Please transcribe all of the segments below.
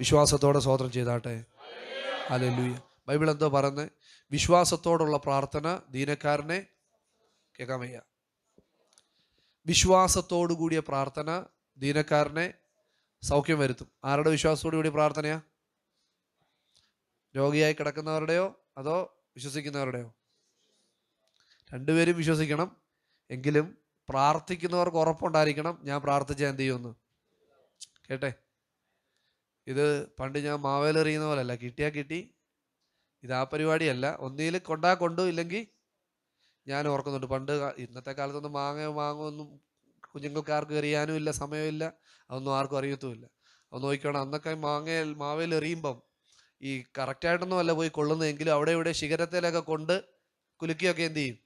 വിശ്വാസത്തോടെ സ്തോത്രം ചെയ്താട്ടെ. Hallelujah. Bible എന്തോ പറയുന്നത്? വിശ്വാസത്തോടുള്ള പ്രാർത്ഥന ദീനക്കാരനെ കേൾക്കാൻ വയ്യ. വിശ്വാസത്തോടു കൂടിയ പ്രാർത്ഥന ദീനക്കാരനെ സൗഖ്യം വരുത്തും. ആരുടെ വിശ്വാസത്തോടു കൂടിയ പ്രാർത്ഥനയാ? രോഗിയായി കിടക്കുന്നവരുടെയോ അതോ വിശ്വസിക്കുന്നവരുടെയോ? രണ്ടുപേരും വിശ്വസിക്കണം. എങ്കിലും പ്രാർത്ഥിക്കുന്നവർക്ക് ഉറപ്പുണ്ടായിരിക്കണം ഞാൻ പ്രാർത്ഥിച്ചാൽ എന്ത് ചെയ്യുമെന്ന്. കേട്ടെ, ഇത് പണ്ട് ഞാൻ മാവേലെറിയുന്ന പോലല്ല, കിട്ടിയാൽ കിട്ടി, ഇത് ആ പരിപാടിയല്ല. ഒന്നിൽ കൊണ്ടു, ഇല്ലെങ്കിൽ ഞാൻ ഓർക്കുന്നുണ്ട് പണ്ട് ഇന്നത്തെ കാലത്തൊന്നും മാങ്ങൊന്നും കുഞ്ഞുങ്ങൾക്കാർക്കും എറിയാനും ഇല്ല, സമയമില്ല, അതൊന്നും ആർക്കും അറിയത്തുമില്ല. അത് നോക്കിക്കണം, അന്നൊക്കെ മാവേൽ എറിയുമ്പം ഈ കറക്റ്റായിട്ടൊന്നും അല്ല പോയി കൊള്ളുന്നതെങ്കിലും അവിടെ ഇവിടെ ശിഖരത്തിലൊക്കെ കൊണ്ട് കുലുക്കിയൊക്കെ എന്ത് ചെയ്യും,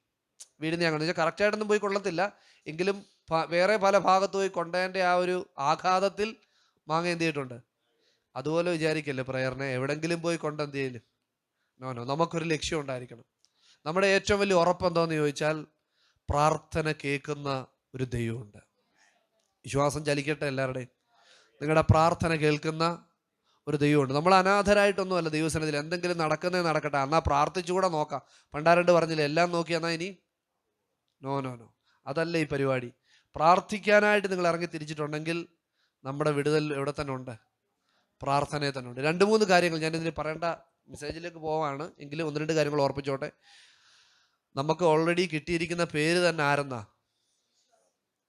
വീടിന് ഞങ്ങൾ വെച്ചാൽ കറക്റ്റായിട്ടൊന്നും പോയി കൊള്ളത്തില്ല, എങ്കിലും വേറെ പല ഭാഗത്ത് പോയി കൊണ്ടതിൻ്റെ ആ ഒരു ആഘാതത്തിൽ മാങ്ങ എന്ത് ചെയ്തിട്ടുണ്ട്. അതുപോലെ വിചാരിക്കല്ലേ പ്രയറിനെ എവിടെങ്കിലും പോയി കൊണ്ടെന്ത് ചെയ്യല്. നോ, നമുക്കൊരു ലക്ഷ്യം ഉണ്ടായിരിക്കണം. നമ്മുടെ ഏറ്റവും വലിയ ഉറപ്പ് എന്താണെന്ന് ചോദിച്ചാൽ പ്രാർത്ഥന കേൾക്കുന്ന ഒരു ദൈവമുണ്ട്. വിശ്വാസം ചലിക്കട്ടെ എല്ലാവരുടെയും. നിങ്ങളുടെ പ്രാർത്ഥന കേൾക്കുന്ന ഒരു ദൈവമുണ്ട്. നമ്മൾ അനാഥരായിട്ടൊന്നുമല്ല ദൈവസന്നിധിയിൽ. എന്തെങ്കിലും നടക്കട്ടെ, എന്നാൽ പ്രാർത്ഥിച്ചുകൂടെ നോക്കാം. പണ്ടാരണ്ട് പറഞ്ഞില്ല, എല്ലാം നോക്കി എന്നാൽ ഇനി നോ, അതല്ല ഈ പരിപാടി. പ്രാർത്ഥിക്കാനായിട്ട് നിങ്ങൾ ഇറങ്ങി തിരിച്ചിട്ടുണ്ടെങ്കിൽ നമ്മുടെ വിടുതൽ എവിടെ തന്നെ ഉണ്ട്? പ്രാർത്ഥനയെ തന്നെ ഉണ്ട്. 2-3 കാര്യങ്ങൾ ഞാനിതിൽ പറയേണ്ട മെസ്സേജിലേക്ക് പോവാണ്, എങ്കിലും 1-2 കാര്യങ്ങൾ ഓർപ്പിച്ചോട്ടെ. നമുക്ക് ഓൾറെഡി കിട്ടിയിരിക്കുന്ന പേര് തന്നെ ആരെന്നാ?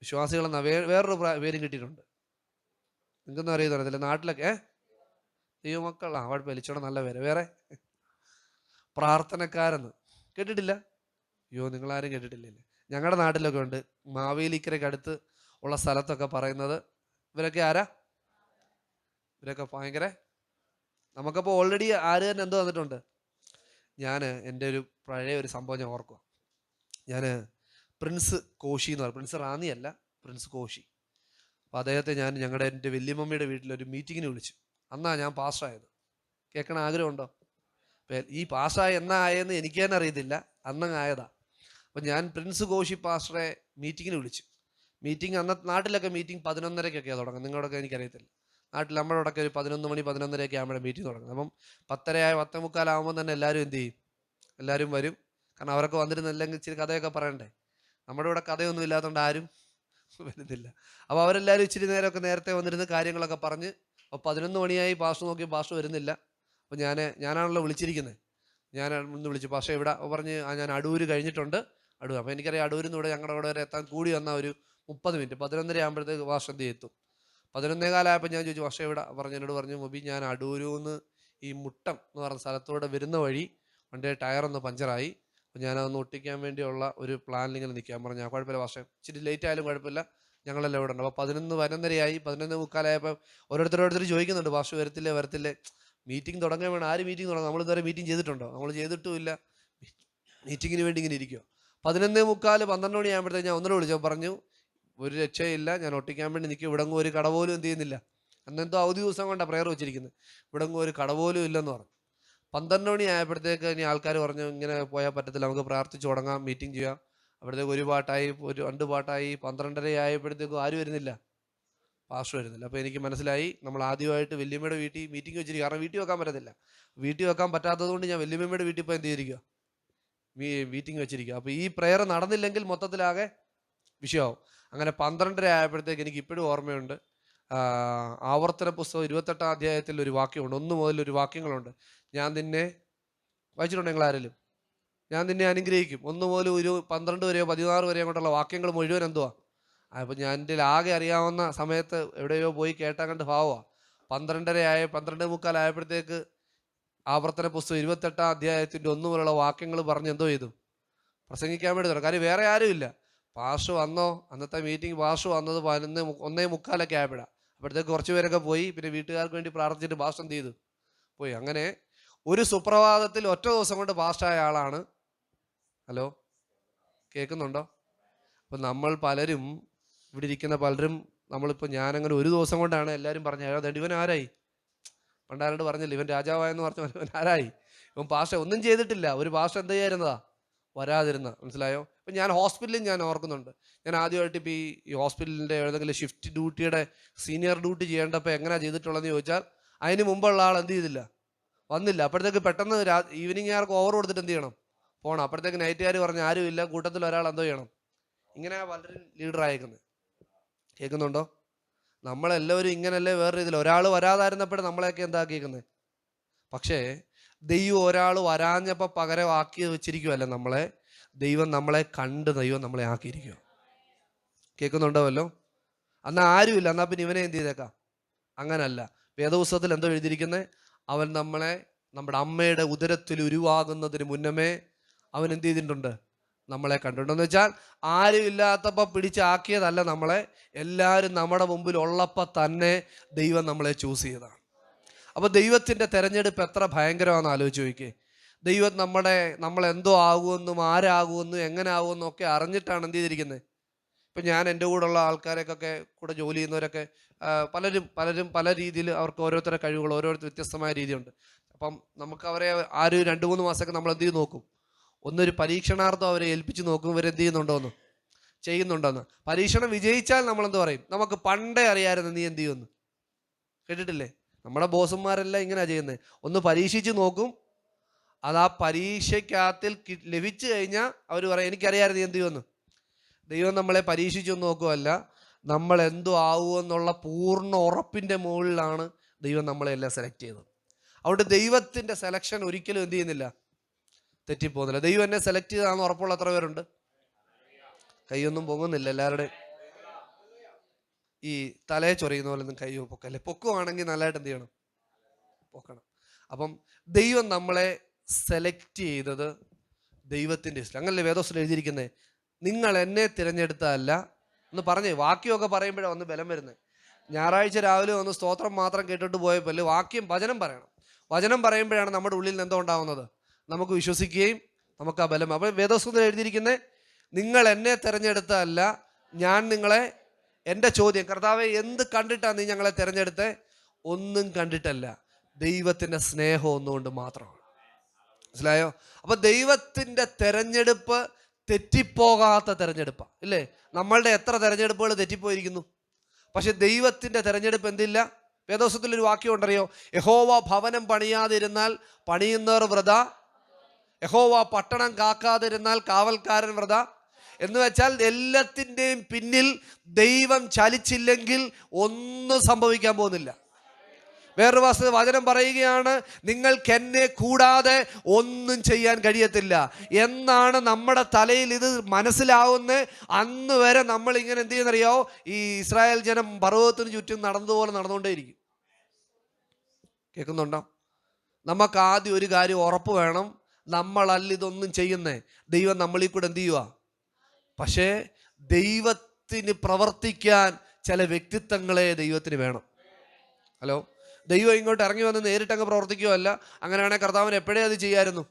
വിശ്വാസികളെന്നാ. വേറൊരു പേരും കിട്ടിയിട്ടുണ്ട്. നിങ്ങൾക്കൊന്നും അറിയുന്നില്ല നാട്ടിലൊക്കെ ദൈവമക്കളാ, കുഴപ്പമില്ല, ഇച്ചോടെ നല്ല പേര്. വേറെ പ്രാർത്ഥനക്കാരെന്ന് കേട്ടിട്ടില്ല? അയ്യോ, നിങ്ങളാരും കേട്ടിട്ടില്ലേ? ഞങ്ങളുടെ നാട്ടിലൊക്കെ ഉണ്ട്. മാവേലിക്കരയ്ക്ക് അടുത്ത് ഉള്ള സ്ഥലത്തൊക്കെ പറയുന്നത് ഇവരൊക്കെ ആരാ? ഇവരൊക്കെ ഭയങ്കര. നമുക്കപ്പോൾ ഓൾറെഡി ആര് തന്നെ എന്തോ വന്നിട്ടുണ്ട്. ഞാൻ എൻ്റെ ഒരു പഴയ ഒരു സംഭവം ഞാൻ ഓർക്കുക. ഞാൻ പ്രിൻസ് കോശി എന്ന് പറയും, പ്രിൻസ് റാന്നി അല്ല, പ്രിൻസ് കോശി. അപ്പോൾ അദ്ദേഹത്തെ ഞാൻ എൻ്റെ വല്യമ്മയുടെ വീട്ടിലൊരു മീറ്റിങ്ങിന് വിളിച്ചു. അന്നാ ഞാൻ പാസ്സായത്. കേൾക്കണ ആഗ്രഹമുണ്ടോ? ഈ പാസ്സായ എന്നാ ആയെന്ന് എനിക്ക് തന്നെ അറിയത്തില്ല, അന്നങ്ങ് ആയതാ. അപ്പം ഞാൻ പ്രിൻസ് കോശി പാസ്റ്ററെ മീറ്റിങ്ങിന് വിളിച്ചു. മീറ്റിംഗ് അന്നത്തെ നാട്ടിലൊക്കെ മീറ്റിംഗ് 11:30-ഒക്കെയാണ് തുടങ്ങുന്നത്. നിങ്ങളോടൊക്കെ എനിക്കറിയത്തില്ല. നാട്ടിൽ നമ്മുടെ ഇടയ്ക്ക് ഒരു 11 മണി 11:30 ആകുമ്പോഴേ മീറ്റിംഗ് തുടങ്ങുന്നത്. അപ്പം 10:30 10:45 ആകുമ്പോൾ തന്നെ എല്ലാവരും എന്ത് ചെയ്യും? എല്ലാവരും വരും. കാരണം അവരൊക്കെ വന്നിരുന്നില്ലെങ്കിൽ ഇച്ചിരി കഥയൊക്കെ പറയണ്ടേ. നമ്മുടെ ഇവിടെ കഥയൊന്നും ഇല്ലാത്തതുകൊണ്ട് ആരും വരുന്നില്ല. അപ്പോൾ അവരെല്ലാവരും ഇച്ചിരി നേരത്തെ വന്നിരുന്ന് കാര്യങ്ങളൊക്കെ പറഞ്ഞ്. അപ്പോൾ 11 മണിയായി, പാസ്റ്റർ നോക്കി പാസ്റ്റർ വരുന്നില്ല. അപ്പോൾ ഞാനാണല്ലോ വിളിച്ചിരിക്കുന്നത്. ഞാൻ ഒന്ന് വിളിച്ചു, പാസ്റ്റർ എവിടെ? പറഞ്ഞ് ഞാൻ അടൂര് കഴിഞ്ഞിട്ടുണ്ട്. അടൂർ. അപ്പോൾ എനിക്കറിയാം അടൂരിൽ നിന്ന് ഇവിടെ ഞങ്ങളുടെ ഇവിടെ വരെ എത്താൻ കൂടി വന്ന ഒരു 30 മിനിറ്റ്. 11:30 ആകുമ്പോഴത്തേക്ക് പാസ്റ്റർ എന്ത് എത്തും. 11:15 ആയപ്പോൾ ഞാൻ ചോദിച്ചു, പാസ്റ്റർ എവിടെ? എന്നോട് പറഞ്ഞു, മൊബി ഞാൻ അടൂരിന്ന് ഈ മുട്ടം എന്ന് പറഞ്ഞ സ്ഥലത്തൂടെ വരുന്ന വഴി വണ്ടിയുടെ ടയറൊന്ന് പഞ്ചറായി, അപ്പോൾ ഞാനതൊന്ന് ഒട്ടിക്കാൻ വേണ്ടിയുള്ള ഒരു പ്ലാനിലിങ്ങനെ നിൽക്കാൻ പറഞ്ഞു. കുഴപ്പമില്ല പാസ്റ്റർ, ഇച്ചിരി ലേറ്റ് ആയാലും കുഴപ്പമില്ല, ഞങ്ങളെല്ലാം ഇവിടെ ഉണ്ട്. അപ്പോൾ 11:15 11:45 ആയപ്പോൾ ഓരോരുത്തർ ചോദിക്കുന്നുണ്ട്, പാസ്റ്റർ വരത്തില്ലേ? മീറ്റിംഗ് തുടങ്ങാൻ വേണം. ആര് മീറ്റിംഗ് തുടങ്ങും? നമ്മൾ ഇതുവരെ മീറ്റിംഗ് ചെയ്തിട്ടുണ്ടോ? നമ്മൾ ചെയ്തിട്ടുമില്ല. മീറ്റിങ്ങിന് വേണ്ടി ഇങ്ങനെ ഇരിക്കുക. 11:45 12 മണി ആകുമ്പോഴത്തേക്ക് ഞാൻ ഒന്നുകൂടെ വിളിച്ചു, പറഞ്ഞു ഒരു രക്ഷയില്ല, ഞാൻ ഒട്ടിക്കാൻ വേണ്ടി നിൽക്കും, ഇവിടെങ്ങും ഒരു കട പോലും എന്ത് ചെയ്യുന്നില്ല. അന്നെന്തോ അവധി ദിവസം കൊണ്ടാണ് പ്രയർ വെച്ചിരിക്കുന്നത്. ഇവിടെങ്ങും ഒരു കട പോലും ഇല്ലെന്ന് പറഞ്ഞു. 12 മണി ആയപ്പോഴത്തേക്ക് ഇനി ആൾക്കാർ പറഞ്ഞു, ഇങ്ങനെ പോയാൽ പറ്റത്തില്ല, നമുക്ക് പ്രാർത്ഥിച്ച് തുടങ്ങാം, മീറ്റിംഗ് ചെയ്യാം. അപ്പോഴത്തേക്ക് ഒരു പാട്ടായി, 2 പാട്ടായി. 12:30 ആയപ്പോഴത്തേക്കും ആരും വരുന്നില്ല, പാസ്റ്റർ വരുന്നില്ല. അപ്പോൾ എനിക്ക് മനസ്സിലായി, നമ്മൾ ആദ്യമായിട്ട് വല്യമ്മയുടെ വീട്ടിൽ മീറ്റിംഗ് വെച്ചിരിക്കുക. കാരണം വീട്ടിൽ വെക്കാൻ പറ്റത്തില്ല. വീട്ടിൽ വെക്കാൻ പറ്റാത്തത് കൊണ്ട് ഞാൻ വല്യമ്മയുടെ വീട്ടിൽ ഇപ്പോൾ എന്ത് ചെയ്തിരിക്കുക, മീറ്റിംഗ് വെച്ചിരിക്കുക. അപ്പോൾ ഈ പ്രയർ നടന്നില്ലെങ്കിൽ മൊത്തത്തിലാകെ വിഷയമാവും. അങ്ങനെ 12:30 ആയപ്പോഴത്തേക്ക് എനിക്ക് ഇപ്പോഴും ഓർമ്മയുണ്ട്, ആവർത്തന പുസ്തകം 28-ാം അധ്യായത്തിൽ ഒരു വാക്യമുണ്ട്. 1 മുതൽ ഒരു വാക്യങ്ങളുണ്ട്. ഞാൻ നിന്നെ വായിച്ചിട്ടുണ്ടോ നിങ്ങൾ ആരെങ്കിലും? ഞാൻ നിന്നെ അനുഗ്രഹിക്കും. 1 മുതൽ 12 വരെയോ 16 വരെയോ കൊണ്ടുള്ള വാക്യങ്ങൾ മുഴുവൻ എന്തുവാ? അപ്പോൾ ഞാൻ എൻ്റെ ആകെ അറിയാവുന്ന സമയത്ത് എവിടെയോ പോയി കേട്ടാൻ കണ്ട് ഭാവമാണ്. 12:30 12:45 ആയപ്പോഴത്തേക്ക് ആവർത്തന പുസ്തകം 28-ാം അധ്യായത്തിൻ്റെ 1 മുതലുള്ള വാക്യങ്ങൾ പറഞ്ഞ് എന്തോ ചെയ്തു, പ്രസംഗിക്കാൻ വേണ്ടി തുടങ്ങി. കാര്യം വേറെ ആരുമില്ല. പാസ്റ്റർ വന്നോ, അന്നത്തെ മീറ്റിംഗ് പാസ്റ്റർ വന്നത് 1:45 ആയപ്പോഴാണ്. അപ്പോഴത്തേക്ക് കുറച്ച് പേരൊക്കെ പോയി. പിന്നെ വീട്ടുകാർക്ക് വേണ്ടി പ്രാർത്ഥിച്ചിട്ട് പാസ്റ്റർ എന്ത് ചെയ്തു, പോയി. അങ്ങനെ ഒരു സുപ്രഭാതത്തിൽ ഒറ്റ ദിവസം കൊണ്ട് പാസ്റ്റായ ആളാണ്. ഹലോ, കേൾക്കുന്നുണ്ടോ? അപ്പം നമ്മൾ പലരും ഇവിടെ ഇരിക്കുന്ന പലരും നമ്മളിപ്പോൾ ഞാനങ്ങനെ ഒരു ദിവസം കൊണ്ടാണ് എല്ലാവരും പറഞ്ഞത്, ഇവൻ ആരായി? പണ്ടാരോട് പറഞ്ഞില്ല, ഇവൻ രാജാവായെന്ന് പറഞ്ഞ ഇവൻ ആരായി? ഇവൻ പാസ്റ്റർ ഒന്നും ചെയ്തിട്ടില്ല. ഒരു പാസ്റ്റർ എന്ത് ചെയ്യായിരുന്നതാ? വരാതിരുന്ന. മനസ്സിലായോ? ഇപ്പം ഞാൻ ഹോസ്പിറ്റലിൽ ഞാൻ ഓർക്കുന്നുണ്ട്. ഞാൻ ആദ്യമായിട്ട് ഇപ്പോൾ ഈ ഹോസ്പിറ്റലിൻ്റെ ഏതെങ്കിലും ഷിഫ്റ്റ് ഡ്യൂട്ടിയുടെ സീനിയർ ഡ്യൂട്ടി ചെയ്യേണ്ടപ്പോൾ എങ്ങനെയാണ് ചെയ്തിട്ടുള്ളതെന്ന് ചോദിച്ചാൽ, അതിന് മുമ്പുള്ള ആൾ എന്ത് ചെയ്തില്ല, വന്നില്ല. അപ്പോഴത്തേക്ക് പെട്ടെന്ന് ഈവനിങ് ആർക്ക് ഓവർ കൊടുത്തിട്ട് എന്ത് ചെയ്യണം, പോകണം. അപ്പോഴത്തേക്ക് നൈറ്റുകാർ പറഞ്ഞ് ആരുമില്ല, കൂട്ടത്തിൽ ഒരാൾ എന്തോ ചെയ്യണം. ഇങ്ങനെ പലരും ലീഡർ അയക്കുന്നത് കേൾക്കുന്നുണ്ടോ? നമ്മളെല്ലാവരും ഇങ്ങനല്ലേ വേറെ രീതിയിൽ. ഒരാൾ വരാതായിരുന്നപ്പോഴും നമ്മളെയൊക്കെ എന്താക്കിയേക്കുന്നത്. പക്ഷേ ദൈവം ഒരാൾ വരാഞ്ഞപ്പോൾ പകരം ആക്കി വെച്ചിരിക്കുവല്ല നമ്മളെ. ദൈവം നമ്മളെ കണ്ട് ദൈവം നമ്മളെ ആക്കിയിരിക്കുക. കേൾക്കുന്നുണ്ടോവല്ലോ? എന്നാൽ ആരുമില്ല, എന്നാൽ പിന്നെ ഇവനെ എന്ത് ചെയ്തേക്കാം. അങ്ങനല്ല. വേദപുസ്തകത്തിൽ എന്തോ എഴുതിയിരിക്കുന്നത്, അവൻ നമ്മളെ നമ്മുടെ അമ്മയുടെ ഉദരത്തിൽ ഉരുവാകുന്നതിന് മുന്നമേ അവൻ എന്ത് ചെയ്തിട്ടുണ്ട്, നമ്മളെ കണ്ടിട്ടുണ്ടെന്ന് വെച്ചാൽ ആരും ഇല്ലാത്തപ്പോൾ പിടിച്ചാക്കിയതല്ല നമ്മളെ. എല്ലാവരും നമ്മുടെ മുമ്പിൽ ഉള്ളപ്പോൾ തന്നെ ദൈവം നമ്മളെ ചൂസ് ചെയ്തതാണ്. അപ്പോൾ ദൈവത്തിൻ്റെ തെരഞ്ഞെടുപ്പ് എത്ര ഭയങ്കരമാണെന്ന് ആലോചിച്ച് നോക്കിയേ. ദൈവം നമ്മളെന്തോ ആകുമെന്നും ആരാകുമെന്നും എങ്ങനെ ആകുമെന്നും ഒക്കെ അറിഞ്ഞിട്ടാണ് എന്ത് ചെയ്തിരിക്കുന്നത്. ഇപ്പം ഞാൻ എൻ്റെ കൂടെയുള്ള ആൾക്കാരൊക്കെ കൂടെ ജോലി ചെയ്യുന്നവരൊക്കെ പലരും പല രീതിയിൽ അവർക്ക് ഓരോരുത്തരുടെ കഴിവുകൾ ഓരോരുത്തർ വ്യത്യസ്തമായ രീതിയുണ്ട്. അപ്പം നമുക്ക് അവരെ ആ ഒരു 2-3 മാസമൊക്കെ നമ്മൾ എന്ത് ചെയ്ത് നോക്കും, ഒന്നൊരു പരീക്ഷണാർത്ഥം അവരെ ഏൽപ്പിച്ച് നോക്കും, ഇവരെന്ത് ചെയ്യുന്നുണ്ടോന്ന്, ചെയ്യുന്നുണ്ടോന്ന്. പരീക്ഷണം വിജയിച്ചാൽ നമ്മളെന്ത് പറയും, നമുക്ക് പണ്ടേ അറിയാമായിരുന്നു നീ എന്ത് ചെയ്യുമെന്ന്. കേട്ടിട്ടില്ലേ? നമ്മുടെ ബോസന്മാരെല്ലാം ഇങ്ങനെയാണ് ചെയ്യുന്നത്. ഒന്ന് പരീക്ഷിച്ച് നോക്കും, അത് ആ പരീക്ഷയ്ക്കകത്തിൽ ലഭിച്ചു കഴിഞ്ഞാൽ അവർ പറയും എനിക്കറിയാമായിരുന്നു നീ എന്ത് ചെയ്യുമെന്ന്. ദൈവം നമ്മളെ പരീക്ഷിച്ചൊന്നും നോക്കുമല്ല, നമ്മൾ എന്തോ ആവുമെന്നുള്ള പൂർണ്ണ ഉറപ്പിൻ്റെ മുകളിലാണ് ദൈവം നമ്മളെല്ലാം സെലക്ട് ചെയ്തത്. അതുകൊണ്ട് ദൈവത്തിൻ്റെ സെലക്ഷൻ ഒരിക്കലും എന്ത് ചെയ്യുന്നില്ല, തെറ്റിപ്പോകുന്നില്ല. ദൈവം എന്നെ സെലക്ട് ചെയ്താണെന്ന് ഉറപ്പുള്ള എത്ര പേരുണ്ട്? കൈയൊന്നും പൊങ്ങുന്നില്ല എല്ലാവരുടെയും. ഈ തലയെ ചൊറിയുന്ന പോലെ ഒന്നും കൈ പൊക്കല്ലേ. പൊക്കുവാണെങ്കിൽ നല്ലതായിട്ട് എന്ത് ചെയ്യണം, പൊക്കണം. അപ്പം ദൈവം നമ്മളെ സെലക്ട് ചെയ്തത് ദൈവത്തിൻ്റെ ഇഷ്ടം. അങ്ങനല്ലേ വേദോസ്തലത്തിൽ എഴുതിയിരിക്കുന്നത്, നിങ്ങൾ എന്നെ തിരഞ്ഞെടുത്തതല്ല എന്ന് പറഞ്ഞേ. വാക്യമൊക്കെ പറയുമ്പോഴാണ് ഒന്ന് ബലം വരുന്നത്. ഞായറാഴ്ച രാവിലെ ഒന്ന് സ്തോത്രം മാത്രം കേട്ടിട്ട് പോയപ്പോൾ വചനം പറയണം. വചനം പറയുമ്പോഴാണ് നമ്മുടെ ഉള്ളിൽ നിന്ന് എന്തോ ഉണ്ടാവുന്നത്, നമുക്ക് വിശ്വസിക്കുകയും നമുക്ക് ആ ബലം. അപ്പോൾ വേദോസ്തലത്തിൽ എഴുതിയിരിക്കുന്നത്, നിങ്ങൾ എന്നെ തിരഞ്ഞെടുത്തതല്ല, ഞാൻ നിങ്ങളെ. എൻ്റെ ചോദ്യം, കർത്താവേ എന്ത് കണ്ടിട്ടാണ് നീ ഞങ്ങളെ തിരഞ്ഞെടുത്തേ? ഒന്നും കണ്ടിട്ടല്ല, ദൈവത്തിൻ്റെ സ്നേഹം ഒന്നുകൊണ്ട് മാത്രമാണ്. മനസ്സിലായോ? അപ്പൊ ദൈവത്തിൻ്റെ തെരഞ്ഞെടുപ്പ് തെറ്റിപ്പോകാത്ത തെരഞ്ഞെടുപ്പാണ്, ഇല്ലേ? നമ്മളുടെ എത്ര തെരഞ്ഞെടുപ്പുകൾ തെറ്റിപ്പോയിരിക്കുന്നു. പക്ഷെ ദൈവത്തിൻ്റെ തെരഞ്ഞെടുപ്പ് എന്തില്ല. വേദോസ്തലത്തിലൊരു വാക്യം ഉണ്ടറിയോ, യഹോവ ഭവനം പണിയാതിരുന്നാൽ പണിയുന്നവർ വൃഥ, യഹോവ പട്ടണം കാക്കാതിരുന്നാൽ കാവൽക്കാരൻ വൃഥ. എന്ന് വെച്ചാൽ എല്ലാത്തിൻ്റെയും പിന്നിൽ ദൈവം ചലിച്ചില്ലെങ്കിൽ ഒന്നും സംഭവിക്കാൻ പോകുന്നില്ല. വേറൊരു വചനം പറയുകയാണ്, നിങ്ങൾക്ക് എന്നെ കൂടാതെ ഒന്നും ചെയ്യാൻ കഴിയത്തില്ല എന്നാണ്. നമ്മുടെ തലയിൽ ഇത് മനസ്സിലാവുന്ന അന്ന് വരെ നമ്മൾ ഇങ്ങനെ എന്ത് ചെയ്യുന്നറിയോ, ഈ ഇസ്രായേൽ ജനം പർവ്വതത്തിന് ചുറ്റും നടന്നതുപോലെ നടന്നുകൊണ്ടേയിരിക്കും. കേൾക്കുന്നുണ്ടോ? നമുക്ക് ആദ്യം ഒരു കാര്യം ഉറപ്പ് വേണം, നമ്മളല്ല ഇതൊന്നും ചെയ്യുന്നേ, ദൈവം നമ്മളിൽ കൂടെ എന്ത് ചെയ്യുക. പക്ഷേ ദൈവത്തിന് പ്രവർത്തിക്കാൻ ചില വ്യക്തിത്വങ്ങളെ ദൈവത്തിന് വേണം. ഹലോ, ദൈവം ഇങ്ങോട്ട് ഇറങ്ങി വന്ന് നേരിട്ടങ്ങ് പ്രവർത്തിക്കുകയല്ല. അങ്ങനെയാണെങ്കിൽ കർത്താവിന് എപ്പോഴേ അത് ചെയ്യായിരുന്നു.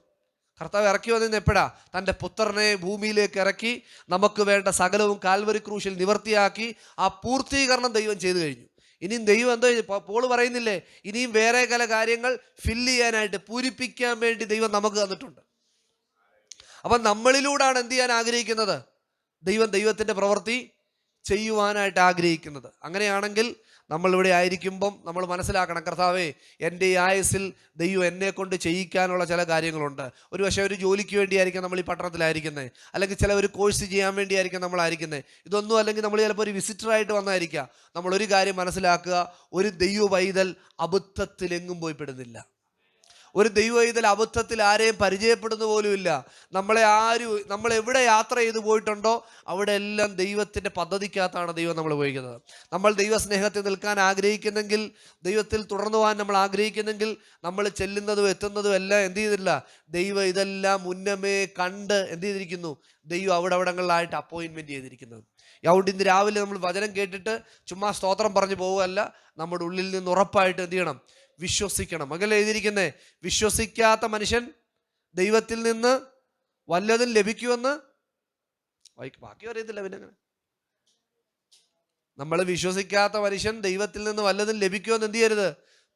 കർത്താവ് ഇറക്കി വന്നത് എപ്പോഴാ? തൻ്റെ പുത്രനെ ഭൂമിയിലേക്ക് ഇറക്കി നമുക്ക് വേണ്ട സകലവും കാൽവരി ക്രൂശിൽ നിവർത്തിയാക്കി ആ പൂർത്തീകരണം ദൈവം ചെയ്തു കഴിഞ്ഞു. ഇനിയും ദൈവം എന്തോ പോള് പറയുന്നില്ലേ, ഇനിയും വേറെ ചില കാര്യങ്ങൾ ഫില്ല് ചെയ്യാനായിട്ട്, പൂരിപ്പിക്കാൻ വേണ്ടി ദൈവം നമുക്ക് തന്നിട്ടുണ്ട്. അപ്പം നമ്മളിലൂടെയാണ് എന്ത് ചെയ്യാൻ ആഗ്രഹിക്കുന്നത്, ദൈവത്തിൻ്റെ പ്രവൃത്തി ചെയ്യുവാനായിട്ട് ആഗ്രഹിക്കുന്നത്. അങ്ങനെയാണെങ്കിൽ നമ്മളിവിടെ ആയിരിക്കുമ്പം നമ്മൾ മനസ്സിലാക്കണം, കർത്താവേ എൻ്റെ ഈ ആയുസ്സിൽ ദൈവം എന്നെ കൊണ്ട് ചെയ്യിക്കാനുള്ള ചില കാര്യങ്ങളുണ്ട്. ഒരു പക്ഷേ ഒരു ജോലിക്ക് വേണ്ടിയായിരിക്കും നമ്മൾ ഈ പട്ടണത്തിലായിരിക്കുന്നത്, അല്ലെങ്കിൽ ചില ഒരു കോഴ്സ് ചെയ്യാൻ വേണ്ടിയായിരിക്കും നമ്മളായിരിക്കുന്നത്. ഇതൊന്നും അല്ലെങ്കിൽ നമ്മൾ ചിലപ്പോൾ ഒരു വിസിറ്ററായിട്ട് വന്നായിരിക്കാം. നമ്മളൊരു കാര്യം മനസ്സിലാക്കുക, ഒരു ദൈവ പൈതൽ അബദ്ധത്തിലെങ്ങും പോയി പെടുന്നില്ല. ഒരു ദൈവ ഇതിൽ അബദ്ധത്തിൽ ആരെയും പരിചയപ്പെടുന്ന പോലുമില്ല. നമ്മൾ എവിടെ യാത്ര ചെയ്ത് പോയിട്ടുണ്ടോ അവിടെ എല്ലാം ദൈവത്തിൻ്റെ പദ്ധതിക്കകത്താണ് ദൈവം നമ്മൾ ഉപയോഗിക്കുന്നത്. നമ്മൾ ദൈവസ്നേഹത്തിൽ നിൽക്കാൻ ആഗ്രഹിക്കുന്നെങ്കിൽ, ദൈവത്തിൽ തുടർന്നു പോകാൻ നമ്മൾ ആഗ്രഹിക്കുന്നെങ്കിൽ, നമ്മൾ ചെല്ലുന്നതും എത്തുന്നതും എല്ലാം എന്ത് ചെയ്തില്ല, ദൈവം ഇതെല്ലാം മുന്നമേ കണ്ട് എന്ത് ചെയ്തിരിക്കുന്നു, ദൈവം അവിടങ്ങളിലായിട്ട് അപ്പോയിൻമെൻറ്റ് ചെയ്തിരിക്കുന്നത്. അതുകൊണ്ട് ഇന്ന് രാവിലെ നമ്മൾ വചനം കേട്ടിട്ട് ചുമ്മാ സ്തോത്രം പറഞ്ഞു പോവുകയല്ല, നമ്മുടെ ഉള്ളിൽ നിന്ന് ഉറപ്പായിട്ട് എന്ത് ചെയ്യണം, വിശ്വസിക്കണം. അങ്ങനെ എഴുതിയിരിക്കുന്നേ, വിശ്വസിക്കാത്ത മനുഷ്യൻ ദൈവത്തിൽ നിന്ന് വല്ലതും ലഭിക്കുമെന്ന് ബാക്കി അറിയത്തില്ല. പിന്നെ അങ്ങനെ നമ്മൾ വിശ്വസിക്കാത്ത മനുഷ്യൻ ദൈവത്തിൽ നിന്ന് വല്ലതും ലഭിക്കുമെന്ന് എന്ത് ചെയ്യരുത്,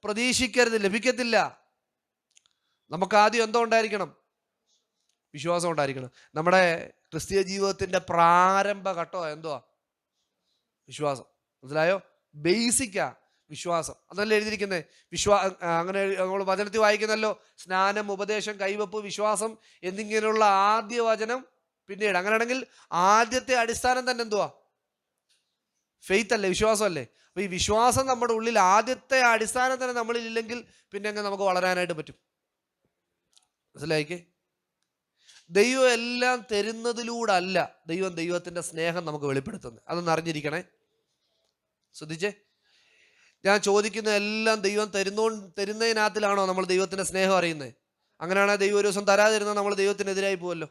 പ്രതീക്ഷിക്കരുത്. ലഭിക്കത്തില്ല. നമുക്ക് ആദ്യം എന്തോ ഉണ്ടായിരിക്കണം, വിശ്വാസം ഉണ്ടായിരിക്കണം. നമ്മുടെ ക്രിസ്തീയ ജീവിതത്തിന്റെ പ്രാരംഭ ഘട്ടം എന്തുവാ? വിശ്വാസം. മനസ്സിലായോ? ബേസിക്കാ. വിശ്വാസം. അതല്ലേ എഴുതിയിരിക്കുന്നത്. അങ്ങനെ നമ്മൾ വചനത്തിൽ വായിക്കുന്നല്ലോ, സ്നാനം, ഉപദേശം, കൈവപ്പ്, വിശ്വാസം എന്നിങ്ങനെയുള്ള ആദ്യ വചനം പിന്നീട്. അങ്ങനെയാണെങ്കിൽ ആദ്യത്തെ അടിസ്ഥാനം തന്നെ എന്തുവാ? ഫെയ്ത്ത് അല്ലേ, വിശ്വാസം അല്ലേ. അപ്പൊ ഈ വിശ്വാസം നമ്മുടെ ഉള്ളിൽ ആദ്യത്തെ അടിസ്ഥാനം തന്നെ നമ്മളിൽ ഇല്ലെങ്കിൽ പിന്നെ എങ്ങനെ നമുക്ക് വളരാനായിട്ട് പറ്റും? മനസ്സിലായിക്കേ. ദൈവം എല്ലാം തരുന്നതിലൂടെ അല്ല ദൈവത്തിന്റെ സ്നേഹം നമുക്ക് വെളിപ്പെടുത്തുന്നത്. അതൊന്ന് അറിഞ്ഞിരിക്കണേ, ശ്രദ്ധിച്ചേ. ഞാൻ ചോദിക്കുന്ന എല്ലാം ദൈവം തരുന്നതിനകത്തിലാണോ നമ്മൾ ദൈവത്തിന്റെ സ്നേഹം അറിയുന്നത്? അങ്ങനെയാണെങ്കിൽ ദൈവം ഒരു ദിവസം തരാതിരുന്നാൽ നമ്മൾ ദൈവത്തിനെതിരായി പോവല്ലോ.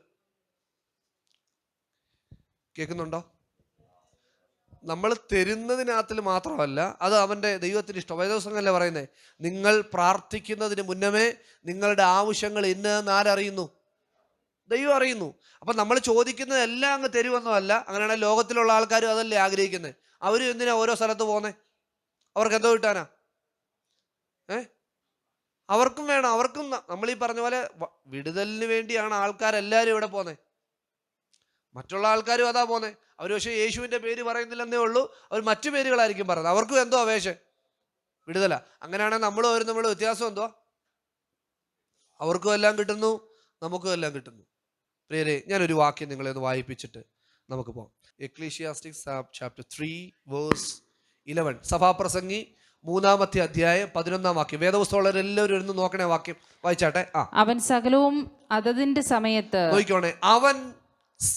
കേൾക്കുന്നുണ്ടോ? നമ്മൾ തരുന്നതിനകത്തിൽ മാത്രമല്ല, അത് അവൻ്റെ ദൈവത്തിന് ഇഷ്ടം. വേദപുസ്തകമല്ലേ പറയുന്നത്, നിങ്ങൾ പ്രാർത്ഥിക്കുന്നതിന് മുന്നമേ നിങ്ങളുടെ ആവശ്യങ്ങൾ ഇന്നതെന്ന് ആരറിയുന്നു? ദൈവം അറിയുന്നു. അപ്പം നമ്മൾ ചോദിക്കുന്നത് എല്ലാം അങ്ങ് തരുമെന്നല്ല. അങ്ങനെയാണെങ്കിൽ ലോകത്തിലുള്ള ആൾക്കാരും അതല്ലേ ആഗ്രഹിക്കുന്നത്. അവരും എന്തിനാ ഓരോ സ്ഥലത്ത് പോകുന്നത്? അവർക്ക് എന്തോ കിട്ടാനാ? അവർക്കും വേണം. അവർക്കും നമ്മൾ ഈ പറഞ്ഞ പോലെ വിടുതലിന് വേണ്ടിയാണ് ആൾക്കാരെല്ലാവരും ഇവിടെ പോകുന്നത്. മറ്റുള്ള ആൾക്കാരും അതാ പോകുന്നത്. അവർ പക്ഷേ യേശുവിൻ്റെ പേര് പറയുന്നില്ലെന്നേ ഉള്ളൂ, അവർ മറ്റു പേരുകളായിരിക്കും പറയുന്നത്. അവർക്കും എന്തോ അപേക്ഷ വിടുതല. അങ്ങനെയാണെങ്കിൽ നമ്മൾ വ്യത്യാസം എന്തോ? അവർക്കും എല്ലാം കിട്ടുന്നു, നമുക്കും എല്ലാം കിട്ടുന്നു. പ്രിയരെ, ഞാനൊരു വാക്യം നിങ്ങളെ ഒന്ന് വായിപ്പിച്ചിട്ട് നമുക്ക് പോകാം. എക്ലീസിയാസ്റ്റിക്സ് ചാപ്റ്റർ 3 വേഴ്സ് 11. സഭാപ്രസംഗി 3-ാമത്തെ അധ്യായം 11-ാം വാക്യം. വേദപുസ്തകമുള്ളവരെല്ലാവരും ഇരുന്ന് നോക്കണേ, വാക്യം വായിച്ചാട്ടെ. അവൻ സകലവും അതതിന്റെ സമയത്ത്, നോക്കിക്കോണേ, അവൻ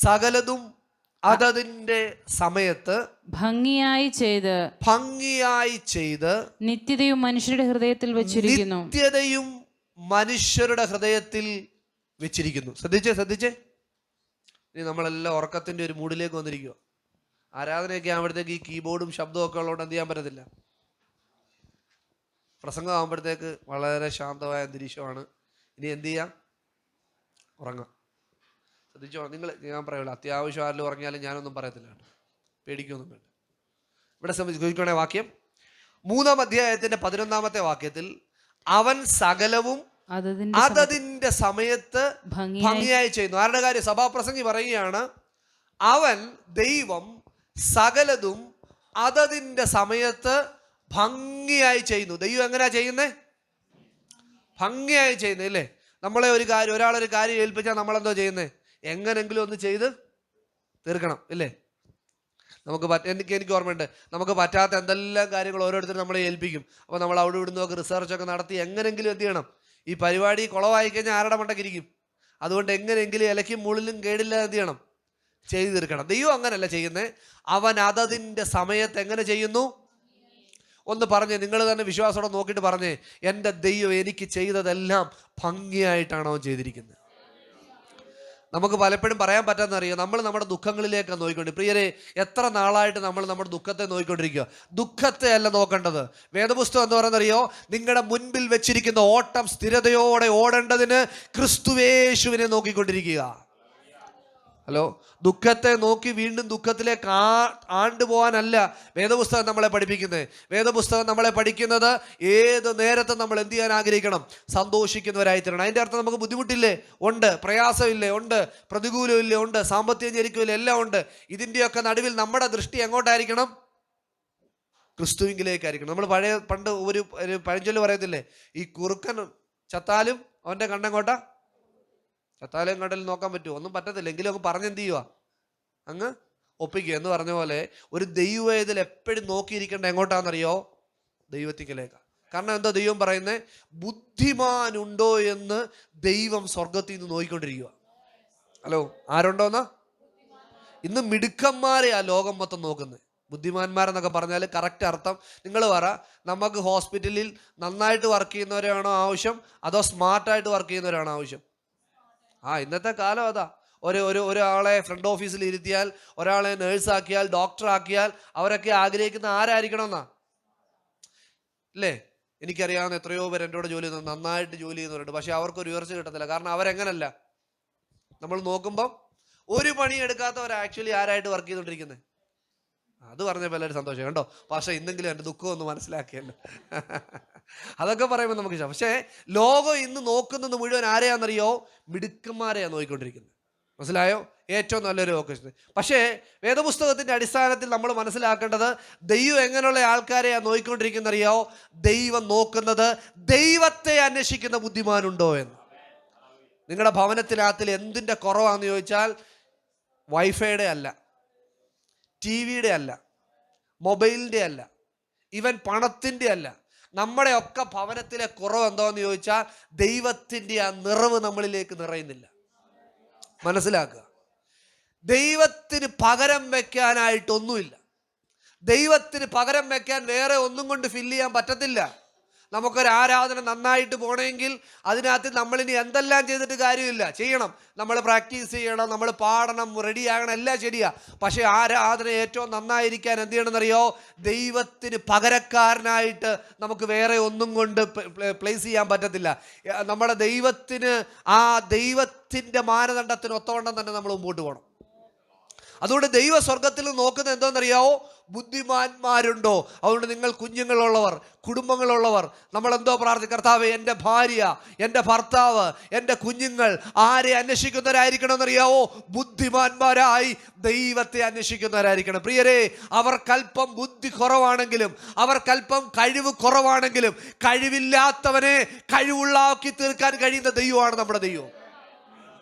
സകലതും അതതിന്റെ സമയത്ത് ഭംഗിയായി ചെയ്ത് നിത്യതയും മനുഷ്യരുടെ ഹൃദയത്തിൽ വെച്ചിരിക്കുന്നു. ശ്രദ്ധിച്ചേ. ഇനി നമ്മളെല്ലാം ഉറക്കത്തിന്റെ ഒരു മൂഡിലേക്ക് വന്നിരിക്കുക. ആരാധനയൊക്കെ ആകുമ്പോഴത്തേക്ക് ഈ കീബോർഡും ശബ്ദവും ഒക്കെ ഉള്ളതുകൊണ്ട് എന്ത് ചെയ്യാൻ പറ്റത്തില്ല. പ്രസംഗം ആകുമ്പോഴത്തേക്ക് വളരെ ശാന്തമായ അന്തരീക്ഷമാണ്. ഇനി എന്ത് ചെയ്യാം? ഉറങ്ങാം. ശ്രദ്ധിച്ചോ. ഞാൻ പറയുള്ളൂ, അത്യാവശ്യം ആരിലും ഉറങ്ങിയാലും ഞാനൊന്നും പറയത്തില്ല, പേടിക്കൊന്നും വേണ്ട. ഇവിടെ ചോദിക്കണേ, വാക്യം 3-ാം അധ്യായത്തിന്റെ 11-ാമത്തെ വാക്യത്തിൽ അവൻ സകലവും അതതിന്റെ സമയത്ത് ഭംഗിയായി ചെയ്യുന്നു. ആരുടെ കാര്യം? സഭാപ്രസംഗി പറയുകയാണ്, അവൻ ദൈവം സകലതും അതതിന്റെ സമയത്ത് ഭംഗിയായി ചെയ്യുന്നു. ദൈവം എങ്ങനെയാ ചെയ്യുന്നേ? ഭംഗിയായി ചെയ്യുന്നത് അല്ലേ. ഒരാളൊരു കാര്യം ഏൽപ്പിച്ചാൽ നമ്മളെന്തോ ചെയ്യുന്നേ? എങ്ങനെങ്കിലും ഒന്ന് ചെയ്ത് തീർക്കണം ഇല്ലേ. എനിക്ക് ഓർമ്മയുണ്ട്, നമുക്ക് പറ്റാത്ത എന്തെല്ലാം കാര്യങ്ങൾ ഓരോരുത്തരും നമ്മളെ ഏൽപ്പിക്കും. അപ്പോൾ നമ്മൾ അവിടെ ഇവിടുന്നൊക്കെ റിസർച്ചൊക്കെ നടത്തി എങ്ങനെങ്കിലും എന്ത് ചെയ്യണം, ഈ പരിപാടി കുളമായി കഴിഞ്ഞാൽ ആരുടെ മണ്ടക്കിരിക്കും. അതുകൊണ്ട് എങ്ങനെയെങ്കിലും ഇലയ്ക്കും മുള്ളിലും കേടില്ല എന്ത് ചെയ്യണം, ചെയ്തു തീർക്കണം. ദൈവം അങ്ങനല്ല ചെയ്യുന്നത്. അവൻ അതതിൻ്റെ സമയത്ത് എങ്ങനെ ചെയ്യുന്നു? ഒന്ന് പറഞ്ഞേ, നിങ്ങൾ തന്നെ വിശ്വാസത്തോടെ നോക്കിയിട്ട് പറഞ്ഞേ, എൻ്റെ ദൈവം എനിക്ക് ചെയ്തതെല്ലാം ഭംഗിയായിട്ടാണ് അവൻ ചെയ്തിരിക്കുന്നത്. നമുക്ക് പലപ്പോഴും പറയാൻ പറ്റാന്നറിയോ, നമ്മൾ നമ്മുടെ ദുഃഖങ്ങളിലേക്ക് നോക്കിക്കൊണ്ട്. പ്രിയരെ, എത്ര നാളായിട്ട് നമ്മൾ നമ്മുടെ ദുഃഖത്തെ നോക്കിക്കൊണ്ടിരിക്കുക. ദുഃഖത്തെ അല്ല നോക്കേണ്ടത്. വേദപുസ്തകം എന്ന് പറയുന്നറിയോ, നിങ്ങളുടെ മുൻപിൽ വെച്ചിരിക്കുന്ന ഓട്ടം സ്ഥിരതയോടെ ഓടേണ്ടതിന് ക്രിസ്തുയേശുവിനെ നോക്കിക്കൊണ്ടിരിക്കുക. ഹലോ, ദുഃഖത്തെ നോക്കി വീണ്ടും ദുഃഖത്തിലേക്ക് ആണ്ടുപോകാനല്ല വേദപുസ്തകം നമ്മളെ പഠിപ്പിക്കുന്നത്. വേദപുസ്തകം നമ്മളെ പഠിക്കുന്നത് ഏത് നേരത്തും നമ്മൾ എന്ത് ചെയ്യാൻ ആഗ്രഹിക്കണം? സന്തോഷിക്കുന്നവരായി തീരണം. അതിൻ്റെ അർത്ഥം നമുക്ക് ബുദ്ധിമുട്ടില്ലേ? ഉണ്ട്. പ്രയാസമില്ലേ? ഉണ്ട്. പ്രതികൂലമില്ലേ? ഉണ്ട്. സാമ്പത്തിക ഞെരുക്കമില്ലേ? എല്ലാം ഉണ്ട്. ഇതിൻ്റെയൊക്കെ നടുവിൽ നമ്മുടെ ദൃഷ്ടി എങ്ങോട്ടായിരിക്കണം? ക്രിസ്തുവിങ്കിലേക്കായിരിക്കണം. നമ്മൾ പണ്ട് ഒരു പഴഞ്ചൊല്ല് പറയത്തില്ലേ, ഈ കുറുക്കൻ ചത്താലും അവൻ്റെ കണ്ണെങ്ങോട്ടാ? ചത്താലും കണ്ടലും നോക്കാൻ പറ്റുമോ? ഒന്നും പറ്റത്തില്ല. എങ്കിലും അങ്ങ് പറഞ്ഞെന്ത് ചെയ്യുക? അങ്ങ് ഒപ്പിക്കുക എന്ന് പറഞ്ഞ പോലെ ഒരു ദൈവവേദൽ എപ്പോഴും നോക്കിയിരിക്കേണ്ട എങ്ങോട്ടാണെന്നറിയോ? ദൈവത്തിങ്കിലേക്കാണ്. കാരണം എന്താ ദൈവം പറയുന്നത്? ബുദ്ധിമാനുണ്ടോ എന്ന് ദൈവം സ്വർഗത്തിൽ നിന്ന് നോക്കിക്കൊണ്ടിരിക്കുക. ഹലോ, ആരുണ്ടോന്നാ? ഇന്ന് മിടുക്കന്മാരെയാ ലോകം മൊത്തം നോക്കുന്നത്. ബുദ്ധിമാന്മാരെന്നൊക്കെ പറഞ്ഞാൽ കറക്റ്റ് അർത്ഥം നിങ്ങൾ പറ. നമുക്ക് ഹോസ്പിറ്റലിൽ നന്നായിട്ട് വർക്ക് ചെയ്യുന്നവരാണോ ആവശ്യം, അതോ സ്മാർട്ടായിട്ട് വർക്ക് ചെയ്യുന്നവരാണോ ആവശ്യം? ഇന്നത്തെ കാലം അതാ. ഒരാളെ ഫ്രണ്ട് ഓഫീസിൽ ഇരുത്തിയാൽ, ഒരാളെ നേഴ്സാക്കിയാൽ, ഡോക്ടറാക്കിയാൽ അവരൊക്കെ ആഗ്രഹിക്കുന്ന ആരായിരിക്കണമെന്നാ അല്ലേ. എനിക്കറിയാവുന്ന എത്രയോ പേര് എൻ്റെ കൂടെ ജോലി ചെയ്യുന്നു, നന്നായിട്ട് ജോലി ചെയ്യുന്നവരുണ്ട്. പക്ഷെ അവർക്കൊരു ഉയർച്ച കിട്ടത്തില്ല. കാരണം അവരെങ്ങനല്ല, നമ്മൾ നോക്കുമ്പം ഒരു പണി എടുക്കാത്തവർ ആക്ച്വലി ആരായിട്ട് വർക്ക് ചെയ്തുകൊണ്ടിരിക്കുന്നത്. അത് പറഞ്ഞപ്പോൾ എല്ലാവരും സന്തോഷം കണ്ടോ. പക്ഷേ ഇന്നെങ്കിലും എൻ്റെ ദുഃഖം ഒന്ന് മനസ്സിലാക്കിയല്ലോ. അതൊക്കെ പറയുമ്പോൾ നമുക്ക് ഇഷ്ടം. പക്ഷേ ലോകം ഇന്ന് നോക്കുന്നത് മുഴുവൻ ആരെയാണെന്നറിയോ? മിടുക്കന്മാരെയാണ് നോക്കിക്കൊണ്ടിരിക്കുന്നത്. മനസ്സിലായോ? ഏറ്റവും നല്ലൊരു വൊക്കേഷൻ. പക്ഷേ വേദപുസ്തകത്തിൻ്റെ അടിസ്ഥാനത്തിൽ നമ്മൾ മനസ്സിലാക്കേണ്ടത് ദൈവം എങ്ങനെയുള്ള ആൾക്കാരെയാണ് നോക്കിക്കൊണ്ടിരിക്കുന്നത് അറിയാവോ? ദൈവം നോക്കുന്നത് ദൈവത്തെ അന്വേഷിക്കുന്ന ബുദ്ധിമാനുണ്ടോ എന്ന്. നിങ്ങളുടെ ഭവനത്തിനകത്തിൽ എന്തിൻ്റെ കുറവാണെന്ന് ചോദിച്ചാൽ വൈഫൈയുടെ അല്ല, ടി വിയുടെ അല്ല, മൊബൈലിൻ്റെ അല്ല, ഈവൻ പണത്തിൻ്റെ അല്ല. നമ്മുടെയൊക്കെ ഭവനത്തിലെ കുറവ് എന്താണെന്ന് ചോദിച്ചാൽ ദൈവത്തിൻ്റെ ആ നിറവ് നമ്മളിലേക്ക് നിറയുന്നില്ല. മനസ്സിലാക്കുക, ദൈവത്തിന് പകരം വെക്കാനായിട്ടൊന്നുമില്ല. ദൈവത്തിന് പകരം വെക്കാൻ വേറെ ഒന്നും കൊണ്ട് ഫില്ല് ചെയ്യാൻ പറ്റത്തില്ല. നമുക്കൊരു ആരാധന നന്നായിട്ട് പോകണമെങ്കിൽ അതിനകത്ത് നമ്മളിനി എന്തെല്ലാം ചെയ്തിട്ട് കാര്യമില്ല. ചെയ്യണം, നമ്മൾ പ്രാക്ടീസ് ചെയ്യണം, നമ്മൾ പാടണം, റെഡിയാകണം, എല്ലാം ശരിയാ. പക്ഷേ ആരാധന ഏറ്റവും നന്നായിരിക്കാൻ എന്ത് ചെയ്യണമെന്നറിയോ? ദൈവത്തിന് പകരക്കാരനായിട്ട് നമുക്ക് വേറെ ഒന്നും കൊണ്ട് പ്ലേസ് ചെയ്യാൻ പറ്റത്തില്ല. നമ്മുടെ ദൈവത്തിന് ആ ദൈവത്തിൻ്റെ മാനദണ്ഡത്തിന് ഒത്തവണ്ണം തന്നെ നമ്മൾ മുമ്പോട്ട് പോകണം. അതുകൊണ്ട് ദൈവ സ്വർഗത്തിൽ നോക്കുന്നത് എന്തോന്നറിയാവോ? ബുദ്ധിമാന്മാരുണ്ടോ? അതുകൊണ്ട് നിങ്ങൾ കുഞ്ഞുങ്ങളുള്ളവർ, കുടുംബങ്ങളുള്ളവർ, നമ്മൾ എന്തോ പ്രാർത്ഥിക്കും? കർത്താവേ, എൻ്റെ ഭാര്യ, എൻ്റെ ഭർത്താവ്, എൻ്റെ കുഞ്ഞുങ്ങൾ ആരെ അന്വേഷിക്കുന്നവരായിരിക്കണമെന്നറിയാവോ? ബുദ്ധിമാന്മാരായി ദൈവത്തെ അന്വേഷിക്കുന്നവരായിരിക്കണം. പ്രിയരെ, അവർക്കല്പം ബുദ്ധി കുറവാണെങ്കിലും, അവർക്കല്പം കഴിവ് കുറവാണെങ്കിലും, കഴിവില്ലാത്തവനെ കഴിവുള്ളാക്കി തീർക്കാൻ കഴിയുന്ന ദൈവമാണ് നമ്മുടെ ദൈവം.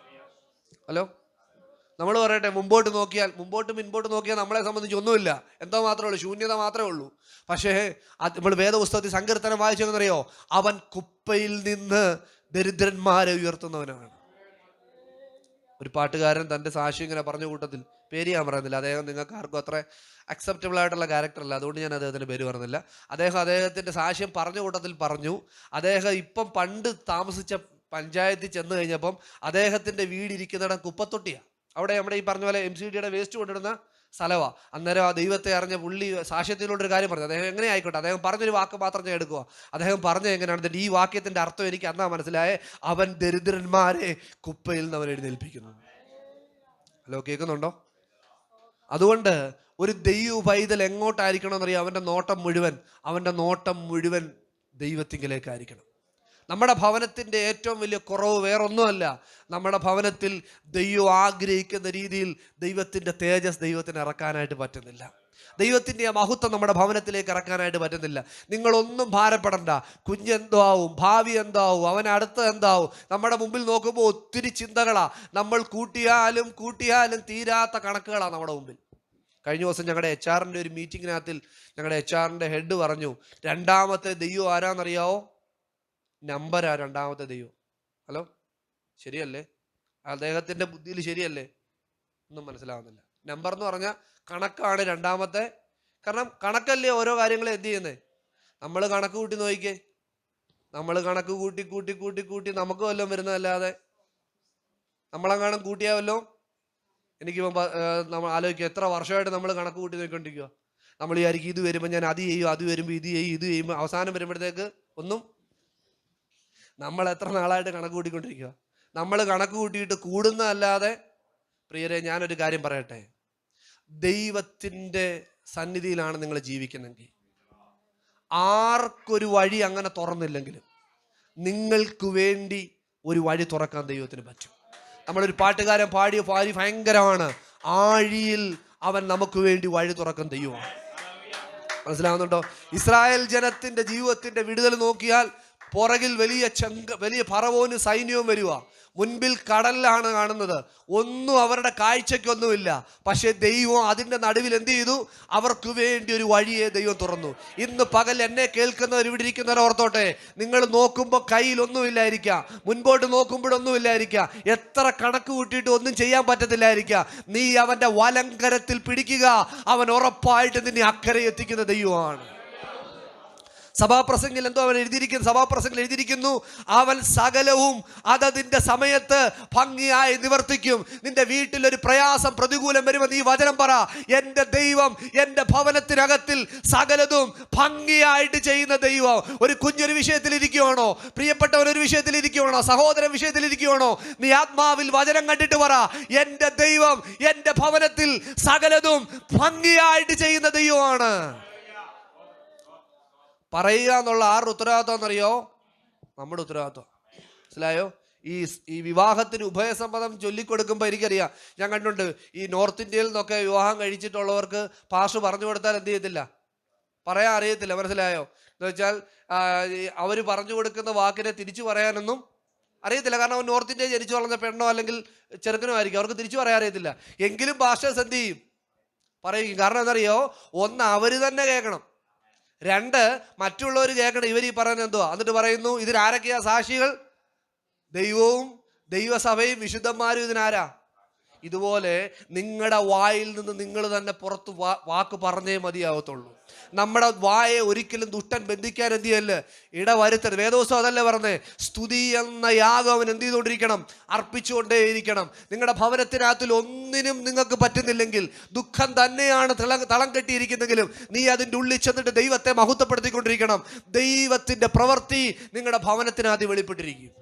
ഹലോ, നമ്മൾ പറയട്ടെ, മുമ്പോട്ട് മുൻപോട്ട് നോക്കിയാൽ നമ്മളെ സംബന്ധിച്ച് ഒന്നുമില്ല, എന്തോ മാത്രമേ ഉള്ളൂ, ശൂന്യത മാത്രമേ ഉള്ളൂ. പക്ഷേ നമ്മൾ വേദപുസ്തകത്തിൽ സങ്കീർത്തനം വായിച്ചെന്നറിയോ? അവൻ കുപ്പയിൽ നിന്ന് ദരിദ്രന്മാരെ ഉയർത്തുന്നവനാണ്. ഒരു പാട്ടുകാരൻ തൻ്റെ സാക്ഷി ഇങ്ങനെ പറഞ്ഞ കൂട്ടത്തിൽ, പേര് ഞാൻ പറയുന്നില്ല, അദ്ദേഹം നിങ്ങൾക്ക് ആർക്കും അത്ര അക്സെപ്റ്റബിൾ ആയിട്ടുള്ള ക്യാരക്ടറല്ല, അതുകൊണ്ട് ഞാൻ അദ്ദേഹത്തിൻ്റെ പേര് പറഞ്ഞില്ല. അദ്ദേഹത്തിൻ്റെ സാക്ഷ്യം പറഞ്ഞ കൂട്ടത്തിൽ പറഞ്ഞു, അദ്ദേഹം ഇപ്പം പണ്ട് താമസിച്ച പഞ്ചായത്തിൽ ചെന്ന് കഴിഞ്ഞപ്പം അദ്ദേഹത്തിൻ്റെ വീടിരിക്കുന്നിടം കുപ്പത്തൊട്ടിയാണ്. അവിടെ നമ്മുടെ ഈ പറഞ്ഞ പോലെ MCDയുടെ വേസ്റ്റ് കൊണ്ടിടുന്ന സ്ഥലമാണ്. അന്നേരം ആ ദൈവത്തെ അറിഞ്ഞ പുള്ളി സാക്ഷ്യത്തിലൂടെ ഒരു കാര്യം പറഞ്ഞു. അദ്ദേഹം എങ്ങനെ ആയിക്കോട്ടെ, അദ്ദേഹം പറഞ്ഞൊരു വാക്ക് മാത്രം ഞാൻ എടുക്കുക. അദ്ദേഹം പറഞ്ഞ എങ്ങനെയാണ്, ഈ വാക്യത്തിൻ്റെ അർത്ഥം എനിക്ക് അന്നാ മനസ്സിലായേ, അവൻ ദരിദ്രന്മാരെ കുപ്പയിൽ നിന്ന് അവൻ എഴുന്നേൽപ്പിക്കുന്നു. ഹലോ, കേൾക്കുന്നുണ്ടോ? അതുകൊണ്ട് ഒരു ദൈവ പൈതൽ എങ്ങോട്ടായിരിക്കണമെന്നറിയാം? അവൻ്റെ നോട്ടം മുഴുവൻ ദൈവത്തിങ്കിലേക്കായിരിക്കണം. നമ്മുടെ ഭവനത്തിൻ്റെ ഏറ്റവും വലിയ കുറവ് വേറൊന്നുമല്ല, നമ്മുടെ ഭവനത്തിൽ ദൈവം ആഗ്രഹിക്കുന്ന രീതിയിൽ ദൈവത്തിൻ്റെ തേജസ് ദൈവത്തിന് ഇറക്കാനായിട്ട് പറ്റുന്നില്ല. ദൈവത്തിൻ്റെ ആ മഹത്വം നമ്മുടെ ഭവനത്തിലേക്ക് ഇറക്കാനായിട്ട് പറ്റുന്നില്ല. നിങ്ങളൊന്നും ഭാരപ്പെടണ്ട. കുഞ്ഞെന്തോ ആവും, ഭാവി എന്താവും, അവൻ അടുത്ത എന്താവും, നമ്മുടെ മുമ്പിൽ നോക്കുമ്പോൾ ഒത്തിരി ചിന്തകളാണ്. നമ്മൾ കൂട്ടിയാലും തീരാത്ത കണക്കുകളാണ് നമ്മുടെ മുമ്പിൽ. കഴിഞ്ഞ ദിവസം ഞങ്ങളുടെ HR ഒരു മീറ്റിങ്ങിനകത്തിൽ ഞങ്ങളുടെ HR ഹെഡ് പറഞ്ഞു, രണ്ടാമത്തെ ദൈവം ആരാന്നറിയാവോ? നമ്പരാ രണ്ടാമത്തെ ദൈവം. ഹലോ, ശരിയല്ലേ? അദ്ദേഹത്തിൻ്റെ ബുദ്ധിയിൽ ശരിയല്ലേ? ഒന്നും മനസ്സിലാവുന്നില്ല. നമ്പർ എന്ന് പറഞ്ഞാൽ കണക്കാണ് രണ്ടാമത്തെ. കാരണം കണക്കല്ലേ ഓരോ കാര്യങ്ങളും എന്ത് ചെയ്യുന്നത്? നമ്മൾ കണക്ക് കൂട്ടി നോക്കിക്കേ, നമ്മൾ കണക്ക് കൂട്ടി നമുക്ക് വല്ലതും വരുന്നതല്ലാതെ നമ്മളെങ്ങാനും കൂട്ടിയാൽ വല്ലതും. എനിക്കിപ്പം നമ്മൾ ആലോചിക്കുക, എത്ര വർഷമായിട്ട് നമ്മൾ കണക്ക് കൂട്ടി നോക്കിക്കൊണ്ടിരിക്കുക. നമ്മൾ വിചാരിക്കും ഇത് വരുമ്പോൾ ഞാൻ അത് ചെയ്യും, അത് വരുമ്പോൾ ഇത് ചെയ്യുമ്പോൾ അവസാനം വരുമ്പോഴത്തേക്ക് ഒന്നും. നമ്മൾ എത്ര നാളായിട്ട് കണക്ക് കൂട്ടിക്കൊണ്ടിരിക്കുക? നമ്മൾ കണക്ക് കൂട്ടിയിട്ട് കൂടുന്നതല്ലാതെ. പ്രിയരെ, ഞാനൊരു കാര്യം പറയട്ടെ, ദൈവത്തിൻ്റെ സന്നിധിയിലാണ് നിങ്ങൾ ജീവിക്കുന്നെങ്കിൽ, ആർക്കൊരു വഴി അങ്ങനെ തുറന്നില്ലെങ്കിലും നിങ്ങൾക്ക് വേണ്ടി ഒരു വഴി തുറക്കാൻ ദൈവത്തിന് പറ്റും. നമ്മളൊരു പാട്ടുകാരൻ പാടിയ പാടി ഭയങ്കരമാണ്, ആഴിയിൽ അവൻ നമുക്ക് വേണ്ടി വഴി തുറക്കാൻ ദൈവമാണ്. മനസ്സിലാവുന്നുണ്ടോ? ഇസ്രായേൽ ജനത്തിൻ്റെ ജീവിതത്തിൻ്റെ വിടുതൽ നോക്കിയാൽ പുറകിൽ വലിയ ഫറവോന് സൈന്യവും വരുക, മുൻപിൽ കടലിലാണ് കാണുന്നത്. ഒന്നും അവരുടെ കാഴ്ചയ്ക്കൊന്നുമില്ല. പക്ഷേ ദൈവം അതിൻ്റെ നടുവിൽ എന്ത് ചെയ്തു? അവർക്ക് വേണ്ടി ഒരു വഴിയെ ദൈവം തുറന്നു. ഇന്ന് പകൽ എന്നെ കേൾക്കുന്നവർ, ഇവിടെ ഇരിക്കുന്നവർ ഓർത്തോട്ടെ, നിങ്ങൾ നോക്കുമ്പോൾ കയ്യിലൊന്നുമില്ലായിരിക്കാം, മുൻപോട്ട് നോക്കുമ്പോഴൊന്നുമില്ലായിരിക്കാം, എത്ര കണക്ക് കൂട്ടിയിട്ട് ഒന്നും ചെയ്യാൻ പറ്റത്തില്ലായിരിക്കാം. നീ അവൻ്റെ വലങ്കരത്തിൽ പിടിക്കുക, അവൻ ഉറപ്പായിട്ട് നിന്നെ അക്കരെ എത്തിക്കുന്ന ദൈവമാണ്. സഭാപ്രസംഗിൽ എന്തോ അവൻ എഴുതിയിരിക്കുന്നു? സഭാപ്രസംഗിൽ എഴുതിയിരിക്കുന്നു, അവൻ സകലവും അതതിൻ്റെ സമയത്ത് ഭംഗിയായി നിവർത്തിക്കും. നിന്റെ വീട്ടിലൊരു പ്രയാസം, പ്രതികൂലം വരുമ്പോൾ നീ വചനം പറ, എൻ്റെ ദൈവം എൻ്റെ ഭവനത്തിനകത്തിൽ സകലതും ഭംഗിയായിട്ട് ചെയ്യുന്ന ദൈവം. ഒരു കുഞ്ഞൊരു വിഷയത്തിൽ ഇരിക്കുവാണോ? പ്രിയപ്പെട്ടവരൊരു വിഷയത്തിൽ ഇരിക്കുവാണോ? സഹോദരൻ വിഷയത്തിൽ ഇരിക്കുവാണോ? നീ ആത്മാവിൽ വചനം കണ്ടിട്ട് പറ, എൻ്റെ ദൈവം എൻ്റെ ഭവനത്തിൽ സകലതും ഭംഗിയായിട്ട് ചെയ്യുന്ന ദൈവമാണ്. പറയുക എന്നുള്ള ആരുടെ ഉത്തരവാദിത്വം എന്നറിയോ? നമ്മുടെ ഉത്തരവാദിത്വം. മനസ്സിലായോ? ഈ വിവാഹത്തിന് ഉഭയസമ്മതം ചൊല്ലിക്കൊടുക്കുമ്പോൾ എനിക്കറിയാം, ഞാൻ കണ്ടുണ്ട് ഈ നോർത്ത് ഇന്ത്യയിൽ നിന്നൊക്കെ വിവാഹം കഴിച്ചിട്ടുള്ളവർക്ക് പാസ്റ്റർ പറഞ്ഞു കൊടുത്താൽ എന്ത് ചെയ്യത്തില്ല, പറയാൻ അറിയത്തില്ല. മനസ്സിലായോ? എന്ന് വെച്ചാൽ അവർ പറഞ്ഞു കൊടുക്കുന്ന വാക്കിനെ തിരിച്ചു പറയാനൊന്നും അറിയത്തില്ല. കാരണം അവൻ നോർത്ത് ഇന്ത്യയിൽ ജനിച്ചു വളർന്ന പെണ്ണോ അല്ലെങ്കിൽ ചെറുക്കനോ ആയിരിക്കും, അവർക്ക് തിരിച്ചു പറയാൻ അറിയത്തില്ല. എങ്കിലും പാസ്റ്റേഴ്സ് എന്ത് ചെയ്യും, പറയും. കാരണം എന്തറിയോ, ഒന്ന് അവർ തന്നെ കേൾക്കണം, രണ്ട് മറ്റുള്ളവർ കേൾക്കണം ഇവർ ഈ പറയുന്നത് എന്തുവാ. എന്നിട്ട് പറയുന്നു ഇതിനാരൊക്കെയാ സാക്ഷികൾ, ദൈവവും ദൈവസഭയും വിശുദ്ധന്മാരും ഇതിനാരാ. ഇതുപോലെ നിങ്ങളുടെ വായിൽ നിന്ന് നിങ്ങൾ തന്നെ പുറത്ത് വാക്ക് പറഞ്ഞേ മതിയാവത്തുള്ളൂ. നമ്മുടെ വായെ ഒരിക്കലും ദുഷ്ടൻ ബന്ധിക്കാൻ എന്ത് ചെയ്യല്ല, ഇടവരുത്തരുത്. വേദോസം അതല്ലേ പറഞ്ഞേ, സ്തുതി എന്ന യാഗം അവൻ എന്ത് ചെയ്തുകൊണ്ടിരിക്കണം, അർപ്പിച്ചുകൊണ്ടേയിരിക്കണം. നിങ്ങളുടെ ഭവനത്തിനകത്തിൽ ഒന്നിനും നിങ്ങൾക്ക് പറ്റുന്നില്ലെങ്കിൽ, ദുഃഖം തന്നെയാണ് തളം കെട്ടിയിരിക്കുന്നെങ്കിലും നീ അതിൻ്റെ ഉള്ളിൽ ചെന്നിട്ട് ദൈവത്തെ മഹത്വപ്പെടുത്തിക്കൊണ്ടിരിക്കണം. ദൈവത്തിൻ്റെ പ്രവൃത്തി നിങ്ങളുടെ ഭവനത്തിനകത്ത് വെളിപ്പെട്ടിരിക്കും.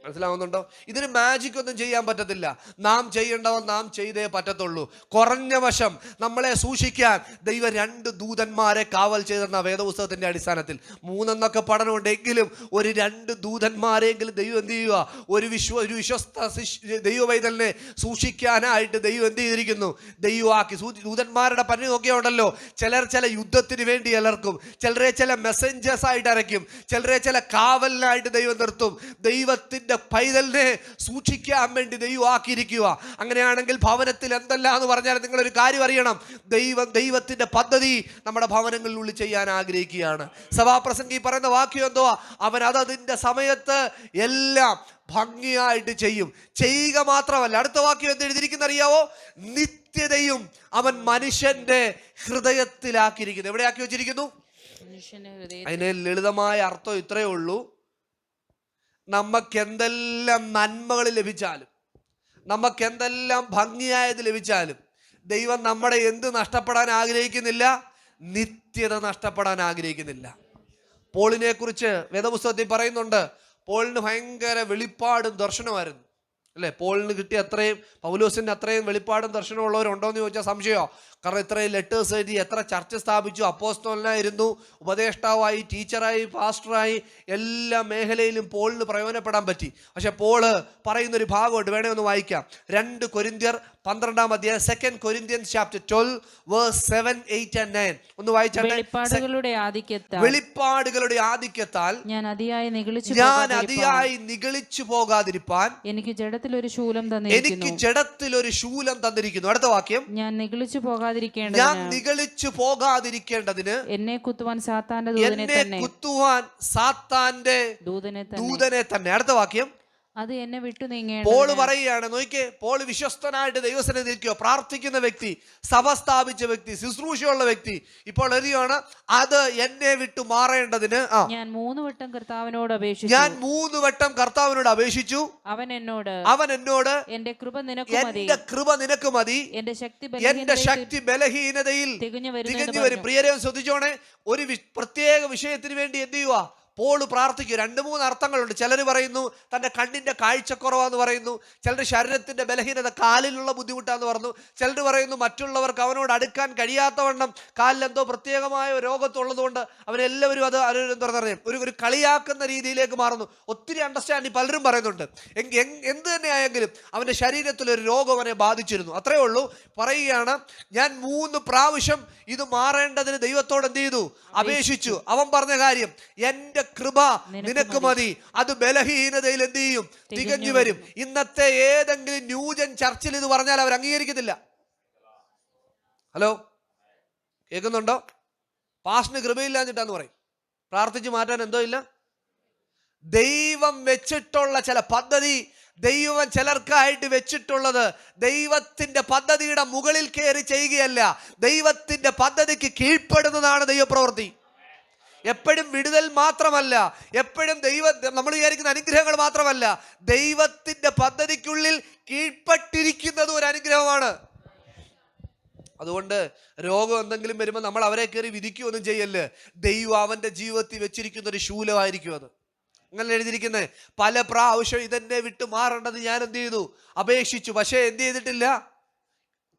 മനസ്സിലാവുന്നുണ്ടോ? ഇതിന് മാജിക് ഒന്നും ചെയ്യാൻ പറ്റത്തില്ല. നാം ചെയ്യേണ്ടവ നാം ചെയ്തേ പറ്റത്തുള്ളൂ. കുറഞ്ഞ വശം നമ്മളെ സൂക്ഷിക്കാൻ ദൈവം 2 ദൂതന്മാരെ കാവൽ ചെയ്തെന്ന വേദപുസ്തകത്തിന്റെ അടിസ്ഥാനത്തിൽ. 3 എന്നൊക്കെ പഠനമുണ്ടെങ്കിലും ഒരു 2 ദൂതന്മാരെങ്കിലും ദൈവം എന്ത് ചെയ്യുക, ഒരു വിശ്വസ്ത ദൈവവൈതലിനെ സൂക്ഷിക്കാനായിട്ട് ദൈവം എന്ത് ചെയ്തിരിക്കുന്നു, ദൈവമാക്കി. ദൂതന്മാരുടെ പണി നോക്കിയുണ്ടല്ലോ, ചില യുദ്ധത്തിന് വേണ്ടി ഇറക്കും, ചിലരെ ചില മെസ്സഞ്ചേഴ്സ് ആയിട്ട് ഇറക്കും, ചിലരെ ചില കാവലിനായിട്ട് ദൈവം നിർത്തും. ദൈവത്തിന്റെ പൈതലിനെ സൂക്ഷിക്കാൻ വേണ്ടി ദൈവം ആക്കിയിരിക്കുക. അങ്ങനെയാണെങ്കിൽ ഭവനത്തിൽ എന്തെല്ലാം എന്ന് പറഞ്ഞാൽ നിങ്ങളൊരു കാര്യം അറിയണം, ദൈവത്തിന്റെ പദ്ധതി നമ്മുടെ ഭവനങ്ങളിലുള്ളിൽ ചെയ്യാൻ ആഗ്രഹിക്കുകയാണ്. സഭാപ്രസംഗി പറയുന്ന വാക്യം എന്തുവാ, അവൻ അതതിന്റെ സമയത്ത് എല്ലാം ഭംഗിയായിട്ട് ചെയ്യും. ചെയ്യുക മാത്രമല്ല, അടുത്ത വാക്യം എന്ത് എഴുതിയിരിക്കുന്ന അറിയാവോ, നിത്യതയും അവൻ മനുഷ്യന്റെ ഹൃദയത്തിലാക്കിയിരിക്കുന്നു. എവിടെ ആക്കി വെച്ചിരിക്കുന്നു? അതിന് ലളിതമായ അർത്ഥം ഇത്രയേ ഉള്ളൂ, നമുക്കെന്തെല്ലാം നന്മകൾ ലഭിച്ചാലും, നമുക്കെന്തെല്ലാം ഭംഗിയായത് ലഭിച്ചാലും ദൈവം നമ്മുടെ എന്ത് നഷ്ടപ്പെടാൻ ആഗ്രഹിക്കുന്നില്ല, നിത്യത നഷ്ടപ്പെടാൻ ആഗ്രഹിക്കുന്നില്ല. പോളിനെ കുറിച്ച് വേദപുസ്തകത്തിൽ പറയുന്നുണ്ട്, പോളിന് ഭയങ്കര വെളിപ്പാടും ദർശനമായിരുന്നു അല്ലേ. പോളിന് കിട്ടിയ അത്രയും, പൗലോസിന്റെ അത്രയും വെളിപ്പാടും ദർശനവും ഉള്ളവരുണ്ടോ എന്ന് ചോദിച്ചാൽ സംശയമോ. കാരണം ഇത്രയും ലെറ്റേഴ്സ് എഴുതി, എത്ര ചർച്ച സ്ഥാപിച്ചു, അപ്പോസ്തലനായിരുന്നു, ഉപദേഷ്ടാവായി, ടീച്ചറായി, പാസ്റ്ററായി, എല്ലാ മേഖലയിലും പോളിന് പ്രയോജനപ്പെടാൻ പറ്റി. പക്ഷെ പോള് പറയുന്നൊരു ഭാഗമുണ്ട്, വേണേ ഒന്ന് വായിക്കാം. 2 കൊരിന്ത്യർ 12-ാം അധ്യായം, 2 Corinthians chapter 12 verse 7, 8 and 9 ഒന്ന് വായിച്ചാട്ടെ. വെളിപ്പാടുകളുടെ ആധിക്യത്താൽ ഞാൻ അതിയായി നിഗളിച്ചു പോകാതിരിപ്പാൻ എനിക്ക് ജഡത്തിൽ ഒരു ശൂലം തന്നിരിക്കുന്നു. അടുത്ത വാക്യം, ഞാൻ നിഗളിച്ചു പോകാതിരിക്കേണ്ടതിന് എന്നെ കുത്തുവാൻ സാത്താന്റെ ദൂതനെ തന്നെ. അടുത്ത വാക്യം, അത് എന്നെ വിട്ടു നീങ്ങി. പോള് പറയുകയാണ്, നോക്കിയേ, പോള് വിശ്വസ്തനായിട്ട് ദൈവസന്നിധിയിൽ നിൽക്കുക, പ്രാർത്ഥിക്കുന്ന വ്യക്തി, സഭ സ്ഥാപിച്ച വ്യക്തി, ശുശ്രൂഷയുള്ള വ്യക്തി. ഇപ്പോൾ അറിയുകയാണ്, അത് എന്നെ വിട്ടു മാറേണ്ടതിന് ഞാൻ 3 വട്ടം കർത്താവിനോട് അപേക്ഷിച്ചു. അവൻ എന്നോട് എന്റെ കൃപ നിനക്ക് മതി, എന്റെ ശക്തി ബലഹീനതയിൽ തികഞ്ഞു വരും. പ്രിയരെ ശ്രദ്ധിച്ചോണേ, ഒരു പ്രത്യേക വിഷയത്തിന് വേണ്ടി എന്ത് ചെയ്യുക, പോള് പ്രാർത്ഥിക്കും. 2-3 അർത്ഥങ്ങളുണ്ട്. ചിലർ പറയുന്നു തൻ്റെ കണ്ണിൻ്റെ കാഴ്ചക്കുറവാന്ന് പറയുന്നു, ചിലർ ശരീരത്തിൻ്റെ ബലഹീനത, കാലിലുള്ള ബുദ്ധിമുട്ടാന്ന് പറഞ്ഞു, ചിലർ പറയുന്നു മറ്റുള്ളവർക്ക് അവനോട് അടുക്കാൻ കഴിയാത്തവണ്ണം കാലിൽ എന്തോ പ്രത്യേകമായ രോഗത്തുള്ളതുകൊണ്ട് അവനെല്ലാവരും അത് എന്താ പറയുക, ഒരു കളിയാക്കുന്ന രീതിയിലേക്ക് മാറുന്നു. ഒത്തിരി അണ്ടർസ്റ്റാൻഡിങ് പലരും പറയുന്നുണ്ട്. എന്ത് തന്നെ ആയെങ്കിലും അവൻ്റെ ശരീരത്തിലൊരു രോഗം അവനെ ബാധിച്ചിരുന്നു, അത്രയേ ഉള്ളൂ. പറയുകയാണ്, ഞാൻ 3 പ്രാവശ്യം ഇത് മാറേണ്ടതിന് ദൈവത്തോട് എന്ത് ചെയ്തു, അപേക്ഷിച്ചു. അവൻ പറഞ്ഞ കാര്യം, എന്റെ കൃപ നിനക്ക് മതി, അത് ബലഹീനതയിൽ എന്ത് ചെയ്യും, തികഞ്ഞു വരും. ഇന്നത്തെ ഏതെങ്കിലും ന്യൂജൻ ചർച്ചിൽ ഇത് പറഞ്ഞാൽ അവർ അംഗീകരിക്കത്തില്ല. ഹലോ, കേൾക്കുന്നുണ്ടോ? പാസ്റ്റിന് കൃപയില്ലാഞ്ഞിട്ടാന്ന് പറയും, പ്രാർത്ഥിച്ച് മാറ്റാൻ എന്തോ ഇല്ല. ദൈവം വെച്ചിട്ടുള്ള ചില പദ്ധതി, ദൈവം ചിലർക്കായിട്ട് വെച്ചിട്ടുള്ളത് ദൈവത്തിന്റെ പദ്ധതിയുടെ മുകളിൽ കയറി ചെയ്യുകയല്ല, ദൈവത്തിന്റെ പദ്ധതിക്ക് കീഴ്പ്പെടുന്നതാണ് ദൈവപ്രവൃത്തി. എപ്പോഴും വിടുതൽ മാത്രമല്ല, എപ്പോഴും നമ്മൾ വിചാരിക്കുന്ന അനുഗ്രഹങ്ങൾ മാത്രമല്ല, ദൈവത്തിന്റെ പദ്ധതിക്കുള്ളിൽ കീഴ്പ്പെട്ടിരിക്കുന്നത് ഒരു അനുഗ്രഹമാണ്. അതുകൊണ്ട് രോഗം എന്തെങ്കിലും വരുമ്പോൾ നമ്മൾ അവരെ കയറി വിധിക്കുകയൊന്നും ചെയ്യല്ലേ. ദൈവം അവന്റെ ജീവിതത്തിൽ വെച്ചിരിക്കുന്ന ഒരു ശൂലമായിരിക്കും അത്. അങ്ങനെ എഴുതിയിരിക്കുന്നത്, പല പ്രാവശ്യം ഇതെന്നെ വിട്ടു മാറേണ്ടത് ഞാൻ എന്ത് ചെയ്തു, അപേക്ഷിച്ചു, പക്ഷേ എന്ത് ചെയ്തിട്ടില്ല,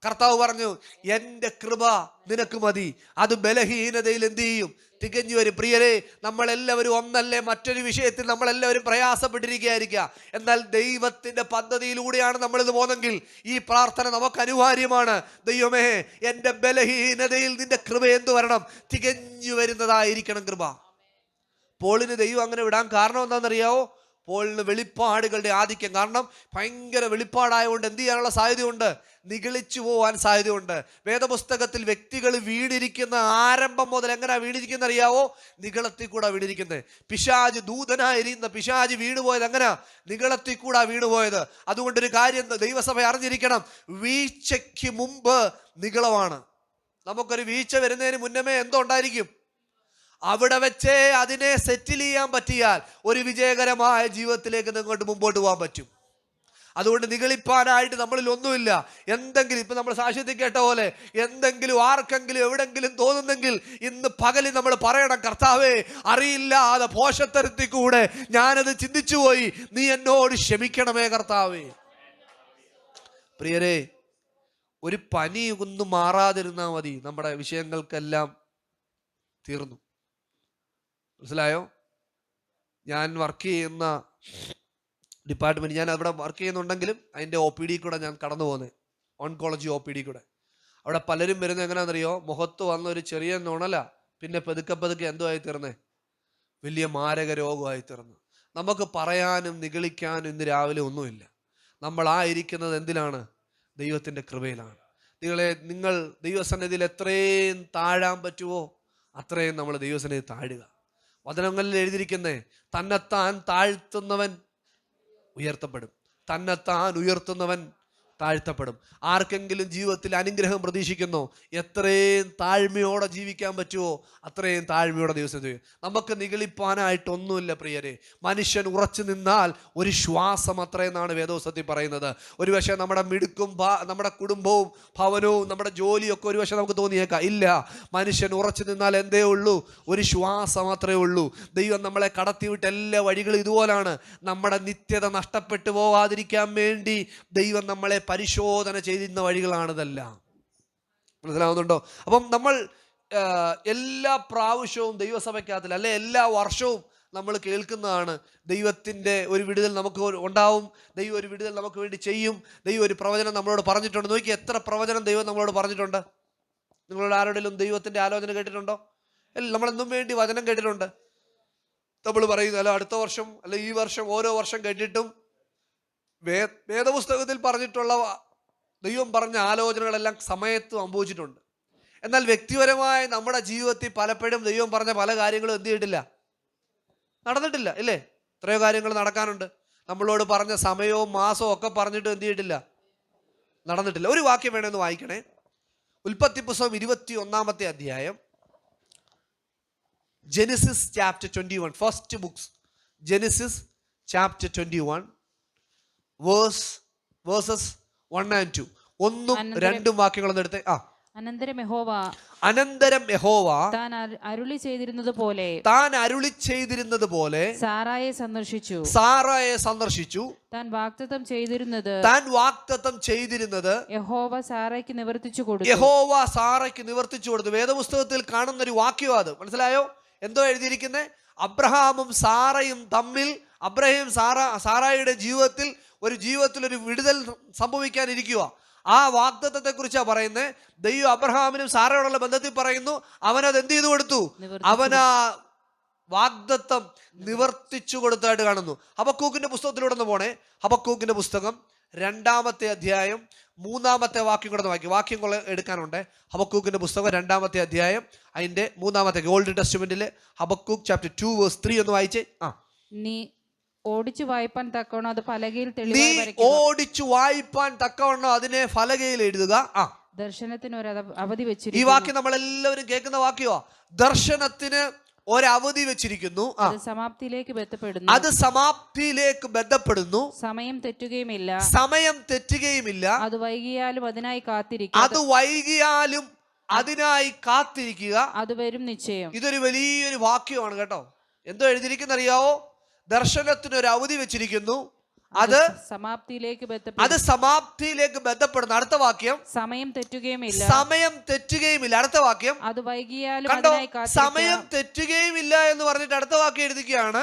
കർത്താവ് പറഞ്ഞു, എൻ്റെ കൃപ നിനക്ക് മതി, അത് ബലഹീനതയിൽ എന്ത് ചെയ്യും, തികഞ്ഞു വരും. പ്രിയരെ, നമ്മളെല്ലാവരും ഒന്നല്ലേ മറ്റൊരു വിഷയത്തിൽ നമ്മളെല്ലാവരും പ്രയാസപ്പെട്ടിരിക്കുകയായിരിക്കുക. എന്നാൽ ദൈവത്തിന്റെ പദ്ധതിയിലൂടെയാണ് നമ്മളിത് പോകുന്നെങ്കിൽ ഈ പ്രാർത്ഥന നമുക്ക് അനിവാര്യമാണ്. ദൈവമേ, എൻ്റെ ബലഹീനതയിൽ നിന്റെ കൃപ എന്ത് വരണം, തികഞ്ഞു വരുന്നതായിരിക്കണം കൃപ. പോളിന് ദൈവം അങ്ങനെ വിടാൻ കാരണം എന്താണെന്നറിയാവോ? പോളിന് വെളിപ്പാടുകളുടെ ആധിക്യം. കാരണം ഭയങ്കര വെളിപ്പാടായതുകൊണ്ട് എന്ത് ചെയ്യാനുള്ള സാധ്യതയുണ്ട്, നിഗളിച്ചു പോവാൻ സാധ്യതയുണ്ട്. വേദപുസ്തകത്തിൽ വ്യക്തികൾ വീണിരിക്കുന്ന ആരംഭം മുതൽ എങ്ങനെയാ വീണിരിക്കുന്ന അറിയാവോ? നിഗളത്തിൽ കൂടാ വീണിരിക്കുന്നത്. പിശാച് ദൂതനായിരിക്കുന്ന പിശാച് വീണുപോയത് എങ്ങനെയാ? നിഗളത്തിൽ കൂടാ വീണുപോയത്. അതുകൊണ്ടൊരു കാര്യം ദൈവസഭ അറിഞ്ഞിരിക്കണം, വീഴ്ചയ്ക്ക് മുമ്പ് നിഗളമാണ്. നമുക്കൊരു വീഴ്ച വരുന്നതിന് മുന്നമേ എന്തോ ഉണ്ടായിരിക്കും. അവിടെ വെച്ചേ അതിനെ സെറ്റിൽ ചെയ്യാൻ പറ്റിയാൽ ഒരു വിജയകരമായ ജീവിതത്തിലേക്ക് നിങ്ങൾക്ക് മുമ്പോട്ട് പോകാൻ പറ്റും. അതുകൊണ്ട് നിഗളിപ്പാനായിട്ട് നമ്മളിൽ ഒന്നുമില്ല. എന്തെങ്കിലും ഇപ്പൊ നമ്മൾ സാക്ഷ്യത്തിൽ കേട്ട പോലെ എന്തെങ്കിലും ആർക്കെങ്കിലും എവിടെങ്കിലും തോന്നുന്നെങ്കിൽ ഇന്ന് പകലിൽ നമ്മൾ പറയണം, കർത്താവേ, അറിയില്ലാതെ പോഷത്തരത്തിൽ കൂടെ ഞാനത് ചിന്തിച്ചുപോയി, നീ എന്നോട് ക്ഷമിക്കണമേ കർത്താവേ. പ്രിയരെ, ഒരു പനി ഒന്നും മാറാതിരുന്നാൽ മതി, നമ്മുടെ വിഷയങ്ങൾക്കെല്ലാം തീർന്നു. മനസ്സിലായോ? ഞാൻ വർക്ക് ചെയ്യുന്ന ഡിപ്പാർട്ട്മെന്റ്, ഞാൻ അവിടെ വർക്ക് ചെയ്യുന്നുണ്ടെങ്കിലും അതിൻ്റെ OPD കൂടെ ഞാൻ കടന്നു പോകുന്നത്, ഓൺകോളജി OPD കൂടെ. അവിടെ പലരും വരുന്നത് എങ്ങനെയാണെന്നറിയോ? മുഖത്ത് വന്ന ഒരു ചെറിയ നുണല പിന്നെ പതുക്കെ പതുക്കെ എന്തോ ആയി തീർന്നേ, വലിയ മാരക രോഗമായി തീർന്നു. നമുക്ക് പറയാനും നിഗളിക്കാനും ഇന്ന് രാവിലെ ഒന്നുമില്ല. നമ്മളായിരിക്കുന്നത് എന്തിലാണ്? ദൈവത്തിൻ്റെ കൃപയിലാണ്. നിങ്ങൾ ദൈവസന്നിധിയിൽ എത്രയും താഴാൻ പറ്റുമോ അത്രയും നമ്മൾ ദൈവസന്നിധി താഴുക. വചനങ്ങളിൽ എഴുതിയിരിക്കുന്നേ, തന്നെത്താൻ താഴ്ത്തുന്നവൻ ഉയർത്തപ്പെടും, തന്നെത്താൻ ഉയർത്തുന്നവൻ താഴ്ത്തപ്പെടും. ആർക്കെങ്കിലും ജീവിതത്തിൽ അനുഗ്രഹം പ്രതീക്ഷിക്കുന്നോ, എത്രയും താഴ്മയോടെ ജീവിക്കാൻ പറ്റുമോ അത്രയും താഴ്മയോടെ ദിവസം ചെയ്യും. നമുക്ക് നിഗളിപ്പാനായിട്ടൊന്നുമില്ല പ്രിയരെ. മനുഷ്യൻ ഉറച്ചു നിന്നാൽ ഒരു ശ്വാസം അത്രയെന്നാണ് വേദോസത്തിൽ പറയുന്നത്. ഒരു പക്ഷേ നമ്മുടെ മിടുക്കും നമ്മുടെ കുടുംബവും ഭവനവും നമ്മുടെ ജോലിയൊക്കെ ഒരു പക്ഷേ നമുക്ക് തോന്നിയേക്കാം. ഇല്ല, മനുഷ്യൻ ഉറച്ചു നിന്നാൽ എന്തേ ഉള്ളൂ? ഒരു ശ്വാസം മാത്രമേ ഉള്ളൂ. ദൈവം നമ്മളെ കടത്തിവിട്ട എല്ലാ വഴികളും ഇതുപോലാണ്. നമ്മുടെ നിത്യത നഷ്ടപ്പെട്ടു പോകാതിരിക്കാൻ വേണ്ടി ദൈവം നമ്മളെ പരിശോധന ചെയ്തിരുന്ന വഴികളാണിതെല്ലാം. മനസ്സിലാവുന്നുണ്ടോ? അപ്പം നമ്മൾ എല്ലാ പ്രാവശ്യവും ദൈവസഭയ്ക്കകത്തിൽ അല്ലെ എല്ലാ വർഷവും നമ്മൾ കേൾക്കുന്നതാണ്, ദൈവത്തിൻ്റെ ഒരു വിടുതൽ നമുക്ക് ഉണ്ടാവും, ദൈവം ഒരു വിടുതൽ നമുക്ക് വേണ്ടി ചെയ്യും, ദൈവം ഒരു പ്രവചനം നമ്മളോട് പറഞ്ഞിട്ടുണ്ട്. നോക്കി, എത്ര പ്രവചനം ദൈവം നമ്മളോട് പറഞ്ഞിട്ടുണ്ട്. നിങ്ങളോട് ആരോടെങ്കിലും ദൈവത്തിൻ്റെ ആലോചന കേട്ടിട്ടുണ്ടോ? നമ്മളെന്നും വേണ്ടി വചനം കേട്ടിട്ടുണ്ട്. നമ്മൾ പറയുന്നു, അല്ല അടുത്ത വർഷം അല്ല ഈ വർഷം, ഓരോ വർഷം കേട്ടിട്ടും വേദപുസ്തകത്തിൽ പറഞ്ഞിട്ടുള്ള ദൈവം പറഞ്ഞ ആലോചനകളെല്ലാം സമയത്ത് സംഭവിച്ചിട്ടുണ്ട്. എന്നാൽ വ്യക്തിപരമായ നമ്മുടെ ജീവിതത്തിൽ പലപ്പോഴും ദൈവം പറഞ്ഞ പല കാര്യങ്ങളും എന്ത് ചെയ്തിട്ടില്ല, നടന്നിട്ടില്ല. ഇല്ലേ? എത്രയോ കാര്യങ്ങൾ നടക്കാനുണ്ട്. നമ്മളോട് പറഞ്ഞ സമയവും മാസവും ഒക്കെ പറഞ്ഞിട്ടും എന്ത് ചെയ്തിട്ടില്ല, നടന്നിട്ടില്ല. ഒരു വാക്യം വേണമെന്ന് വായിക്കണേ. ഉൽപ്പത്തി പുസ്തകം 21-ാമത്തെ അധ്യായം, Genesis chapter 21. First books, Genesis chapter 21 versus 1 and 2. 1-2 വാക്യങ്ങളൊന്നും എടുത്തേ. അനന്തരം യഹോവ താൻ അരുളി ചെയ്തിരുന്നത് പോലെ സാറായെ സന്ദർശിച്ചു. താൻ വാഗ്ദത്തം ചെയ്തിരുന്നത് യഹോവ സാറയ്ക്ക് നിവർത്തിച്ചു കൊടുത്തു. വേദപുസ്തകത്തിൽ കാണുന്ന ഒരു വാക്യം അത്. മനസ്സിലായോ? എന്തോ എഴുതിയിരിക്കുന്നത്? അബ്രഹാമും സാറയും തമ്മിൽ, സാറായുടെ ജീവിതത്തിൽ ഒരു വിടുതൽ സംഭവിക്കാനിരിക്കുക. ആ വാഗ്ദത്തത്തെ കുറിച്ചാണ് പറയുന്നത്. ദൈവം അബ്രഹാമിനും സാറയോടുള്ള ബന്ധത്തിൽ പറയുന്നു, അവനത് എന്ത് ചെയ്തു കൊടുത്തു? അവനാ വാഗ്ദത്തം നിവർത്തിച്ചു കൊടുത്തായിട്ട് കാണുന്നു. ഹബക്കൂക്കിന്റെ പുസ്തകത്തിലൂടെ ഒന്ന് പോണേ. ഹബക്കൂക്കിന്റെ പുസ്തകം 2-ാമത്തെ അധ്യായം 3-ാമത്തെ വാക്യം കൂടെ വായിക്കും. വാക്യങ്ങൾ എടുക്കാനുണ്ട്. ഹബക്കൂക്കിന്റെ പുസ്തകം 2-ാമത്തെ അധ്യായം അതിന്റെ 3-ാമത്തെ, ഓൾഡ് ടെസ്റ്റ്മെന്റിലെ ഹബക്കൂക്ക് ചാപ്റ്റർ 2 വേഴ്സ് 3 ഒന്ന് വായിച്ചേ. നീ ഓടിച്ചു വായിപ്പാൻ തക്കവണ്ണം അത് പലകയിൽ അതിനെ ഫലകയിൽ എഴുതുക. ദർശനത്തിന് ഒരു അവധി വെച്ചിരിക്കുന്നു. ഈ വാക്യം നമ്മളെല്ലാവരും കേൾക്കുന്ന വാക്യമാ. ദർശനത്തിന് ഒരവധി വെച്ചിരിക്കുന്നു, അത് സമാപ്തിയിലേക്ക് ബന്ധപ്പെടുന്നു. സമയം തെറ്റുകയുമില്ല. അത് വൈകിയാലും അതിനായി കാത്തിരിക്കുക. അത് വരും നിശ്ചയം. ഇതൊരു വലിയൊരു വാക്യമാണ് കേട്ടോ. എന്തോ എഴുതിയിരിക്കുന്ന അറിയാവോ? ദർശനത്തിന് ഒരു അവധി വെച്ചിരിക്കുന്നു, അത് സമാപ്തിയിലേക്ക് അത് സമാപ്തിയിലേക്ക് ബന്ധപ്പെടുന്നു. അടുത്ത വാക്യം, സമയം തെറ്റുകയുമില്ല. സമയം തെറ്റുകയുമില്ല. അടുത്ത വാക്യം, അത് വൈകിയാലും കണ്ടോ, അതിനായി കാത്തിരിക്കാം. സമയം തെറ്റുകയുമില്ല എന്ന് പറഞ്ഞിട്ട് അടുത്ത വാക്യം എഴുതിക്കുകയാണ്,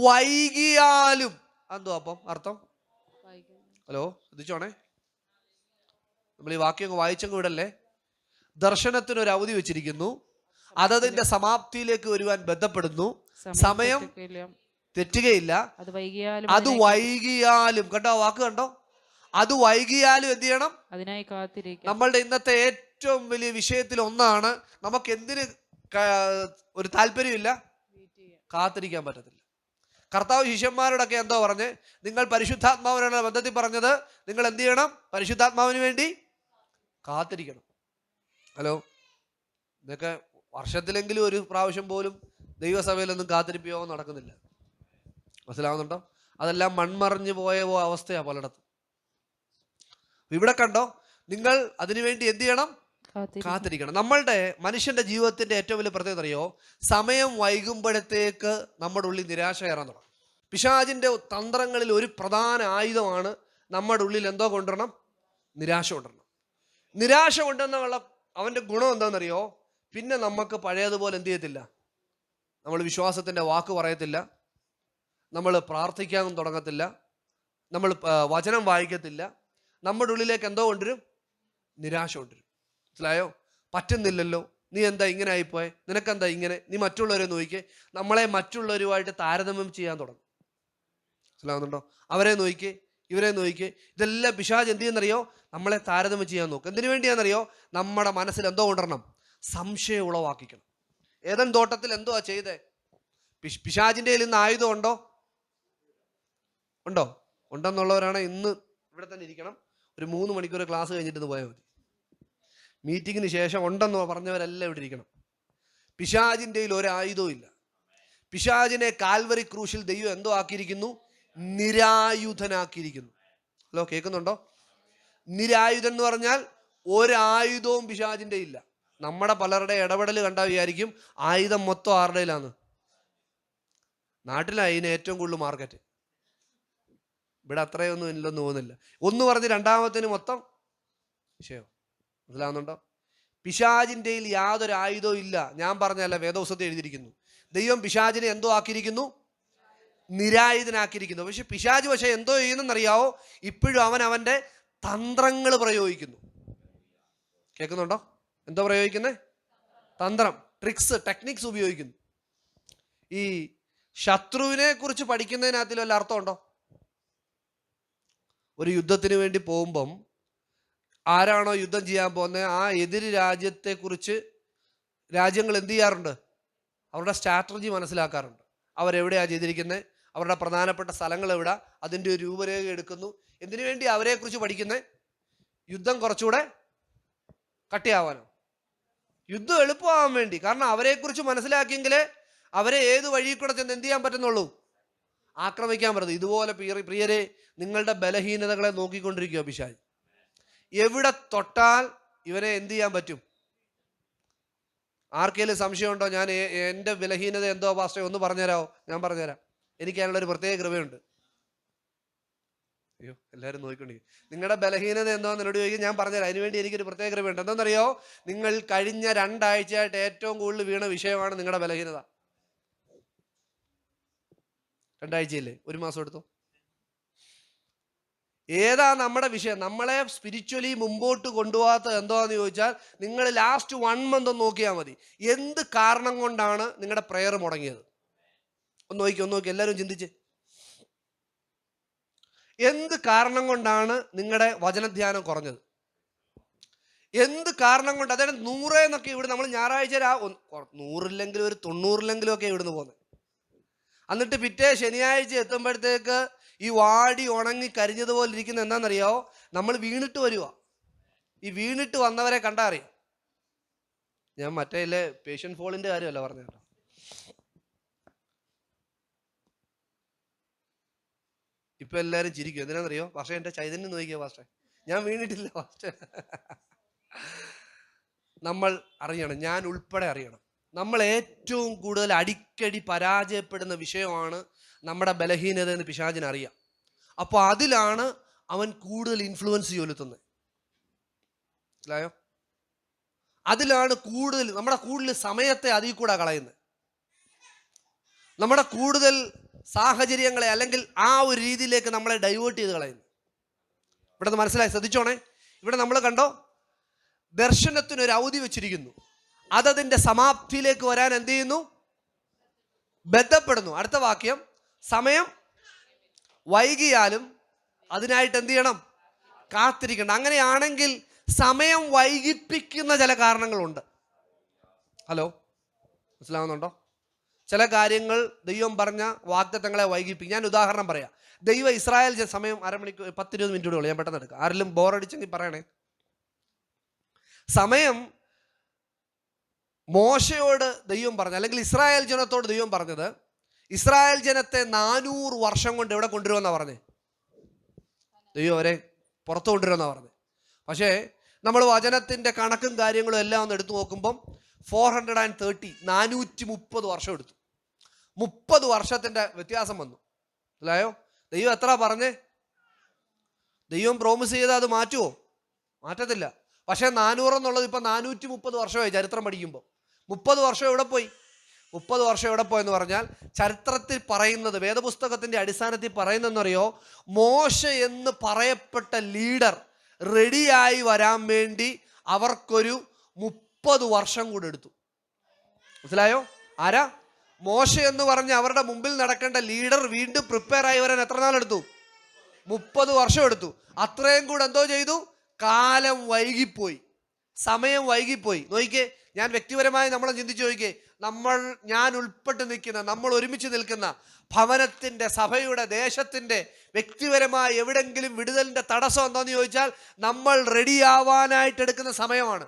വൈകിയാലും. എന്തോ അപ്പം അർത്ഥം? ഹലോ, ശ്രദ്ധിച്ചോണേ, നമ്മൾ ഈ വാക്യം വായിച്ചങ്ങ് വിടല്ലേ. ദർശനത്തിന് ഒരു അവധി വെച്ചിരിക്കുന്നു, അതതിന്റെ സമാപ്തിയിലേക്ക് വരുവാൻ ബന്ധപ്പെടുന്നു. സമയം തെറ്റുകയില്ല, അത് വൈകിയാലും. കണ്ടോ വാക്ക്, കണ്ടോ, അത് വൈകിയാലും എന്ത് ചെയ്യണം? അതിനായി കാത്തിരിക്കാം. നമ്മളുടെ ഇന്നത്തെ ഏറ്റവും വലിയ വിഷയത്തിൽ ഒന്നാണ്, നമുക്ക് എന്തിന് ഒരു താല്പര്യമില്ല? കാത്തിരിക്കാൻ പറ്റത്തില്ല. കർത്താവ് ശിഷ്യന്മാരോടൊക്കെ എന്തോ പറഞ്ഞ്, നിങ്ങൾ പരിശുദ്ധാത്മാവിനുള്ള ബന്ധത്തിൽ പറഞ്ഞത്, നിങ്ങൾ എന്ത് ചെയ്യണം? പരിശുദ്ധാത്മാവിന് വേണ്ടി കാത്തിരിക്കണം. ഹലോ, ഇതൊക്കെ വർഷത്തിലെങ്കിലും ഒരു പ്രാവശ്യം പോലും ദൈവസഭയിലൊന്നും കാത്തിരിപ്പ് യോഗം നടക്കുന്നില്ല. മനസ്സിലാവുന്നുണ്ടോ? അതെല്ലാം മൺമറിഞ്ഞു പോയ അവസ്ഥയാണ് പലയിടത്തും. ഇവിടെ കണ്ടോ, നിങ്ങൾ അതിനുവേണ്ടി എന്ത് ചെയ്യണം? കാത്തിരിക്കണം. നമ്മളുടെ മനുഷ്യന്റെ ജീവിതത്തിന്റെ ഏറ്റവും വലിയ പ്രത്യേകത അറിയോ? സമയം വൈകുമ്പോഴത്തേക്ക് നമ്മുടെ ഉള്ളിൽ നിരാശ കയറാൻ തുടങ്ങും. പിശാചിന്റെ തന്ത്രങ്ങളിൽ ഒരു പ്രധാന ആയുധമാണ് നമ്മുടെ ഉള്ളിൽ എന്തോ കൊണ്ടുവരണം? നിരാശ കൊണ്ടുവരണം. നിരാശ കൊണ്ടുവന്നുള്ള അവന്റെ ഗുണം എന്താണെന്നറിയോ? പിന്നെ നമുക്ക് പഴയതുപോലെ എന്ത് ചെയ്യത്തില്ല, നമ്മൾ വിശ്വാസത്തിന്റെ വാക്ക് പറയത്തില്ല, നമ്മൾ പ്രാർത്ഥിക്കാൻ തുടങ്ങത്തില്ല, നമ്മൾ വചനം വായിക്കത്തില്ല. നമ്മുടെ ഉള്ളിലേക്ക് എന്തോ കൊണ്ടുവരും? നിരാശ കൊണ്ടുവരും. മനസ്സിലായോ? പറ്റുന്നില്ലല്ലോ, നീ എന്താ ഇങ്ങനെ ആയിപ്പോയെ, നിനക്കെന്താ ഇങ്ങനെ, നീ മറ്റുള്ളവരെ നോക്കിക്കേ. നമ്മളെ മറ്റുള്ളവരുമായിട്ട് താരതമ്യം ചെയ്യാൻ തുടങ്ങും. മനസ്സിലാവുന്നുണ്ടോ? അവരെ നോക്കിക്കേ, ഇവരെ നോക്കിക്കേ. ഇതെല്ലാം പിശാച് എന്ത് ചെയ്യുന്നറിയോ? നമ്മളെ താരതമ്യം ചെയ്യാൻ നോക്കും. എന്തിനു വേണ്ടിയാണെന്നറിയോ? നമ്മുടെ മനസ്സിൽ എന്തോ കൊണ്ടുവരണം? സംശയം ഉളവാക്കിക്കണം. ഏതൻ തോട്ടത്തിൽ എന്തോ ചെയ്തേ? പിശാചിന്റെ കയ്യിൽ ഇന്ന് ആയുധം ഉണ്ടോ? ഉണ്ടോ? ഉണ്ടെന്നുള്ളവരാണ് ഇന്ന് ഇവിടെ തന്നെ ഇരിക്കണം. ഒരു 3 മണിക്കൂർ ക്ലാസ് കഴിഞ്ഞിട്ട് പോയാൽ മതി. മീറ്റിങ്ങിന് ശേഷം ഉണ്ടെന്ന് പറഞ്ഞവരെല്ലാം ഇവിടെ ഇരിക്കണം. പിശാചിന്റെ കയ്യിൽ ഒരു ആയുധവും ഇല്ല. പിശാചിനെ കാൽവറി ക്രൂശിൽ ദൈവം എന്തോ ആക്കിയിരിക്കുന്നു? നിരായുധനാക്കിയിരിക്കുന്നു. ഹലോ, കേൾക്കുന്നുണ്ടോ? നിരായുധൻ എന്ന് പറഞ്ഞാൽ ഒരായുധവും പിശാചിന്റെ ഇല്ല. നമ്മുടെ പലരുടെ ഇടപെടൽ കണ്ടാൽ വിചാരിക്കും ആയുധം മൊത്തം ആരുടെയിലാണ്. നാട്ടിലാണ് ഇതിന് ഏറ്റവും കൂടുതൽ മാർക്കറ്റ്. ഇവിടെ അത്രയൊന്നും ഇല്ലെന്ന് തോന്നുന്നില്ല. ഒന്ന് പറഞ്ഞ് രണ്ടാമത്തിന് മൊത്തം വിഷയം. മനസ്സിലാവുന്നുണ്ടോ? പിശാചിന്റെ യാതൊരു ആയുധവും ഇല്ല. ഞാൻ പറഞ്ഞല്ല, വേദപുസ്തകത്തിൽ എഴുതിയിരിക്കുന്നു. ദൈവം പിശാചിനെ എന്തോ ആക്കിയിരിക്കുന്നു? നിരായുധനാക്കിയിരിക്കുന്നു. പക്ഷെ എന്തോ ചെയ്യുന്നെന്നറിയാവോ? ഇപ്പോഴും അവന്റെ തന്ത്രങ്ങൾ പ്രയോഗിക്കുന്നു. കേൾക്കുന്നുണ്ടോ? എന്തോ പ്രയോഗിക്കുന്നേ? തന്ത്രം, ട്രിക്സ്, ടെക്നിക്സ് ഉപയോഗിക്കുന്നു. ഈ ശത്രുവിനെ കുറിച്ച് പഠിക്കുന്നതിനകത്തിൽ വല്ല അർത്ഥമുണ്ടോ? ഒരു യുദ്ധത്തിന് വേണ്ടി പോകുമ്പം ആരാണോ യുദ്ധം ചെയ്യാൻ പോകുന്നത് ആ എതിര് രാജ്യത്തെക്കുറിച്ച് രാജ്യങ്ങൾ എന്ത് ചെയ്യാറുണ്ട്? അവരുടെ സ്ട്രാറ്റജി മനസ്സിലാക്കാറുണ്ട്. അവരെവിടെയാണ് ചെയ്തിരിക്കുന്നത്, അവരുടെ പ്രധാനപ്പെട്ട സ്ഥലങ്ങൾ എവിടെ, അതിൻ്റെ ഒരു രൂപരേഖ എടുക്കുന്നു. എന്തിനു വേണ്ടി അവരെക്കുറിച്ച് പഠിക്കുന്നത്? യുദ്ധം കുറച്ചുകൂടെ കട്ടിയാവാനോ? യുദ്ധം എളുപ്പമാവാൻ വേണ്ടി. കാരണം അവരെക്കുറിച്ച് മനസ്സിലാക്കിയെങ്കിലേ അവരെ ഏത് വഴി കൂടെ ചെന്ന് എന്ത് ചെയ്യാൻ പറ്റുന്നുള്ളൂ? ആക്രമിക്കാൻ പറ്റുന്നു. ഇതുപോലെ പ്രിയരെ, നിങ്ങളുടെ ബലഹീനതകളെ നോക്കിക്കൊണ്ടിരിക്കുക പിശാച്. എവിടെ തൊട്ടാൽ ഇവരെ എന്ത് ചെയ്യാൻ പറ്റും? ആർക്കെങ്കിലും സംശയമുണ്ടോ? ഞാൻ എൻ്റെ ബലഹീനത എന്തോ പാസ്റ്റർ ഒന്ന് പറഞ്ഞുതരാമോ? ഞാൻ പറഞ്ഞുതരാം. എനിക്ക് അതിനുള്ളൊരു പ്രത്യേക കൃപയുണ്ട്. അയ്യോ, എല്ലാവരും നോക്കിക്കൊണ്ടിരിക്കും. നിങ്ങളുടെ ബലഹീനത എന്തോന്ന് എന്നോട് ചോദിക്കും, ഞാൻ പറഞ്ഞുതരാം. അതിനുവേണ്ടി എനിക്കൊരു പ്രത്യേക കൃപയുണ്ട്. എന്താണെന്നറിയോ? നിങ്ങൾ കഴിഞ്ഞ 2 ആഴ്ചയായിട്ട് ഏറ്റവും കൂടുതൽ വീണ വിഷയമാണ് നിങ്ങളുടെ ബലഹീനത. 2 ആഴ്ചയില്ലേ? 1 മാസം എടുത്തോ. ഏതാ നമ്മുടെ വിഷയം? നമ്മളെ സ്പിരിച്വലി മുമ്പോട്ട് കൊണ്ടുപോകാത്തത് എന്തോന്ന് ചോദിച്ചാൽ, നിങ്ങൾ ലാസ്റ്റ് 1 മന്ത് ഒന്ന് നോക്കിയാൽ മതി. എന്ത് കാരണം കൊണ്ടാണ് നിങ്ങളുടെ പ്രെയർ മുടങ്ങിയത്? ഒന്ന് നോക്കി എല്ലാവരും ചിന്തിച്ച്. എന്ത് കാരണം കൊണ്ടാണ് നിങ്ങളുടെ വചനധ്യാനം കുറഞ്ഞത്? എന്ത് കാരണം കൊണ്ട്? അതായത് 100 എന്നൊക്കെ ഇവിടെ നമ്മൾ ഞായറാഴ്ച 100 ഒരു 90 ഒക്കെ ഇവിടുന്ന് പോകുന്നത്. എന്നിട്ട് പിറ്റേ ശനിയാഴ്ച എത്തുമ്പോഴത്തേക്ക് ഈ വാടി ഉണങ്ങി കരിഞ്ഞതുപോലെ ഇരിക്കുന്ന എന്താണെന്നറിയാവോ? നമ്മൾ വീണിട്ട് വരുക. ഈ വീണിട്ട് വന്നവരെ കണ്ടാ അറിയാം. ഞാൻ മറ്റേ പേഷ്യൻ ഫോളിന്റെ കാര്യമല്ല പറഞ്ഞ കേട്ടോ. ഇപ്പൊ എല്ലാവരും ചിരിക്കും. എന്തിനാണെന്നറിയോ? പക്ഷേ എൻ്റെ ചൈതന്യം നോക്കിയോ പാസ്റ്റേ, ഞാൻ വീണിട്ടില്ല പാസ്റ്റേ. നമ്മൾ അറിയണം, ഞാൻ ഉൾപ്പെടെ അറിയണം. നമ്മൾ ഏറ്റവും കൂടുതൽ അടിക്കടി പരാജയപ്പെടുന്ന വിഷയമാണ് നമ്മുടെ ബലഹീനത എന്ന് പിശാചിന് അറിയാം. അപ്പോൾ അതിലാണ് അവൻ കൂടുതൽ ഇൻഫ്ലുവൻസ് ചെലുത്തുന്നത്. മനസ്സിലായോ? അതിലാണ് കൂടുതൽ നമ്മുടെ കൂടുതൽ സമയത്തെ അതിൽ കൂടെ കളയുന്നത്. നമ്മുടെ കൂടുതൽ സാഹചര്യങ്ങളെ അല്ലെങ്കിൽ ആ ഒരു രീതിയിലേക്ക് നമ്മളെ ഡൈവേർട്ട് ചെയ്ത് കളയുന്നു. ഇവിടെ നിന്ന് മനസ്സിലായി, ശ്രദ്ധിച്ചോണേ. ഇവിടെ നമ്മൾ കണ്ടോ, ദർശനത്തിനൊരു അവധി വെച്ചിരിക്കുന്നു. അതതിൻ്റെ സമാപ്തിയിലേക്ക് വരാൻ എന്ത് ചെയ്യുന്നു? ബന്ധപ്പെടുന്നു. അടുത്ത വാക്യം, സമയം വൈകിയാലും അതിനായിട്ട് എന്ത് ചെയ്യണം? കാത്തിരിക്കണം. അങ്ങനെയാണെങ്കിൽ സമയം വൈകിപ്പിക്കുന്ന ചില കാരണങ്ങളുണ്ട്. ഹലോ, മനസ്സിലാവുന്നുണ്ടോ? ചില കാര്യങ്ങൾ ദൈവം പറഞ്ഞ വാഗ്ദത്തങ്ങളെ വൈകിപ്പിക്കും. ഞാൻ ഉദാഹരണം പറയാം. ദൈവം ഇസ്രായേൽ സമയം അരമണിക്കൂർ 10-20 മിനിറ്റ് കൂടെ, ഞാൻ പെട്ടെന്ന് എടുക്കാം. ആരെങ്കിലും ബോറടിച്ചെങ്കിൽ പറയണേ. സമയം മോശയോട് ദൈവം പറഞ്ഞു, അല്ലെങ്കിൽ ഇസ്രായേൽ ജനത്തോട് ദൈവം പറഞ്ഞത്, ഇസ്രായേൽ ജനത്തെ 400 വർഷം കൊണ്ട് എവിടെ കൊണ്ടുവരുമെന്നാണ് പറഞ്ഞേ? ദൈവം അവരെ പുറത്തു കൊണ്ടുവരുമെന്നാണ് പറഞ്ഞത്. പക്ഷേ നമ്മൾ വചനത്തിൻ്റെ കണക്കും കാര്യങ്ങളും എല്ലാം ഒന്ന് എടുത്തു നോക്കുമ്പം 430 വർഷം എടുത്തു. 30 വർഷത്തിൻ്റെ വ്യത്യാസം വന്നു. അല്ലായോ? ദൈവം എത്ര പറഞ്ഞേ? ദൈവം പ്രോമിസ് ചെയ്താൽ അത് മാറ്റുമോ? മാറ്റത്തില്ല. പക്ഷേ 400 എന്നുള്ളത് ഇപ്പം 430 വർഷമായി ചരിത്രം പഠിക്കുമ്പോൾ. 30 വർഷം എവിടെ പോയി? 30 വർഷം എവിടെ പോയെന്ന് പറഞ്ഞാൽ ചരിത്രത്തിൽ പറയുന്നത്, വേദപുസ്തകത്തിൻ്റെ അടിസ്ഥാനത്തിൽ പറയുന്നതെന്നറിയോ? മോശ എന്ന് പറയപ്പെട്ട ലീഡർ റെഡിയായി വരാൻ വേണ്ടി അവർക്കൊരു 30 വർഷം കൂടെ എടുത്തു. മനസ്സിലായോ? ആരാ? മോശ എന്ന് പറഞ്ഞ് അവരുടെ മുമ്പിൽ നടക്കേണ്ട ലീഡർ വീണ്ടും പ്രിപ്പയർ ആയി വരാൻ എത്ര നാളെടുത്തു? 30 വർഷം എടുത്തു. അത്രയും കൂടെ എന്തോ ചെയ്തു? കാലം വൈകിപ്പോയി, സമയം വൈകിപ്പോയി. നോക്കിക്കേ, ഞാൻ വ്യക്തിപരമായി നമ്മളെ ചിന്തിച്ച് നോക്കിക്കേ, ഞാൻ ഉൾപ്പെട്ട് നിൽക്കുന്ന, നമ്മൾ ഒരുമിച്ച് നിൽക്കുന്ന ഭവനത്തിൻ്റെ, സഭയുടെ, ദേശത്തിൻ്റെ, വ്യക്തിപരമായി എവിടെങ്കിലും വിടുതലിൻ്റെ തടസ്സം എന്താണെന്ന് ചോദിച്ചാൽ നമ്മൾ റെഡിയാവാനായിട്ട് എടുക്കുന്ന സമയമാണ്.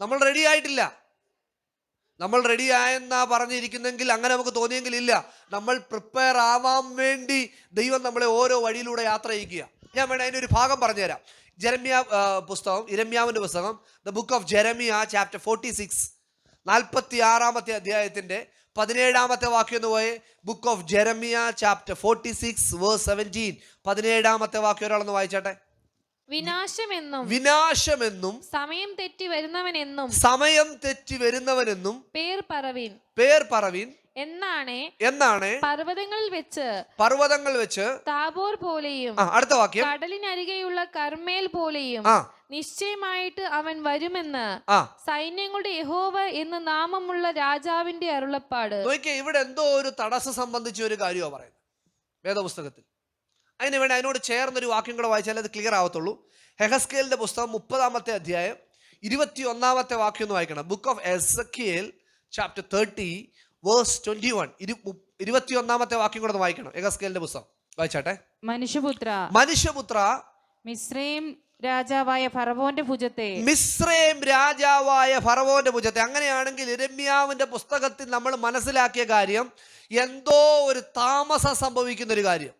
നമ്മൾ റെഡി ആയിട്ടില്ല. നമ്മൾ റെഡി ആയെന്നാ പറഞ്ഞിരിക്കുന്നെങ്കിൽ, അങ്ങനെ നമുക്ക് തോന്നിയെങ്കിൽ ഇല്ല. നമ്മൾ പ്രിപ്പയർ ആവാൻ വേണ്ടി ദൈവം നമ്മളെ ഓരോ വഴിയിലൂടെ യാത്ര ചെയ്യിക്കുക. ഞാൻ വേണേ അതിൻ്റെ ഒരു ഭാഗം പറഞ്ഞുതരാം. ഇരമ്യാവിൻ്റെ പുസ്തകം, the book of Jeremiah, chapter 46, 46-ാമത്തെ അധ്യായത്തിൻ്റെ 17-ാമത്തെ വാക്യം എന്ന് പോയെ. Book of Jeremiah chapter 46 verse 17, 17-ാമത്തെ വാക്യം ഒരാളൊന്ന് വായിച്ചാട്ടെ. വിനാശമെന്നും സമയം തെറ്റി വരുന്നവനെന്നും പേർ പറവീൻ എന്നാണ് പർവ്വതങ്ങൾ വെച്ച് താബോർ പോലെയും, അടുത്ത വാക്യം, കടലിനരികെയുള്ള കർമ്മേൽ പോലെയും നിശ്ചയമായിട്ട് അവൻ വരുമെന്ന് സൈന്യങ്ങളുടെ യഹോവ എന്ന് നാമമുള്ള രാജാവിന്റെ അരുളപ്പാട്. നോക്കിയേ, ഇവിടെ എന്തോ ഒരു തടസ്സം സംബന്ധിച്ച ഒരു കാര്യമാണ് പറയുന്നത് വേദപുസ്തകത്തിൽ. അതിന് വേണ്ടി അതിനോട് ചേർന്നൊരു വാക്യം കൂടെ വായിച്ചാൽ അത് ക്ലിയർ ആവത്തുള്ളൂ. ഹെഗസ്കേലിന്റെ പുസ്തകം 30-ാമത്തെ അധ്യായം 21-ാമത്തെ വാക്യം ഒന്ന് വായിക്കണം. Book of Ezekiel chapter 30 verse 21, 21-ാമത്തെ വാക്യം കൂടെ ഒന്ന് വായിക്കണം. ഹെഗസ്കേലിന്റെ പുസ്തകം വായിച്ചാട്ടെ. മനുഷ്യപുത്ര, മിസ്രൈം രാജാവായ ഫറവോന്റെ ഭുജത്തെ. അങ്ങനെയാണെങ്കിൽ യിരെമ്യാവിന്റെ പുസ്തകത്തിൽ നമ്മൾ മനസ്സിലാക്കിയ കാര്യം, എന്തോ ഒരു താമസം സംഭവിക്കുന്ന ഒരു കാര്യം,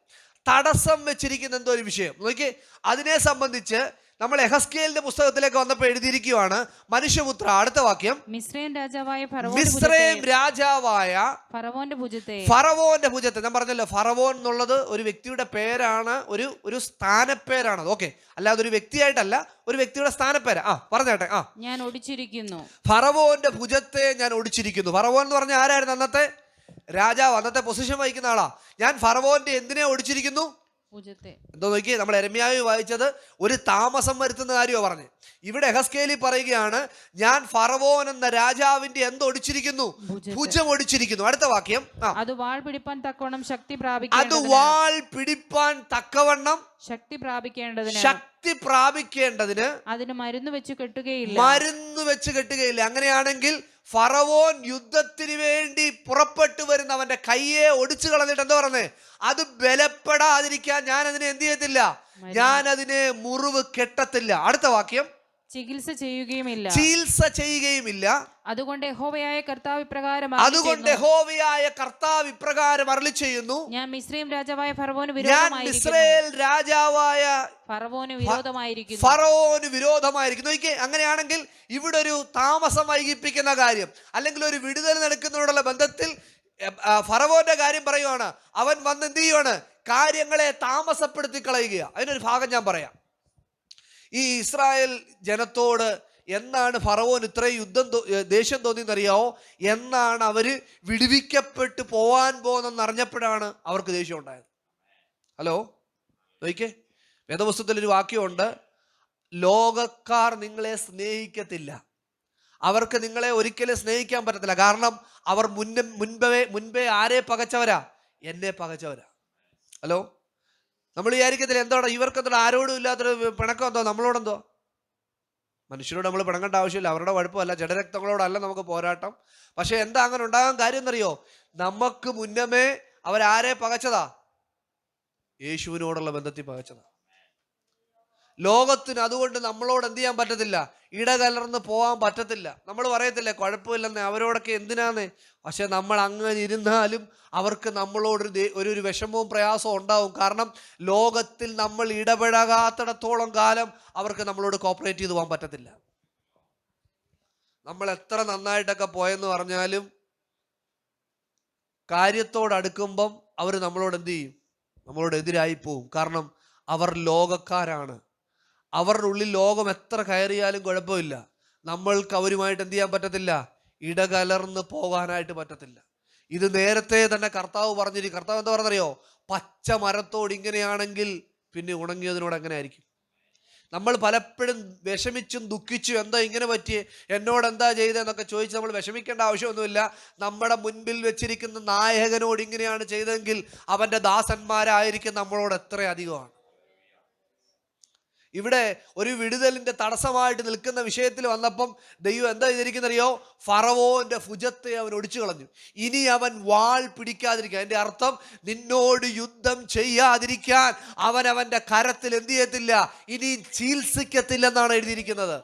തടസ്സം വെച്ചിരിക്കുന്ന എന്തോ ഒരു വിഷയം. നോക്കി, അതിനെ സംബന്ധിച്ച് നമ്മൾ യഹസ്കേലിന്റെ പുസ്തകത്തിലേക്ക് വന്നപ്പോൾ എഴുതിയിരിക്കുകയാണ്, മനുഷ്യപുത്ര, അടുത്ത വാക്യം, മിസ്രൈം രാജാവായ ഫറവോന്റെ ഭുജത്തെ. ഞാൻ പറഞ്ഞല്ലോ, ഫറവോൻ എന്നുള്ളത് ഒരു വ്യക്തിയുടെ പേരാണ്, ഒരു സ്ഥാനപ്പേരാണ്. ഓക്കെ, അല്ലാതെ ഒരു വ്യക്തിയായിട്ടല്ല, ഒരു വ്യക്തിയുടെ സ്ഥാനപ്പേരാ. പറഞ്ഞേട്ടെ. ഞാൻ ഒടിച്ചിരിക്കുന്നു ഫറവോന്റെ ഭുജത്തെ, ഞാൻ ഒടിച്ചിരിക്കുന്നു. ഫറവോൻ എന്ന് പറഞ്ഞാൽ ആരായിരുന്നു? അന്നത്തെ രാജാവ്, അന്നത്തെ പൊസിഷൻ വഹിക്കുന്ന ആളാ. ഞാൻ ഫറവോന്റെ എന്തിനെ ഒടിച്ചിരിക്കുന്നു? എന്തോ നോക്കിയേ, നമ്മൾ യിരെമ്യാവിൽ വായിച്ചത് ഒരു താമസം വരുത്തുന്ന കാര്യമാണ് പറഞ്ഞത്. ഇവിടെ യഹസ്കേലിൽ പറയുകയാണ്, ഞാൻ ഫറവോൻ എന്ന രാജാവിന്റെ എന്തൊടിച്ചിരിക്കുന്നു? ഭുജം ഒടിച്ചിരിക്കുന്നു. അടുത്ത വാക്യം, അത് വാൾ പിടിപ്പാൻ തക്കവണ്ണം ശക്തി പ്രാപിക്കേണ്ടതിന് അതിന് മരുന്ന് വെച്ച് കെട്ടുകയില്ല. അങ്ങനെയാണെങ്കിൽ ഫറവോൻ യുദ്ധത്തിന് വേണ്ടി പുറപ്പെട്ടു വരുന്ന അവന്റെ കയ്യെ ഒടിച്ചു കളഞ്ഞിട്ട് എന്താ പറഞ്ഞേ? അത് ബലപ്പെടാതിരിക്കാൻ ഞാൻ അതിനെ എന്ത് ചെയ്യത്തില്ല? ഞാൻ അതിനെ മുറിവ് കെട്ടത്തില്ല. അടുത്ത വാക്യം, ചികിത്സ ചെയ്യുകയുമില്ല. അതുകൊണ്ട് യഹോവയായ കർത്താവ് ഇപ്രകാരം അരുളി ചെയ്യുന്നു, ഞാൻ മിസ്രൈം രാജാവായ ഫറവോന് വിരോധമായിരിക്കുന്നു. അങ്ങനെയാണെങ്കിൽ ഇവിടെ ഒരു താമസം വൈകിപ്പിക്കുന്ന കാര്യം, അല്ലെങ്കിൽ ഒരു വിടുതൽ നടക്കുന്നതോടുള്ള ബന്ധത്തിൽ ഫറവോന്റെ കാര്യം പറയുവാണ്. അവൻ വന്ന് എന്ത് ചെയ്യുവാണ്? കാര്യങ്ങളെ താമസപ്പെടുത്തി കളയുക. അതിനൊരു ഭാഗം ഞാൻ പറയാം. ഈ ഇസ്രായേൽ ജനത്തോട് എന്നാണ് ഫറവോൻ ഇത്രയും ദേഷ്യം തോന്നിയെന്നറിയാവോ? എന്നാണ് അവര് വിടുവിക്കപ്പെട്ട് പോവാൻ പോകുന്നെന്ന് അറിഞ്ഞപ്പോഴാണ് അവർക്ക് ദേഷ്യം ഉണ്ടായത്. ഹലോ, നോക്കിക്കേ, വേദപുസ്തകത്തിൽ ഒരു വാക്യമുണ്ട്, ലോകക്കാർ നിങ്ങളെ സ്നേഹിക്കത്തില്ല, അവർക്ക് നിങ്ങളെ ഒരിക്കലും സ്നേഹിക്കാൻ പറ്റത്തില്ല. കാരണം അവർ മുൻപേ ആരെ പകച്ചവരാ? എന്നെ പകച്ചവരാ. ഹലോ, നമ്മൾ വിചാരിക്കത്തില്ല എന്താണ് ഇവർക്കെന്തോ ആരോടും ഇല്ലാത്തൊരു പിണക്കം എന്തോ നമ്മളോടെന്തോ? മനുഷ്യരോട് നമ്മൾ പിണങ്ങേണ്ട ആവശ്യമില്ല, അവരുടെ കുഴപ്പമല്ല, ജഡരക്തങ്ങളോടല്ല നമുക്ക് പോരാട്ടം. പക്ഷെ എന്താ അങ്ങനെ ഉണ്ടാകാൻ കാര്യം എന്നറിയോ? നമുക്ക് മുന്നമേ അവരാരെ പകച്ചതാ? യേശുവിനോടുള്ള ബന്ധത്തിൽ പകച്ചതാ. ലോകത്തിന് അതുകൊണ്ട് നമ്മളോട് എന്ത് ചെയ്യാൻ പറ്റത്തില്ല? ഇടകലർന്ന് പോകാൻ പറ്റത്തില്ല. നമ്മൾ പറയത്തില്ലേ കുഴപ്പമില്ലെന്ന്, അവരോടൊക്കെ എന്തിനാന്ന്. പക്ഷെ നമ്മൾ അങ്ങനെ ഇരുന്നാലും അവർക്ക് നമ്മളോട് ഒരു വിഷമവും പ്രയാസവും ഉണ്ടാവും. കാരണം ലോകത്തിൽ നമ്മൾ ഇടപഴകാത്തിടത്തോളം കാലം അവർക്ക് നമ്മളോട് കോപ്പറേറ്റ് ചെയ്ത് പോകാൻ പറ്റത്തില്ല. നമ്മൾ എത്ര നന്നായിട്ടൊക്കെ പോയെന്ന് പറഞ്ഞാലും കാര്യത്തോട് അടുക്കുമ്പം അവർ നമ്മളോട് എന്ത് ചെയ്യും? നമ്മളോട് എതിരായി പോവും. കാരണം അവർ ലോകക്കാരാണ്. അവരുടെ ഉള്ളിൽ ലോകം എത്ര കയറിയാലും കുഴപ്പമില്ല, നമ്മൾക്ക് അവരുമായിട്ട് എന്ത് ചെയ്യാൻ പറ്റത്തില്ല? ഇടകലർന്ന് പോകാനായിട്ട് പറ്റത്തില്ല. ഇത് നേരത്തെ തന്നെ കർത്താവ് പറഞ്ഞിരിക്കും. കർത്താവ് എന്താ പറഞ്ഞറിയോ? പച്ച മരത്തോട് ഇങ്ങനെയാണെങ്കിൽ പിന്നെ ഉണങ്ങിയതിനോട് എങ്ങനെ ആയിരിക്കും? നമ്മൾ പലപ്പോഴും വിഷമിച്ചും ദുഃഖിച്ചും എന്താ ഇങ്ങനെ പറ്റിയേ, എന്നോട് എന്താ ചെയ്തതെന്നൊക്കെ ചോദിച്ച് നമ്മൾ വിഷമിക്കേണ്ട ആവശ്യമൊന്നുമില്ല. നമ്മുടെ മുൻപിൽ വെച്ചിരിക്കുന്ന നായകനോട് ഇങ്ങനെയാണ് ചെയ്തതെങ്കിൽ അവൻ്റെ ദാസന്മാരായിരിക്കും നമ്മളോട് എത്ര അധികമാണ്. ഇവിടെ ഒരു വിടുതലിന്റെ തടസ്സമായിട്ട് നിൽക്കുന്ന വിഷയത്തിൽ വന്നപ്പം ദൈവം എന്താ ചെയ്തിരിക്കുന്നറിയോ? ഫറവോന്റെ ഭുജത്തെ അവൻ ഒടിച്ചു കളഞ്ഞു. ഇനി അവൻ വാൾ പിടിക്കാതിരിക്കാൻ, അതിന്റെ അർത്ഥം നിന്നോട് യുദ്ധം ചെയ്യാതിരിക്കാൻ അവൻ അവന്റെ കരത്തിൽ എന്ത് ചെയ്യത്തില്ല? ഇനി ചികിത്സിക്കത്തില്ലെന്നാണ് എഴുതിയിരിക്കുന്നത്.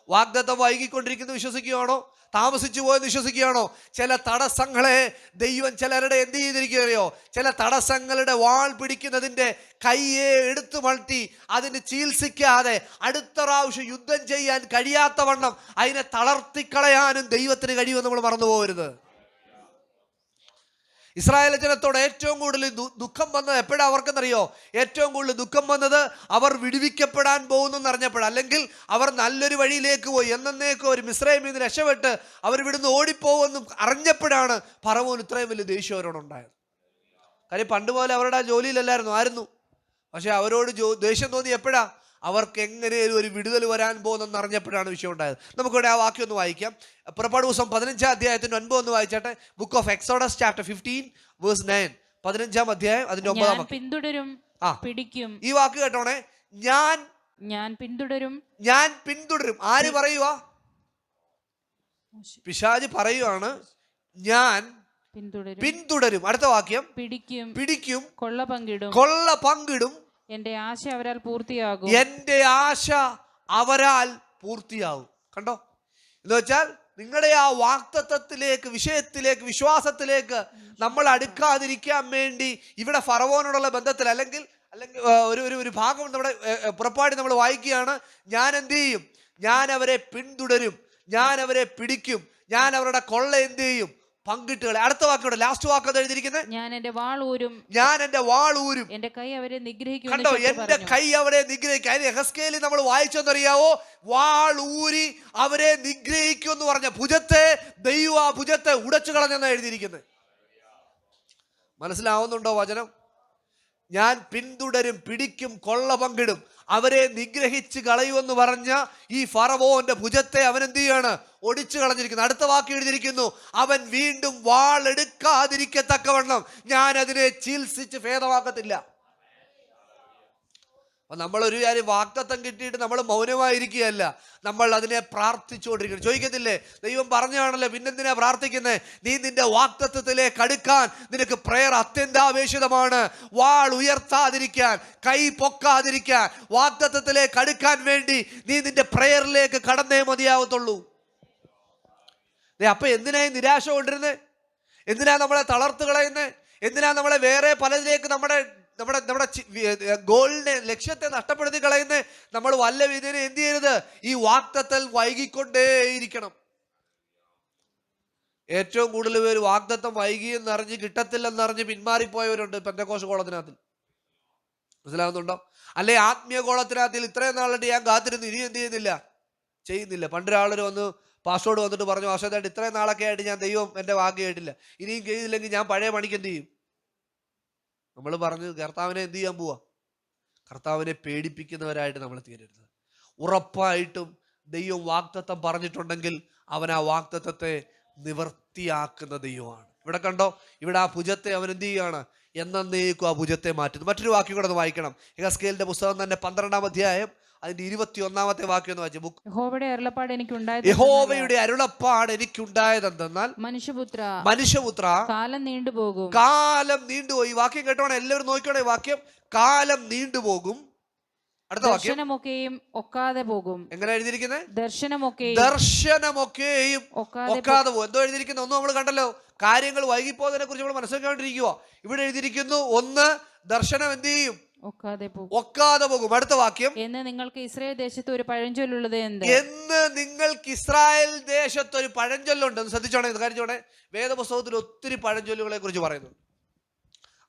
വാഗ്ദത്തം വൈകിക്കൊണ്ടിരിക്കുന്നത് വിശ്വസിക്കുകയാണോ? താമസിച്ചു പോയെന്ന് വിശ്വസിക്കുകയാണോ? ചില തടസ്സങ്ങളെ ദൈവം ചിലരുടെ എന്ത് ചെയ്തിരിക്കുകയോ? ചില തടസ്സങ്ങളുടെ വാൾ പിടിക്കുന്നതിൻ്റെ കയ്യെ എടുത്തു മൾട്ടി അതിന് ചികിത്സിക്കാതെ അടുത്ത പ്രാവശ്യം യുദ്ധം ചെയ്യാൻ കഴിയാത്തവണ്ണം അതിനെ തളർത്തിക്കളയാനും ദൈവത്തിന് കഴിയുമെന്ന് നമ്മൾ മറന്നു പോകരുത്. ഇസ്രായേൽ ജനത്തോട് ഏറ്റവും കൂടുതൽ ദുഃഖം വന്നത് എപ്പോഴാണ് അവർക്കെന്നറിയോ? ഏറ്റവും കൂടുതൽ ദുഃഖം വന്നത് അവർ വിടുവിക്കപ്പെടാൻ പോകുന്നെന്ന് അറിഞ്ഞപ്പോഴാണ്. അല്ലെങ്കിൽ അവർ നല്ലൊരു വഴിയിലേക്ക് പോയി, എന്നേക്കും ഒരു മിസ്രയീമിൽ നിന്ന് രക്ഷപ്പെട്ട് അവർ ഇവിടുന്ന് ഓടിപ്പോകുമെന്നും അറിഞ്ഞപ്പോഴാണ് ഫറവോൻ ഇത്രയും വലിയ ദേഷ്യം അവരോടുണ്ടായത്. കാര്യം പണ്ട് പോലെ അവരുടെ ജോലിയിലല്ലായിരുന്നു ആയിരുന്നു. പക്ഷെ അവരോട് ദേഷ്യം തോന്നി എപ്പോഴാ? അവർക്ക് എങ്ങനെയും ഒരു വിടുതൽ വരാൻ പോകുന്നെന്ന് അറിഞ്ഞപ്പോഴാണ് വിഷയം ഉണ്ടായത്. നമുക്കിവിടെ ആ വാക്യം ഒന്ന് വായിക്കാം. പുറപ്പാട് ദിവസം 15-ാം അധ്യായത്തിന്റെ 9 ഒന്ന് വായിച്ചാട്ടെ. Book of Exodus chapter 15 verse 9. 15-ാം അധ്യായം അതിന്റെ 9-ാം വാക്യം. പിന്തുടരും, പിടിക്കും. ഈ വാക്ക് കേട്ടോണേ, ഞാൻ പിന്തുടരും. ആര് പറയുവാ? പിശാച് പറയുവാണ്, ഞാൻ പിന്തുടരും. അടുത്ത വാക്യം, പിടിക്കും, കൊള്ള പങ്കിടും. എന്റെ ആശ അവരാൽ പൂർത്തിയാകും. എന്റെ ആശ അവരാൽ പൂർത്തിയാകും. കണ്ടോ? എന്ന് വെച്ചാൽ നിങ്ങളുടെ ആ വാക്തത്വത്തിലേക്ക്, വിഷയത്തിലേക്ക്, വിശ്വാസത്തിലേക്ക് നമ്മൾ അടുക്കാതിരിക്കാൻ വേണ്ടി ഇവിടെ ഫറവോനോടുള്ള ബന്ധത്തിൽ അല്ലെങ്കിൽ ഒരു ഭാഗം നമ്മുടെ പുറപ്പാടി നമ്മൾ വായിക്കുകയാണ്. ഞാൻ എന്ത് ചെയ്യും? ഞാൻ അവരെ പിന്തുടരും, ഞാൻ അവരെ പിടിക്കും, ഞാൻ അവരുടെ കൊള്ള എന്ത് ചെയ്യും? പങ്കിട്ടുകളെ. അടുത്ത വാക്കോടെ ലാസ്റ്റ് വാക്ക് എഴുതിയിരിക്കുന്നത്, ഞാൻ എന്റെ വാൾ ഊരും, എന്റെ കൈ അവരെ നിഗ്രഹിക്കും. കണ്ടോ? എന്റെ കൈ അവരെ നിഗ്രഹിക്കും. അതിന് യെഹെസ്കേലിൽ നമ്മൾ വായിച്ചെന്നറിയാവോ? വാൾ ഊരി അവരെ നിഗ്രഹിക്കും എന്ന് പറഞ്ഞ ഭുജത്തെ ദൈവം ആ ഭുജത്തെ ഉടച്ചു കളഞ്ഞെന്നാണ് എഴുതിയിരിക്കുന്നത്. മനസ്സിലാവുന്നുണ്ടോ വചനം? ഞാൻ പിന്തുടരും, പിടിക്കും, കൊള്ള പങ്കിടും, അവരെ നിഗ്രഹിച്ച് കളയുമെന്ന് പറഞ്ഞ ഈ ഫറവോന്റെ ഭുജത്തെ അവൻ എന്ത് ചെയ്യാണ്? ഒടിച്ചു കളഞ്ഞിരിക്കുന്നു. അടുത്ത വാക്ക് എഴുതിയിരിക്കുന്നു, അവൻ വീണ്ടും വാൾ എടുക്കാതിരിക്കത്തക്കവണ്ണം ഞാൻ അതിനെ ചികിത്സിച്ച് ഭേദമാക്കത്തില്ല. നമ്മളൊരു കാര്യം വാഗ്ദത്തം കിട്ടിയിട്ട് നമ്മൾ മൗനമായിരിക്കുകയല്ല, നമ്മൾ അതിനെ പ്രാർത്ഥിച്ചുകൊണ്ടിരിക്കണം. ചോദിക്കത്തില്ലേ, ദൈവം പറഞ്ഞാണല്ലോ പിന്നെന്തിനാ പ്രാർത്ഥിക്കുന്നത്? നീ നിന്റെ വാഗ്ദത്തത്തിലേക്ക് അടുക്കാൻ നിനക്ക് പ്രയർ അത്യന്താപേക്ഷിതമാണ്. വാൾ ഉയർത്താതിരിക്കാൻ, കൈ പൊക്കാതിരിക്കാൻ, വാഗ്ദത്തത്തിലേക്ക് അടുക്കാൻ വേണ്ടി നീ നിന്റെ പ്രയറിലേക്ക് കടന്നേ മതിയാവത്തുള്ളൂ. അപ്പൊ എന്തിനാ നിരാശ കൊണ്ടിരുന്നത്? എന്തിനാ നമ്മളെ തളർത്ത് കളയുന്നത്? എന്തിനാ നമ്മളെ വേറെ പലതിലേക്ക് നമ്മുടെ ഗോളിനെ, ലക്ഷ്യത്തെ നഷ്ടപ്പെടുത്തി കളയുന്നത്? നമ്മൾ വല്ല വിധേന എന്ത് ചെയ്യരുത്? ഈ വാക്തത്തിൽ വൈകിക്കൊണ്ടേയിരിക്കണം. ഏറ്റവും കൂടുതൽ പേര് വാഗ്ദത്തം വൈകിയെന്നറിഞ്ഞ് കിട്ടത്തില്ലെന്നറിഞ്ഞ് പിന്മാറിപ്പോയവരുണ്ട് പെന്തക്കോസ്ത് കോളത്തിനകത്ത്. മനസ്സിലാവുന്നുണ്ടോ? അല്ലെ ആത്മീയ കോളത്തിനകത്തിൽ ഇത്രയും നാളായിട്ട് ഞാൻ കാത്തിരുന്നു, ഇനി എന്ത് ചെയ്യുന്നില്ല. പണ്ടൊരാളൊരു വന്ന് പാസ്റ്റോട് വന്നിട്ട് പറഞ്ഞു, പാസ്റ്റോടായിട്ട് ഇത്രയും നാളൊക്കെ ആയിട്ട് ഞാൻ ദൈവം എൻ്റെ വാക്ക് കേട്ടില്ല, ഇനിയും ചെയ്തില്ലെങ്കിൽ ഞാൻ പഴയ പണിക്ക് എന്ത് ചെയ്യും? നമ്മൾ പറഞ്ഞു കർത്താവിനെ എന്ത് ചെയ്യാൻ പോവാ? കർത്താവിനെ പേടിപ്പിക്കുന്നവരായിട്ട് നമ്മൾ തീരരുത്. ഉറപ്പായിട്ടും ദൈവം വാഗ്ദത്തം പറഞ്ഞിട്ടുണ്ടെങ്കിൽ അവൻ ആ വാഗ്ദത്തത്തെ നിവർത്തിയാക്കുന്ന ദൈവമാണ്. ഇവിടെ കണ്ടോ, ഇവിടെ ആ ഭുജത്തെ അവൻ എന്ത് ചെയ്യാണ്? എന്നേക്കും ആ ഭുജത്തെ മാറ്റുന്നു. മറ്റൊരു വാക്യം കൂടെ ഒന്ന് വായിക്കണം. യെഹെസ്കേലിന്റെ പുസ്തകം തന്നെ 12-ാം അധ്യായം അതിന്റെ 21-ാമത്തെ വാക്യം ഒന്ന് വായിച്ചു. യഹോവയുടെ അരുളപ്പാട് എനിക്കുണ്ടായതെന്തെന്നാൽ മനുഷ്യപുത്ര കാലം നീണ്ടുപോകും. ഈ വാക്യം കേട്ടോണേ, എല്ലാവരും നോക്കിക്കോണേ. വാക്യം കാലം നീണ്ടുപോകും. അടുത്ത വാക്യം ദർശനമൊക്കെയും ഒക്കാതെ പോകും. എങ്ങനെ എഴുതിയിരിക്കുന്നത്? ദർശനമൊക്കെയും ഒക്കാതെ പോകും. എന്തോ എഴുതിയിരിക്കുന്നു? ഒന്നും നമ്മൾ കണ്ടല്ലോ, കാര്യങ്ങൾ വൈകിപ്പോതിനെ കുറിച്ച് നമ്മൾ മനസ്സിലാക്കിക്കൊണ്ടിരിക്കുക. ഇവിടെ എഴുതിയിരിക്കുന്നു, ഒന്ന് ദർശനം എന്ത് ചെയ്യും? ഒക്കാതെ പോകും. അടുത്ത വാക്യം, എന്ന് നിങ്ങൾക്ക് ഇസ്രായേൽ ദേശത്ത് ഒരു പഴഞ്ചൊല്ലുള്ളത് എന്ത്? എന്ന് നിങ്ങൾക്ക് ഇസ്രായേൽ ദേശത്ത് ഒരു പഴഞ്ചൊല്ലുണ്ട്. ശ്രദ്ധിച്ചോണേ, കാര്യത്തോടെ വേദപുസ്തകത്തിൽ ഒത്തിരി പഴഞ്ചൊല്ലുകളെ കുറിച്ച് പറയുന്നു.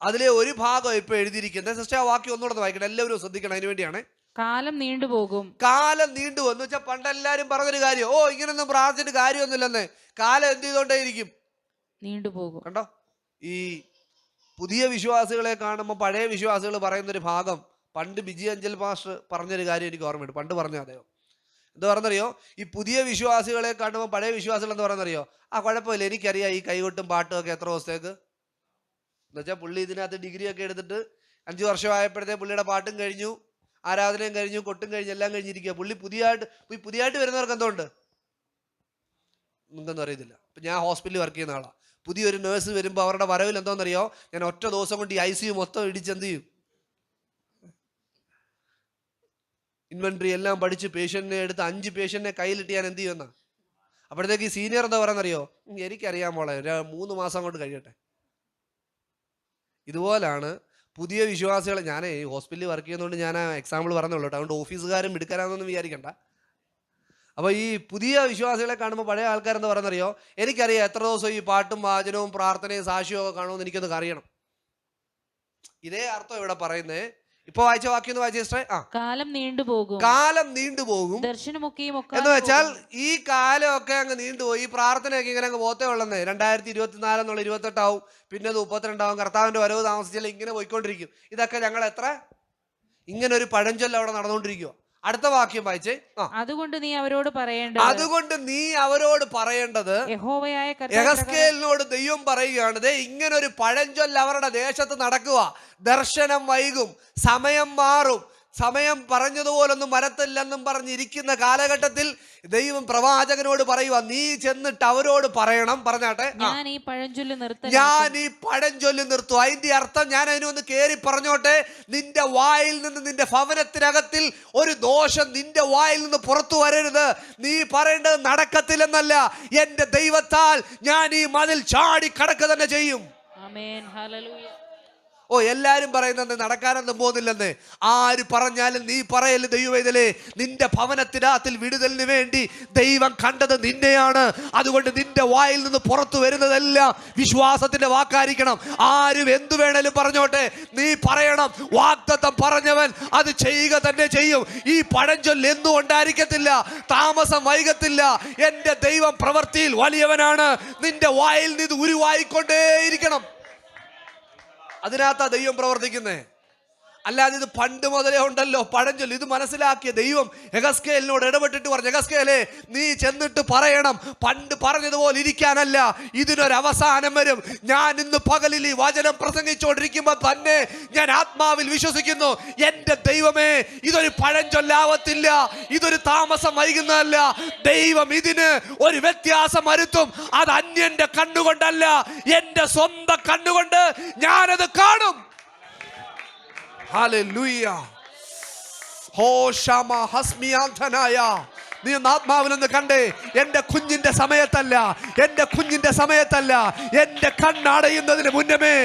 അതിലെ ഒരു ഭാഗം ഇപ്പൊ എഴുതിയിരിക്കുന്നത്. സിസ്റ്റർ ആ വാക്യം ഒന്നുകൂടെ വായിക്കണം, എല്ലാവരും ശ്രദ്ധിക്കണം. അതിനു വേണ്ടിയാണ്. കാലം നീണ്ടുപോകും. കാലം നീണ്ടുപോകും വെച്ചാൽ പണ്ടെല്ലാരും പറഞ്ഞൊരു കാര്യം, ഇങ്ങനൊന്നും പ്രാർത്ഥിച്ചിട്ട് കാര്യമൊന്നുമില്ലെന്ന്. കാലം എന്ത് ചെയ്തോണ്ടേയിരിക്കും? നീണ്ടുപോകും. കണ്ടോ, ഈ പുതിയ വിശ്വാസികളെ കാണുമ്പോൾ പഴയ വിശ്വാസികൾ പറയുന്നൊരു ഭാഗം പണ്ട് ബിജി അഞ്ചൽ പാസ്റ്റർ പറഞ്ഞൊരു കാര്യം എനിക്ക് ഓർമ്മയുണ്ട്. പണ്ട് പറഞ്ഞ അദ്ദേഹം എന്താ പറയുന്നറിയോ? ഈ പുതിയ വിശ്വാസികളെ കാണുമ്പോൾ പഴയ വിശ്വാസികൾ എന്താ പറയുന്നറിയോ? കുഴപ്പമില്ല, എനിക്കറിയാം ഈ കൈകൊട്ടും പാട്ടും ഒക്കെ എത്ര ദിവസത്തേക്ക് എന്നുവെച്ചാൽ പുള്ളി ഇതിനകത്ത് ഡിഗ്രി ഒക്കെ എടുത്തിട്ട് 5 വർഷമായപ്പോഴത്തേ പുള്ളിയുടെ പാട്ടും കഴിഞ്ഞു, ആരാധനയും കഴിഞ്ഞു, കൊട്ടും കഴിഞ്ഞു, എല്ലാം കഴിഞ്ഞിരിക്കുക. പുള്ളി പുതിയതായിട്ട് വരുന്നവർക്ക് എന്തുകൊണ്ട് നിങ്ങൾക്കൊന്നും അറിയത്തില്ല. ഇപ്പം ഞാൻ ഹോസ്പിറ്റലിൽ വർക്ക് ചെയ്യുന്ന ആളാണ്. പുതിയൊരു നേഴ്സ് വരുമ്പോൾ അവരുടെ വരവിൽ എന്തോന്നറിയോ? ഞാൻ ഒറ്റ ദിവസം കൊണ്ട് ഈ ICU മൊത്തം ഇടിച്ചെന്ത് ചെയ്യും? ഇൻവെൻട്രി എല്ലാം പഠിച്ച് പേഷ്യന്റിനെ എടുത്ത് 5 പേഷ്യന്റിനെ കയ്യിലിട്ട് ഞാൻ എന്ത് ചെയ്യുമെന്നാ? അപ്പോഴത്തേക്ക് ഈ സീനിയർ എന്താ പറയുന്നറിയോ? എനിക്കറിയാൻ മോളെ, 3 മാസം കൊണ്ട് കഴിയട്ടെ. ഇതുപോലാണ് പുതിയ വിശ്വാസികൾ. ഞാൻ ഈ ഹോസ്പിറ്റലിൽ വർക്ക് ചെയ്യുന്നതുകൊണ്ട് ഞാൻ എക്സാമ്പിൾ പറഞ്ഞുള്ളൂ കേട്ടോ, അതുകൊണ്ട് ഓഫീസുകാരും എടുക്കാനാണെന്നൊന്നും വിചാരിക്കണ്ട. അപ്പോൾ ഈ പുതിയ വിശ്വാസികളെ കാണുമ്പോൾ പഴയ ആൾക്കാരെന്താ പറയുന്നറിയോ? എനിക്കറിയാം എത്ര ദിവസം ഈ പാട്ടും വാചനവും പ്രാർത്ഥനയും സാക്ഷ്യവും ഒക്കെ കാണുമെന്ന് എനിക്കൊന്ന് അറിയണം. ഇതേ അർത്ഥം ഇവിടെ പറയുന്നേ. ഇപ്പൊ വായിച്ച വാക്യം ഒന്ന് വായിച്ച സിസ്റ്ററെ. കാലം നീണ്ടുപോകും എന്ന് വെച്ചാൽ ഈ കാലമൊക്കെ അങ്ങ് നീണ്ടുപോയി, ഈ പ്രാർത്ഥനയൊക്കെ ഇങ്ങനെ അങ്ങ് പോത്തേ ഉള്ളന്നേ. 2024 എന്നുള്ള 28 ആവും, പിന്നെ അത് 32 ആവും. കർത്താവിന്റെ വരവ് താമസിച്ചാൽ ഇങ്ങനെ പോയിക്കൊണ്ടിരിക്കും. ഇതൊക്കെ ഞങ്ങൾ എത്ര ഇങ്ങനെ ഒരു പഴഞ്ചൊല്ല അവിടെ നടന്നുകൊണ്ടിരിക്കുക. അടുത്ത വാക്യം വായിച്ചേ. അതുകൊണ്ട് നീ അവരോട് പറയേണ്ടത് യെഹെസ്കേലിനോട് ദൈവം പറയുകയാണ്, ഇങ്ങനെ ഒരു പഴഞ്ചൊല്ല അവരുടെ ദേശത്ത് നടക്കുക. ദർശനം വൈകും, സമയം മാറും, സമയം പറഞ്ഞതുപോലൊന്നും വരത്തില്ലെന്നും പറഞ്ഞിരിക്കുന്ന കാലഘട്ടത്തിൽ ദൈവം പ്രവാചകനോട് പറയുക, നീ ചെന്നിട്ട് അവരോട് പറയണം. പറഞ്ഞാട്ടെ, ഞാൻ ഈ പഴഞ്ചൊല്ല് നിർത്തും. അതിന്റെ അർത്ഥം ഞാൻ അതിനൊന്ന് കേറി പറഞ്ഞോട്ടെ. നിന്റെ വായിൽ നിന്ന്, നിന്റെ ഭവനത്തിനകത്തിൽ ഒരു ദോഷം നിന്റെ വായിൽ നിന്ന് പുറത്തു വരരുത്. നീ പറയേണ്ടത് നടക്കത്തില്ലെന്നല്ല, എന്റെ ദൈവത്താൽ ഞാൻ ഈ മതിൽ ചാടി കടക്കുക തന്നെ ചെയ്യും. ആമേൻ, ഹല്ലേലൂയ. എല്ലാരും പറയുന്നത് നടക്കാനൊന്നും പോകുന്നില്ലെന്ന്. ആര് പറഞ്ഞാലും നീ പറയല്, ദൈവവേദലേ, നിന്റെ ഭവനത്തിനകത്തിൽ വിടുതലിന് വേണ്ടി ദൈവം കണ്ടത് നിന്നെയാണ്. അതുകൊണ്ട് നിന്റെ വായിൽ നിന്ന് പുറത്തു വരുന്നതെല്ലാം വിശ്വാസത്തിന്റെ വാക്കായിരിക്കണം. ആരും എന്തു വേണേലും പറഞ്ഞോട്ടെ, നീ പറയണം. വാഗ്ദത്തം പറഞ്ഞവൻ അത് ചെയ്യുക തന്നെ ചെയ്യും. ഈ പഴഞ്ചൊല്ല് എന്നും ഉണ്ടായിരിക്കത്തില്ല, താമസം വൈകത്തില്ല. എന്റെ ദൈവം പ്രവൃത്തിയിൽ വലിയവനാണ്. നിന്റെ വായിൽ നിന്ന് ഉരുവായിക്കൊണ്ടേയിരിക്കണം. അതിനകത്താ ദൈവം പ്രവർത്തിക്കുന്നേ. അല്ലാതെ ഇത് പണ്ട് മുതലേ ഉണ്ടല്ലോ പഴഞ്ചൊല്ല്. ഇത് മനസ്സിലാക്കിയ ദൈവം യെഹെസ്കേലിനോട് ഇടപെട്ടിട്ട് പറഞ്ഞു, യെഹെസ്കേലേ, നീ ചെന്നിട്ട് പറയണം, പണ്ട് പറഞ്ഞതുപോലെ ഇരിക്കാനല്ല, ഇതിനൊരവസാനം വരും. ഞാൻ ഇന്ന് പകലിൽ ഈ വചനം പ്രസംഗിച്ചുകൊണ്ടിരിക്കുമ്പോൾ തന്നെ ഞാൻ ആത്മാവിൽ വിശ്വസിക്കുന്നു, എന്റെ ദൈവമേ, ഇതൊരു പഴഞ്ചൊല്ലാവത്തില്ല, ഇതൊരു താമസം വൈകുന്നതല്ല. ദൈവം ഇതിന് ഒരു വ്യത്യാസം വരുത്തും. അത് അന്യന്റെ കണ്ണുകൊണ്ടല്ല, എന്റെ സ്വന്തം കണ്ണുകൊണ്ട് ഞാനത് കാണും. ഹല്ലേലൂയ. ഹോശമ ഹസ്മിയാന്തനായ നീ ഒന്ന് ആത്മാവിലൊന്ന് കണ്ടേ. എന്റെ കുഞ്ഞിന്റെ സമയത്തല്ല, എന്റെ കുഞ്ഞിന്റെ സമയത്തല്ല, എന്റെ കണ്ണടയുന്നതിന് മുന്നമേ,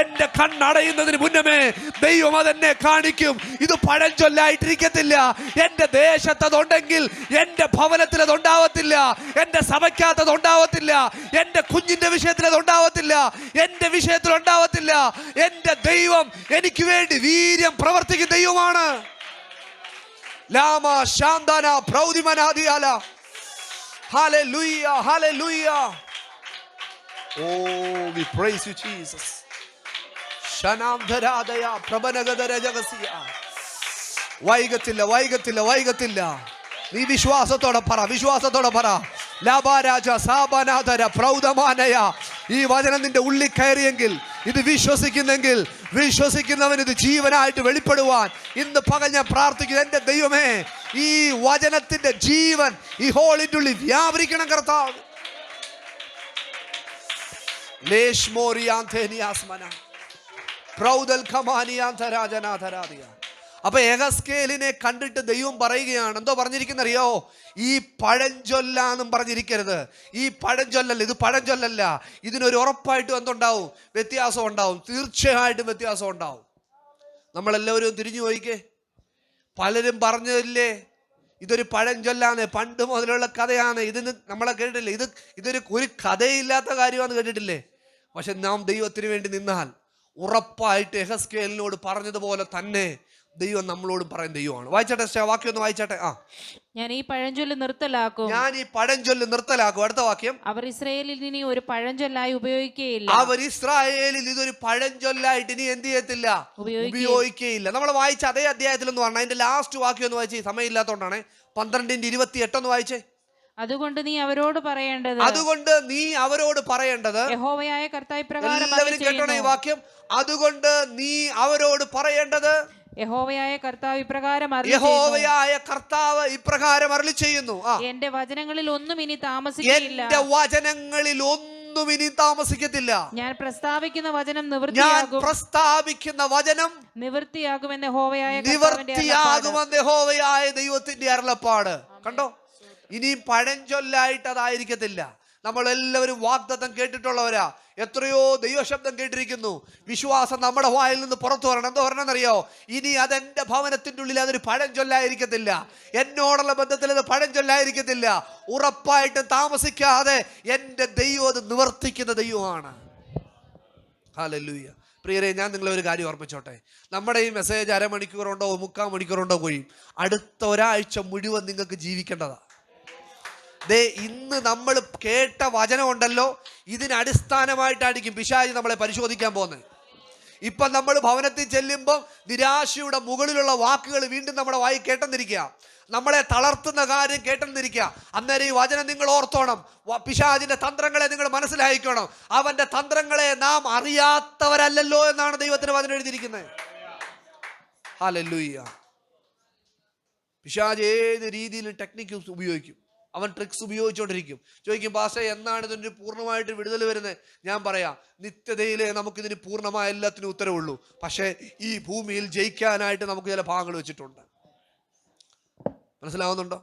എന്റെ കണ്ണടയുന്നതിന് മുന്നമേ ദൈവം അതെന്നെ കാണിക്കും. ഇത് പഴഞ്ചൊല്ലായിട്ടിരിക്കത്തില്ല. എന്റെ ദേശത്ത് അതുണ്ടെങ്കിൽ എന്റെ ഭവനത്തിൽ അതുണ്ടാവത്തില്ല, എന്റെ സഭയ്ക്കകത്ത് അതുണ്ടാവത്തില്ല, എന്റെ കുഞ്ഞിന്റെ വിഷയത്തിൽ അതുണ്ടാവത്തില്ല, എന്റെ വിഷയത്തിൽ ഉണ്ടാവത്തില്ല. എന്റെ ദൈവം എനിക്ക് വേണ്ടി വീര്യം പ്രവർത്തിക്കുന്ന ദൈവമാണ്. ലാമ ശാന്തന പ്രൗദിമനാദിയാല. ഹല്ലേലൂയ, ഹല്ലേലൂയ. Oh, we praise you, Jesus. ശനാംധരാദയ പ്രബനഗദരജഗസിയ. വൈകത്തില്ല, വൈകത്തില്ല, വൈകത്തില്ല. നീ വിശ്വാസത്തോടെ പറ, വിശ്വാസത്തോടെ പറ. ലാബാരാജ സാബനാധര പ്രൗദമാനയ. ഈ വചനം നിന്റെ ഉള്ളിൽ കയറിയെങ്കിൽ, ഇത് വിശ്വസിക്കുന്നെങ്കിൽ, വിശ്വസിക്കുന്നവൻ ഇത് ജീവനായിട്ട് വെളിപ്പെടുവാൻ ഇന്ന് പകൽ ഞാൻ പ്രാർത്ഥിക്കുന്നു. എന്റെ ദൈവമേ, ഈ വചനത്തിന്റെ ജീവൻ ഈ ഹോളിന്റെ ഉള്ളിൽ വ്യാപരിക്കണം കർത്താവ്. അപ്പൊ യഹസ്കേലിനെ കണ്ടിട്ട് ദൈവം പറയുകയാണ്, എന്തോ പറഞ്ഞിരിക്കുന്നറിയോ? ഈ പഴഞ്ചൊല്ലാന്നും പറഞ്ഞിരിക്കരുത്. ഈ പഴഞ്ചൊല്ലല്ല, ഇത് പഴഞ്ചൊല്ലല്ല. ഇതിനൊരു ഉറപ്പായിട്ടും എന്തുണ്ടാവും? വ്യത്യാസം ഉണ്ടാവും. തീർച്ചയായിട്ടും വ്യത്യാസം ഉണ്ടാവും. നമ്മളെല്ലാവരും തിരിഞ്ഞു പോയിക്കേ. പലരും പറഞ്ഞതില്ലേ ഇതൊരു പഴഞ്ചൊല്ലാന്ന്, പണ്ട് മുതലുള്ള കഥയാണ്, ഇതിന് നമ്മളെ കേട്ടിട്ടില്ലേ? ഇതൊരു കഥയില്ലാത്ത കാര്യമാണെന്ന് കേട്ടിട്ടില്ലേ? പക്ഷെ നാം ദൈവത്തിന് വേണ്ടി നിന്നാൽ ഉറപ്പായിട്ട് യഹസ്കേലിനോട് പറഞ്ഞതുപോലെ തന്നെ ദൈവം നമ്മളോടും പറയുന്ന ദൈവമാണ്. വായിച്ചാട്ടെ, വാക്യം ഒന്ന് വായിച്ചാട്ടെ. ഞാൻ ഈ പഴഞ്ചൊല്ല് നിർത്തലാക്കും, ഞാൻ ഈ പഴഞ്ചൊല്ല് നിർത്തലാക്കും. അടുത്ത വാക്യം, അവർ ഇസ്രായേലിൽ ഇനി ഒരു പഴഞ്ചൊല്ലായി ഉപയോഗിക്കുകയില്ല. അവർ ഇസ്രായേലിൽ ഇതൊരു പഴഞ്ചൊല്ലായിട്ട് ഇനി എന്ത് ചെയ്യത്തില്ല? ഉപയോഗിക്കുകയില്ല. നമ്മൾ വായിച്ച അതേ അധ്യായത്തിൽ ഒന്ന് പറഞ്ഞ അതിന്റെ ലാസ്റ്റ് വാക്യം ഒന്ന് വായിച്ചേ. സമയമില്ലാത്തതുകൊണ്ടാണ്. 12:28 ഒന്ന് വായിച്ചേ. അതുകൊണ്ട് നീ അവരോട് പറയേണ്ടത്, അതുകൊണ്ട് നീ അവരോട് പറയേണ്ടത്, യഹോവയായ കർത്താവ് ഇപ്രകാരം എല്ലാവരും കേട്ടോണേ ഈ വാക്യം. അതുകൊണ്ട് നീ അവരോട് പറയേണ്ടത്, യഹോവയായ കർത്താവ് ഇപ്രകാരം അരുളി ചെയ്യുന്നു. എന്റെ വചനങ്ങളിൽ ഒന്നും ഇനി താമസിക്കില്ല, എന്റെ വചനങ്ങളിൽ ഒന്നും ഇനി താമസിക്കത്തില്ല. ഞാൻ പ്രസ്താവിക്കുന്ന വചനം നിവൃത്തിയാകുമെന്ന് യഹോവയായ ദൈവത്തിന്റെ അരുളപ്പാട്. കണ്ടോ, ഇനി പഴഞ്ചൊല്ലായിട്ട് അതായിരിക്കത്തില്ല. നമ്മളെല്ലാവരും വാഗ്ദത്തം കേട്ടിട്ടുള്ളവരാ. എത്രയോ ദൈവശബ്ദം കേട്ടിരിക്കുന്നു. വിശ്വാസം നമ്മുടെ വായിൽ നിന്ന് പുറത്തു വരണം. എന്തോ പറയണമെന്നറിയോ? ഇനി അതെന്റെ ഭവനത്തിന്റെ ഉള്ളിൽ അതൊരു പഴഞ്ചൊല്ലായിരിക്കത്തില്ല. എന്നോടുള്ള ബന്ധത്തിൽ അത് പഴഞ്ചൊല്ലായിരിക്കത്തില്ല. ഉറപ്പായിട്ടും താമസിക്കാതെ എന്റെ ദൈവം അത് നിവർത്തിക്കുന്ന ദൈവമാണ്. ഹല്ലേലൂയ. പ്രിയരെ, ഞാൻ നിങ്ങളെ ഒരു കാര്യം ഓർമ്മിച്ചോട്ടെ. നമ്മുടെ ഈ മെസ്സേജ് അരമണിക്കൂറുണ്ടോ 3/4 മണിക്കൂറുണ്ടോ കഴിയും. അടുത്ത ഒരാഴ്ച മുഴുവൻ നിങ്ങൾക്ക് ജീവിക്കേണ്ടതാ. ഇന്ന് നമ്മൾ കേട്ട വചനം ഉണ്ടല്ലോ, ഇതിനടിസ്ഥാനമായിട്ടായിരിക്കും പിശാച് നമ്മളെ പരിശോധിക്കാൻ പോകുന്നത്. ഇപ്പം നമ്മൾ ഭവനത്തിൽ ചെല്ലുമ്പോൾ നിരാശയുടെ മുകളിലുള്ള വാക്കുകൾ വീണ്ടും നമ്മുടെ വായി കേട്ടെന്നിരിക്കുക, നമ്മളെ തളർത്തുന്ന കാര്യം കേട്ടെന്നിരിക്കുക. അന്നേരം ഈ വചനം നിങ്ങൾ ഓർത്തോണം. പിശാചിന്റെ തന്ത്രങ്ങളെ നിങ്ങൾ മനസ്സിലാക്കിക്കണം. അവന്റെ തന്ത്രങ്ങളെ നാം അറിയാത്തവരല്ലല്ലോ എന്നാണ് ദൈവത്തിന് വചനം എഴുതിയിരിക്കുന്നത്. ഹല്ലേലൂയ. പിശാച് ഏത് രീതിയിൽ ടെക്നിക്ക് ഉപയോഗിക്കും, അവൻ ട്രിക്സ് ഉപയോഗിച്ചുകൊണ്ടിരിക്കും. ചോദിക്കും, പാസ്റ്റർ എന്നാണ് ഇതിന് പൂർണ്ണമായിട്ട് വിടുതൽ വരുന്നത്? ഞാൻ പറയാം, നിത്യതയിലെ നമുക്കിതിന് പൂർണ്ണമായ എല്ലാത്തിനും ഉത്തരവുള്ളൂ. പക്ഷേ ഈ ഭൂമിയിൽ ജയിക്കാനായിട്ട് നമുക്ക് ചില ഭാഗങ്ങൾ വെച്ചിട്ടുണ്ട്. മനസ്സിലാവുന്നുണ്ടോ?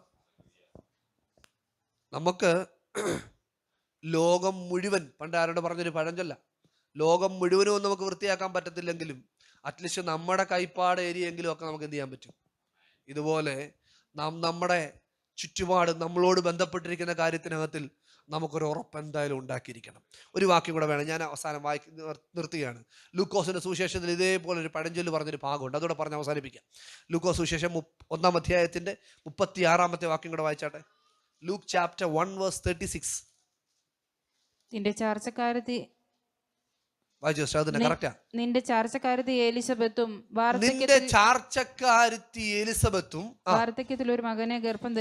നമുക്ക് ലോകം മുഴുവൻ, പണ്ട് ആരോട് പറഞ്ഞൊരു പഴഞ്ചൊല്ല, ലോകം മുഴുവനും നമുക്ക് വൃത്തിയാക്കാൻ പറ്റത്തില്ലെങ്കിലും അറ്റ്ലീസ്റ്റ് നമ്മുടെ കൈപ്പാട് ഏരിയെങ്കിലും ഒക്കെ നമുക്ക് എന്ത് ചെയ്യാൻ പറ്റും. ഇതുപോലെ നാം നമ്മുടെ ചുറ്റുപാട് നമ്മളോട് ബന്ധപ്പെട്ടിരിക്കുന്ന കാര്യത്തിനകത്തിൽ നമുക്കൊരു ഉറപ്പ് എന്തായാലും ഉണ്ടാക്കിയിരിക്കണം. ഒരു വാക്യം കൂടെ വേണം, ഞാൻ അവസാനം നിർത്തുകയാണ്. ലൂക്കോസിന്റെ സുവിശേഷത്തിൽ ഇതേപോലെ ഒരു പഴഞ്ചൊല്ല് പറഞ്ഞൊരു ഭാഗമുണ്ട്, അതോടെ പറഞ്ഞ് അവസാനിപ്പിക്കാം. ലൂക്കോസ് സുവിശേഷം 1-ാം അധ്യായത്തിന്റെ 36-ാമത്തെ വാക്യം കൂടെ വായിച്ചാട്ടെ. Luke chapter 1:36. നിന്റെ ചാർച്ചക്കാരത്തി നിന്റെ ചാർച്ചക്കാരത്തി എലിസബത്തും വാർദ്ധക്യത്തിൽ ഒരു മകനെ ഗർഭം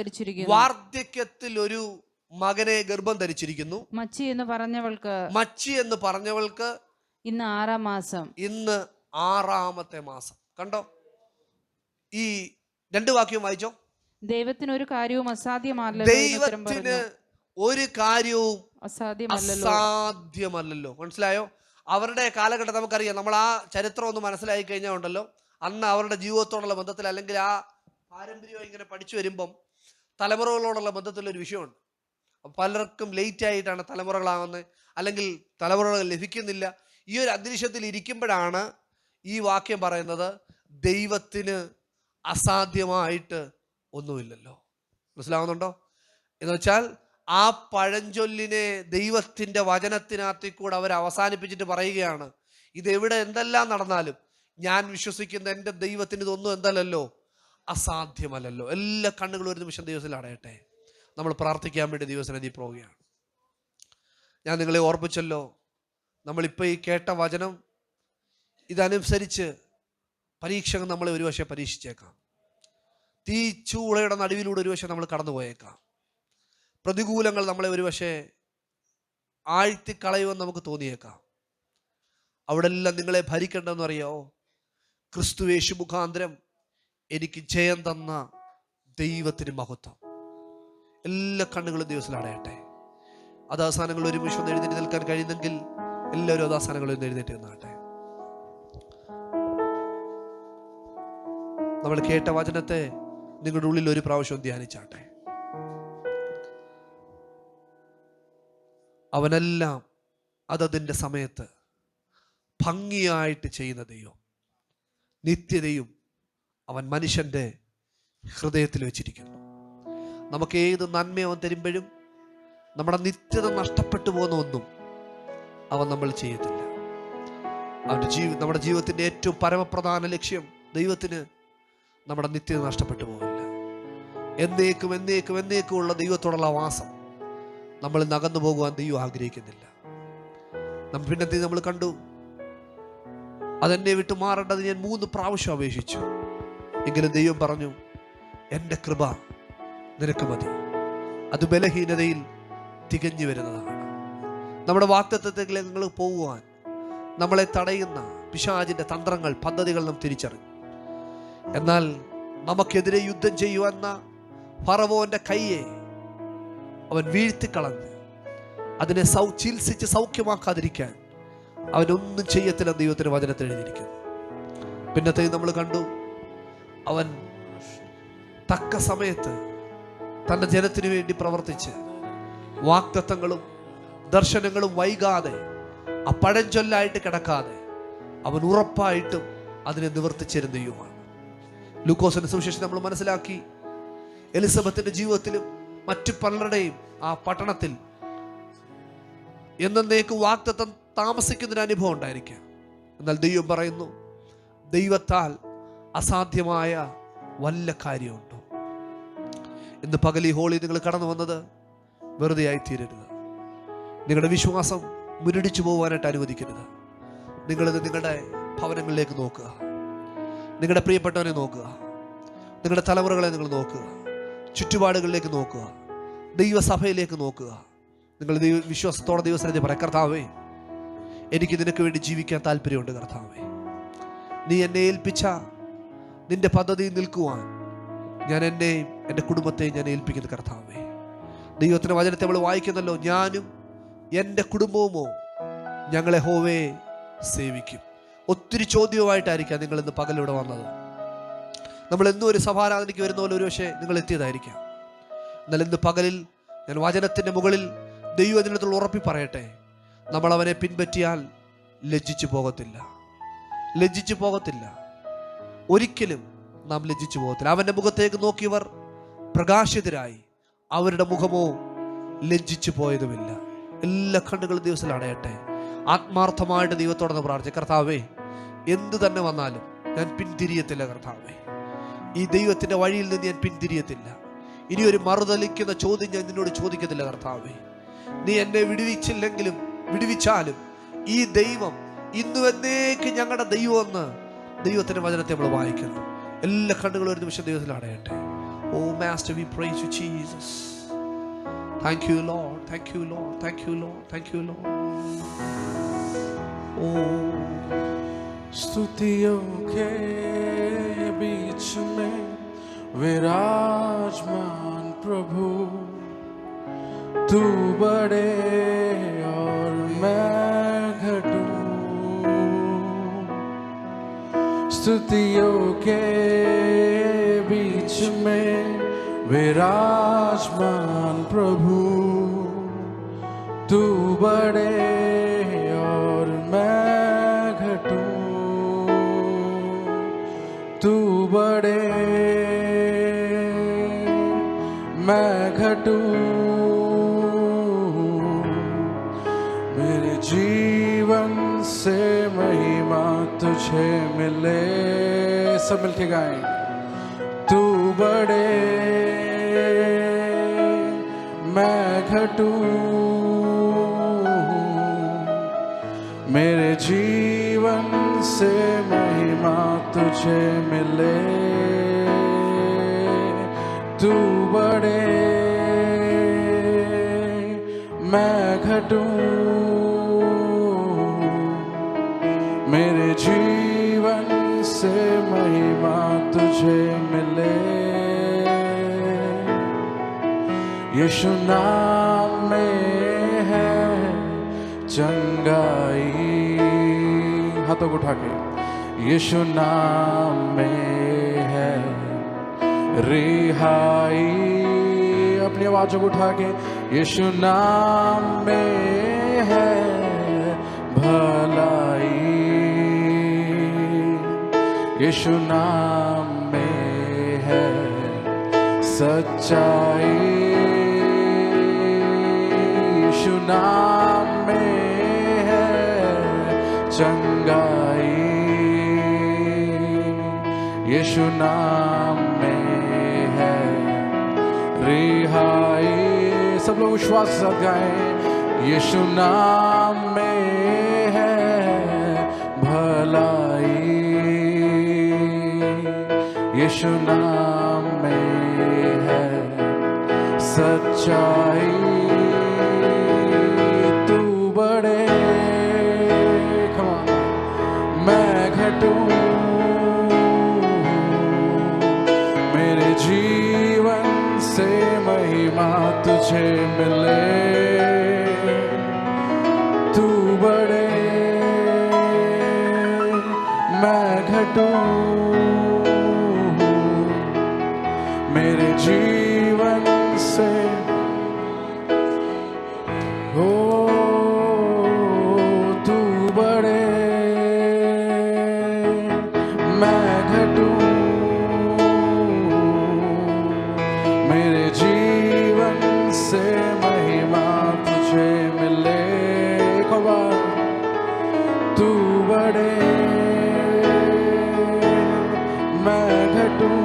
ധരിച്ചിരിക്കുന്നു. മച്ചി എന്ന് പറഞ്ഞവൾക്ക് ഇന്ന് 6-ാം മാസം. ഇന്ന് 6-ാമത്തെ മാസം. കണ്ടോ, ഈ 2 വാക്യം വായിച്ചോ. ദൈവത്തിന് ഒരു കാര്യവും അസാധ്യമല്ലല്ലോ. ദൈവത്തിന് ഒരു കാര്യവും അസാധ്യമല്ലല്ലോ. മനസ്സിലായോ? അവരുടെ കാലഘട്ടം നമുക്കറിയാം. നമ്മൾ ആ ചരിത്രം ഒന്ന് മനസ്സിലാക്കി കഴിഞ്ഞാൽ ഉണ്ടല്ലോ, അന്ന് അവരുടെ ജീവിതത്തോടുള്ള ബന്ധത്തിൽ അല്ലെങ്കിൽ ആ പാരമ്പര്യം ഇങ്ങനെ പഠിച്ചു വരുമ്പം തലമുറകളോടുള്ള ബന്ധത്തിലൊരു വിഷയമുണ്ട്. പലർക്കും ലേറ്റ് ആയിട്ടാണ് തലമുറകളാവുന്നത്, അല്ലെങ്കിൽ തലമുറകൾ ലഭിക്കുന്നില്ല. ഈ ഒരു അന്തരീക്ഷത്തിൽ ഇരിക്കുമ്പോഴാണ് ഈ വാക്യം പറയുന്നത്, ദൈവത്തിന് അസാധ്യമായിട്ട് ഒന്നുമില്ലല്ലോ. മനസ്സിലാവുന്നുണ്ടോ? എന്ന് വെച്ചാൽ ആ പഴഞ്ചൊല്ലിനെ ദൈവത്തിൻ്റെ വചനത്തിനകത്തിൽ കൂടെ അവർ അവസാനിപ്പിച്ചിട്ട് പറയുകയാണ്, ഇതെവിടെ എന്തെല്ലാം നടന്നാലും ഞാൻ വിശ്വസിക്കുന്ന എൻ്റെ ദൈവത്തിന് ഇതൊന്നും എന്തല്ലല്ലോ, അസാധ്യമല്ലല്ലോ. എല്ലാ കണ്ണുകളും ഒരു നിമിഷം ദൈവത്തിൽ അടയട്ടെ. നമ്മൾ പ്രാർത്ഥിക്കാൻ വേണ്ടി ദൈവസന്നിധിയിൽ പോവുകയാണ്. ഞാൻ നിങ്ങളെ ഓർപ്പിച്ചല്ലോ, നമ്മളിപ്പോൾ ഈ കേട്ട വചനം ഇതനുസരിച്ച് പരീക്ഷകൾ നമ്മളെ ഒരുവശം പരീക്ഷിച്ചേക്കാം. തീച്ചൂളയുടെ നടുവിലൂടെ ഒരുവശം നമ്മൾ കടന്നു പോയേക്കാം. പ്രതികൂലങ്ങൾ നമ്മളെ ഒരുവശം ആഴ്ത്തിക്കളയുമെന്ന് നമുക്ക് തോന്നിയേക്കാം. അവിടെ എല്ലാം നിങ്ങളെ ഭരിക്കേണ്ടതെന്ന് അറിയാമോ? ക്രിസ്തുയേശു മുഖാന്തരം എനിക്ക് ജയം തന്ന ദൈവത്തിന് മഹത്വം. എല്ലാ കണ്ണുകളും ദിവസത്തിൽ അടയട്ടെ. അതാസാനങ്ങൾ ഒരു നിമിഷം എഴുന്നേറ്റ് നിൽക്കാൻ കഴിയുന്നെങ്കിൽ എല്ലാവരും അതാസാനങ്ങളും എഴുന്നേറ്റ് നിന്നാട്ടെ. നമ്മൾ കേട്ട വചനത്തെ നിങ്ങളുടെ ഉള്ളിൽ ഒരു പ്രാവശ്യം ധ്യാനിച്ചാട്ടെ. അവനെല്ലാം അതതിൻ്റെ സമയത്ത് ഭംഗിയായിട്ട് ചെയ്യുന്ന ദൈവം. നിത്യതയും അവൻ മനുഷ്യൻ്റെ ഹൃദയത്തിൽ വെച്ചിരിക്കുന്നു. നമുക്ക് ഏത് നന്മ അവൻ തരുമ്പോഴും നമ്മുടെ നിത്യത നഷ്ടപ്പെട്ടു പോകുന്ന ഒന്നും അവൻ നമ്മൾ ചെയ്യത്തില്ല. നമ്മുടെ ജീവിതത്തിൻ്റെ ഏറ്റവും പരമപ്രധാന ലക്ഷ്യം ദൈവത്തിന് നമ്മുടെ നിത്യത നഷ്ടപ്പെട്ടു പോകില്ല. എന്നേക്കും എന്നേക്കും എന്നേക്കും ഉള്ള ദൈവത്തോടുള്ള വാസം നമ്മൾ നകന്നു പോകുവാൻ ദൈവം ആഗ്രഹിക്കുന്നില്ല. പിന്നെ നമ്മൾ കണ്ടു, അതെന്നെ വിട്ടു മാറേണ്ടത് ഞാൻ 3 പ്രാവശ്യം അപേക്ഷിച്ചു, എങ്കിലും ദൈവം പറഞ്ഞു, എൻ്റെ കൃപ നിനക്ക് മതി, അത് ബലഹീനതയിൽ തികഞ്ഞു വരുന്നതാണ്. നമ്മുടെ വാഗ്ദത്തത്തിലേക്ക് നിങ്ങൾ പോകുവാൻ നമ്മളെ തടയുന്ന പിശാചിൻ്റെ തന്ത്രങ്ങൾ, പദ്ധതികൾ നാം തിരിച്ചറിഞ്ഞു. എന്നാൽ നമുക്കെതിരെ യുദ്ധം ചെയ്യുവന്ന ഫറവോന്റെ കയ്യെ അവൻ വീഴ്ത്തിക്കളഞ്ഞ് അതിനെ ചികിത്സിച്ച് സൗഖ്യമാക്കാതിരിക്കാൻ അവനൊന്നും ചെയ്യത്തില്ല. ദൈവത്തിന്റെ വചനത്തിൽ എഴുതിയിരിക്കുന്നു. പിന്നത്തെ നമ്മൾ കണ്ടു, അവൻ തക്ക സമയത്ത് തൻ്റെ ജനത്തിനു വേണ്ടി പ്രവർത്തിച്ച് വാഗ്ദത്തങ്ങളും ദർശനങ്ങളും വൈകാതെ ആ പഴഞ്ചൊല്ലായിട്ട് കിടക്കാതെ അവൻ ഉറപ്പായിട്ടും അതിനെ നിവർത്തിച്ചിരുന്ന ദൈവമാണ്. ലൂക്കോസിന്റെ സുവിശേഷം നമ്മൾ മനസ്സിലാക്കി, എലിസബത്തിന്റെ ജീവിതത്തിലും മറ്റു പലരുടെയും ആ പട്ടണത്തിൽ എന്നേക്ക് വാഗ്ദത്തം താമസിക്കുന്നൊരു അനുഭവം ഉണ്ടായിരിക്കാം. എന്നാൽ ദൈവം പറയുന്നു, ദൈവത്താൽ അസാധ്യമായ വല്ല കാര്യമുണ്ടോ? ഇന്ന് പകൽ ഈ ഹോളി നിങ്ങൾ കടന്നു വന്നത് വെറുതെ ആയിത്തീരരുത്. നിങ്ങളുടെ വിശ്വാസം മുരടിച്ചു പോകാനായിട്ട് അനുവദിക്കരുത്. നിങ്ങളിത് നിങ്ങളുടെ ഭവനങ്ങളിലേക്ക് നോക്കുക, നിങ്ങളുടെ പ്രിയപ്പെട്ടവനെ നോക്കുക, നിങ്ങളുടെ തലമുറകളെ നിങ്ങൾ നോക്കുക, ചുറ്റുപാടുകളിലേക്ക് നോക്കുക, ദൈവസഭയിലേക്ക് നോക്കുക. നിങ്ങൾ വിശ്വാസത്തോടെ ദൈവസന്നിധി പറയാം, കർത്താവേ, എനിക്ക് നിനക്ക് വേണ്ടി ജീവിക്കാൻ താല്പര്യമുണ്ട്. കർത്താവേ, നീ എന്നെ ഏൽപ്പിച്ച നിന്റെ പദ്ധതിയിൽ നിൽക്കുവാൻ ഞാൻ എന്നെയും എൻ്റെ കുടുംബത്തെയും ഞാൻ ഏൽപ്പിക്കുന്നു. കർത്താവേ, ദൈവത്തിൻ്റെ വചനത്തെ നമ്മൾ വായിക്കുന്നല്ലോ, ഞാനും എൻ്റെ കുടുംബവുമോ ഞങ്ങളെ യഹോവയെ സേവിക്കും. ഒത്തിരി ചോദ്യവുമായിട്ടായിരിക്കാം നിങ്ങൾ ഇന്ന് പകലിവിടെ വന്നത്. നമ്മൾ എന്നും ഒരു സഭാരാധനയ്ക്ക് വരുന്ന പോലെ ഒരു പക്ഷേ നിങ്ങൾ എത്തിയതായിരിക്കാം. എന്നാൽ ഇന്ന് പകലിൽ ഞാൻ വചനത്തിൻ്റെ മുകളിൽ ദൈവവചനത്തിൽ ഉറപ്പി പറയട്ടെ, നമ്മൾ അവനെ പിൻപറ്റിയാൽ ലജ്ജിച്ചു പോകത്തില്ല, ലജ്ജിച്ചു പോകത്തില്ല. ഒരിക്കലും നാം ലജ്ജിച്ചു പോകത്തില്ല. അവൻ്റെ മുഖത്തേക്ക് നോക്കിയവർ പ്രകാശിതരായി, അവരുടെ മുഖമോ ലജ്ജിച്ചു പോയതുമില്ല. എല്ലാ കണ്ണുകളും ദിവസത്തിൽ അടയട്ടെ. ആത്മാർത്ഥമായിട്ട് ദൈവത്തോടെ പ്രാർത്ഥിച്ച, കർത്താവേ, എന്തു തന്നെ വന്നാലും ഞാൻ പിന്തിരിയത്തില്ല. കർത്താവേ, ഈ ദൈവത്തിൻ്റെ വഴിയിൽ നിന്ന് ഞാൻ പിന്തിരിയത്തില്ല. ഇനി ഒരു മറുതലിക്കുന്ന ചോദ്യം ഞാൻ നിന്നോട് ചോദിക്കത്തില്ല. കർത്താവേ, നീ എന്നെ വിടുവിച്ചില്ലെങ്കിലും വിടുവിച്ചാലും ഈ ദൈവം ഇന്നും എന്നേക്ക് ഞങ്ങളുടെ ദൈവമെന്ന് ദൈവത്തിൻ്റെ വചനത്തെ നമ്മൾ വായിക്കുന്നു. എല്ലാ കണ്ണുകളും ഒരു നിമിഷം ദൈവത്തിൽ അടയട്ടെ. Oh Master, we praise you, Jesus. Thank you, Lord. Thank you, Lord. Thank you, Lord. Thank you, Lord. Oh, स्तुतियों के बीच में विराजमान प्रभु, तू बड़े और मैं घटूं. स्तुतियों के बीच में विराजमान प्रभु तू बड़े और मैं घटूं, तू बड़े मैं घटूं, मेरे जीवन से महिमा तुझे मिले। सब मिलके गाएं। तू बड़े मैं घटूं, मेरे जीवन से महिमा तुझे मिले। तू बड़े मैं घटूं, मेरे जीवन से महिमा तुझे मिले। यीशु नाम में है चंगाई, हाथों को उठा के। यीशु नाम में है रिहाई, अपनी आवाज़ों को उठा के। यीशु नाम में है भलाई, यीशु नाम में है सच्चाई, यीशु नाम में है चंगाई, यीशु नाम में है रिहाई। सब लोग विश्वास के साथ गाएं। यीशु नाम में है भलाई, यीशु नाम में है सच्चाई। तू बड़े मैं घटूं, मेरे जीवन से महिमा तुझे मिले। तू बड़े मैं घटूं, मेरे जीवन से हो। तू बड़े मैं घटूं, मेरे जीवन से महिमा तुझे मिले। एक बार तू बड़े मैं घटूं,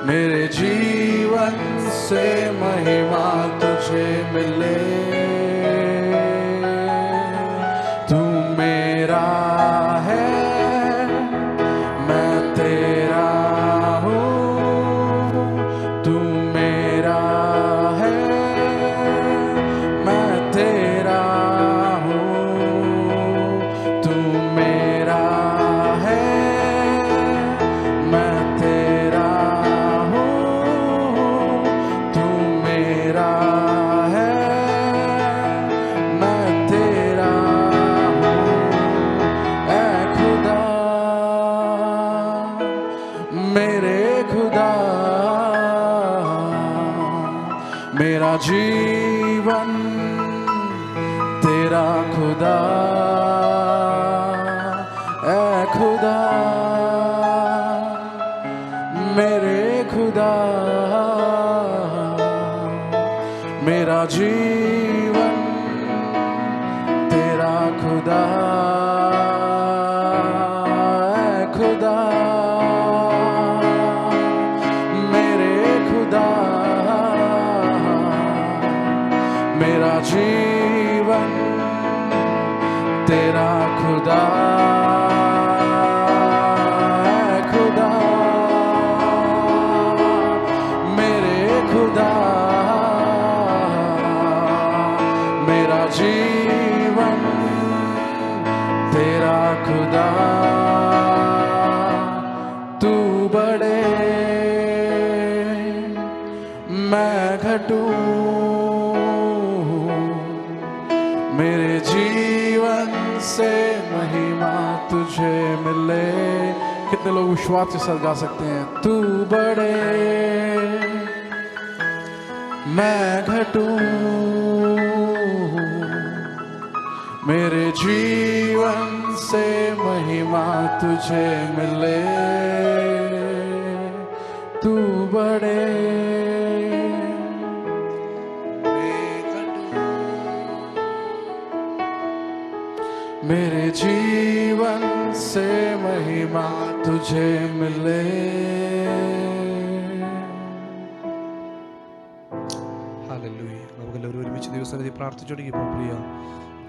मेरे जीवन से महिमा तुझे मिले। तू मेरा है मैं तेरा हूँ, तू मेरा है मैं तेरा हूँ, तू मेरा है मैं तेरा हूँ, तू मेरा है मैं तेरा हूँ। ऐ खुदा मेरे खुदा, मेरा जीवन तेरा खुदा। ऐ खुदा मेरे खुदा, मेरा जीवन तेरा खुदा। ऐ खुदा मेरे खुदा, मेरा जीवन तेरा खुदा। ऐ खुदा मेरे खुदा, मेरा जीवन तेरा खुदा। तू बड़े मैं घटूं, मेरे जीवन से महिमा तुझे मिले। कितने लोग विश्वास के साथ गा सकते हैं? तू बड़े मैं घटूं, मेरे जीवन से महिमा तुझे मिले। तू बड़े मेरे जीवन से महिमा तुझे मिले। ഹല്ലേലൂയ. നമുക്കെല്ലാവരും ഒരുമിച്ച് ദിവസം പ്രാർത്ഥിച്ചുകൊണ്ടിരിക്കുമ്പോൾ പ്രിയ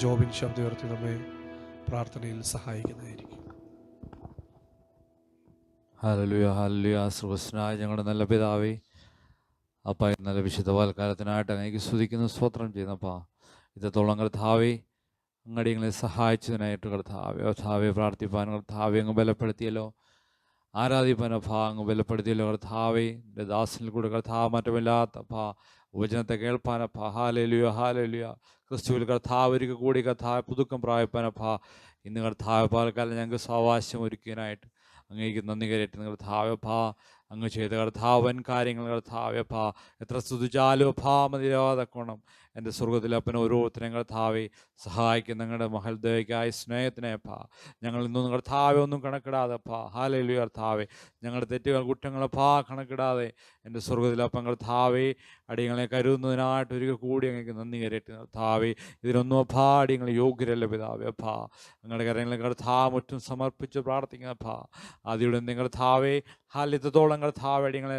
ജോബിൻ ശബ്ദം ഉയർത്തി നമ്മെ പ്രാർത്ഥനയിൽ സഹായിക്കുന്നതായിരിക്കും. Hallelujah, hallelujah. സർവ്വസ്വനായ ഞങ്ങളുടെ നല്ല പിതാവേ, അപ്പ നല്ല വിശുദ്ധ വാൽക്കാലത്തിനായിട്ട് അങ്ങേക്ക് സ്തുതിക്കുന്നു, സ്തോത്രം ചെയ്യുന്നപ്പാ. ഇത്രത്തോളം കർത്താവേ അങ്ങടിയങ്ങളെ സഹായിച്ചതിനായിട്ട് കർത്താവെ പ്രാർത്ഥിപ്പാൻ കർത്താവെ അങ്ങ് ബലപ്പെടുത്തിയല്ലോ, ആരാധിപ്പാൻ അങ്ങ് ബലപ്പെടുത്തിയല്ലോ കർത്താവെ. എൻ്റെ ദാസനിൽ കൂടെ കർത്താവ് മാറ്റമില്ലാത്ത വചനത്തെ കേൾപ്പാനപ്പാ. Hallelujah, hallelujah. ക്രിസ്തുവിൽ കർത്താവ് ഒരിക്കൽ കൂടി കർത്താവ് പുതുക്കം പ്രാപിപ്പാനപ്പാ. ഇന്ന് കർത്താവ് പാൽക്കാലം ഞങ്ങൾക്ക് സാവകാശം ഒരുക്കിയതിനായിട്ട് അങ്ങേക്ക് നന്ദി കരയറ്റുന്ന കർത്താവപ്പാ. അങ്ങ് ചെയ്ത കർത്താവൻ കാര്യങ്ങൾ കർത്താവപ്പാ എത്ര സ്തുതിച്ചാലും മതിയാതക്കോണം എൻ്റെ സ്വർഗത്തിലപ്പൻ ഓരോരുത്തരെയും കർത്താവെ സഹായിക്കുന്ന ഞങ്ങളുടെ മഹൽദയക്കായ സ്നേഹത്തിനെപ്പാ. ഞങ്ങൾ ഇന്നൊന്നും കർത്താവെ ഒന്നും കണക്കിടാതെപ്പാ. ഹല്ലേലൂയ കർത്താവെ. ഞങ്ങളുടെ തെറ്റുകൾ കുറ്റങ്ങളപ്പാ കണക്കിടാതെ എൻ്റെ സ്വർഗത്തിലപ്പൻ കർത്താവെ അടിയങ്ങളെ കരുതുന്നതിനായിട്ട് ഒരിക്കൽ കൂടി അങ്ങേക്ക് നന്ദി കരയറ്റുന്ന കർത്താവെ. ഇതിനൊന്നും അപ്പാ അടിയങ്ങൾ യോഗ്യരല്ല പിതാവേ അപ്പാ. ഞങ്ങളുടെ കാര്യങ്ങൾ കർത്താവ് മുറ്റും സമർപ്പിച്ച് പ്രാർത്ഥിക്കുന്നപ്പാ. ആദ്യയുടെ എന്തെങ്കിലും കർത്താവെ ഹാലിത്തത്തോളം കർത്താവ് അടിയങ്ങളെ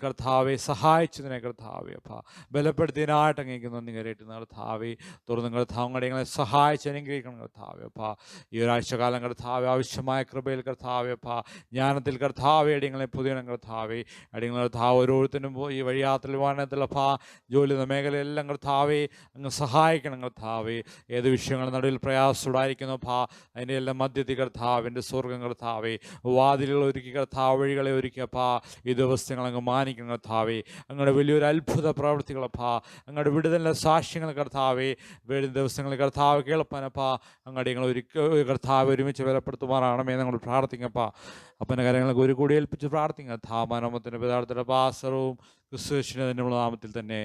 കർത്താവെ സഹായിച്ചതിനെ കർത്താവെ അപ്പാ ബലപ്പെടുത്തിയതിനായിട്ട് അങ്ങേക്ക് നന്ദി കരയറ്റുന്ന കർത്താവെ. തുറന്ന് കർത്താവ് അടിയങ്ങളെ സഹായിച്ച് അനുഗ്രഹിക്കണം കർത്താവെ അപ്പാ. ഈ ഒരാഴ്ചക്കാലം കർത്താവെ ആവശ്യമായ കൃപയിൽ കർത്താവെ അപ്പാ ജ്ഞാനത്തിൽ കർത്താവെ അടിയങ്ങളെ പുതിയണം കർത്താവെ. അടിയങ്ങൾ കർത്താവ് ഓരോരുത്തരും ഈ വഴിയാത്രയിൽ വാഹനത്തിലപ്പാ ജോലി മേഖലയെല്ലാം കർത്താവെ അങ്ങ് സഹായിക്കണം കർത്താവെ. ഏത് വിഷയങ്ങളുടെ നടുവിൽ പ്രയാസമുണ്ടായിരിക്കുന്നു അപ്പാ അതിൻ്റെ എല്ലാം മധ്യത്തിൽ കർത്താവിൻ്റെ സ്വർഗം കർത്താവെ വാതിലുകൾ ഒരുക്കി കർത്താവ് വഴികളെ ഒരുക്കിയപ്പാ. ഈ ദിവസങ്ങൾ അങ്ങ് മാനിക്കണം കർത്താവെ. അങ്ങയുടെ വലിയൊരു അത്ഭുത പ്രവൃത്തികളപ്പാ അങ്ങയുടെ വിടുതലിൻ്റെ സാക്ഷ്യങ്ങൾ കർത്താവെ വരും ദിവസങ്ങളിൽ കർത്താവ് കേൾപ്പാനപ്പാ അങ്ങയുടെ ഞങ്ങൾ കർത്താവ് ഒരുമിച്ച് ബലപ്പെടുത്തുമാറാണമേ ഞങ്ങൾ പ്രാർത്ഥിക്കപ്പാ. അപ്പൻ്റെ കാര്യങ്ങളൊക്കെ ഒരു കൂടി ഏൽപ്പിച്ച് പ്രാർത്ഥിക്കുക. ധാമാനാമത്തിൻ്റെ പിതാർത്ഥയുടെ പാസറവും ക്രിസ്തുവിന്റെ നാമത്തിൽ തന്നെ.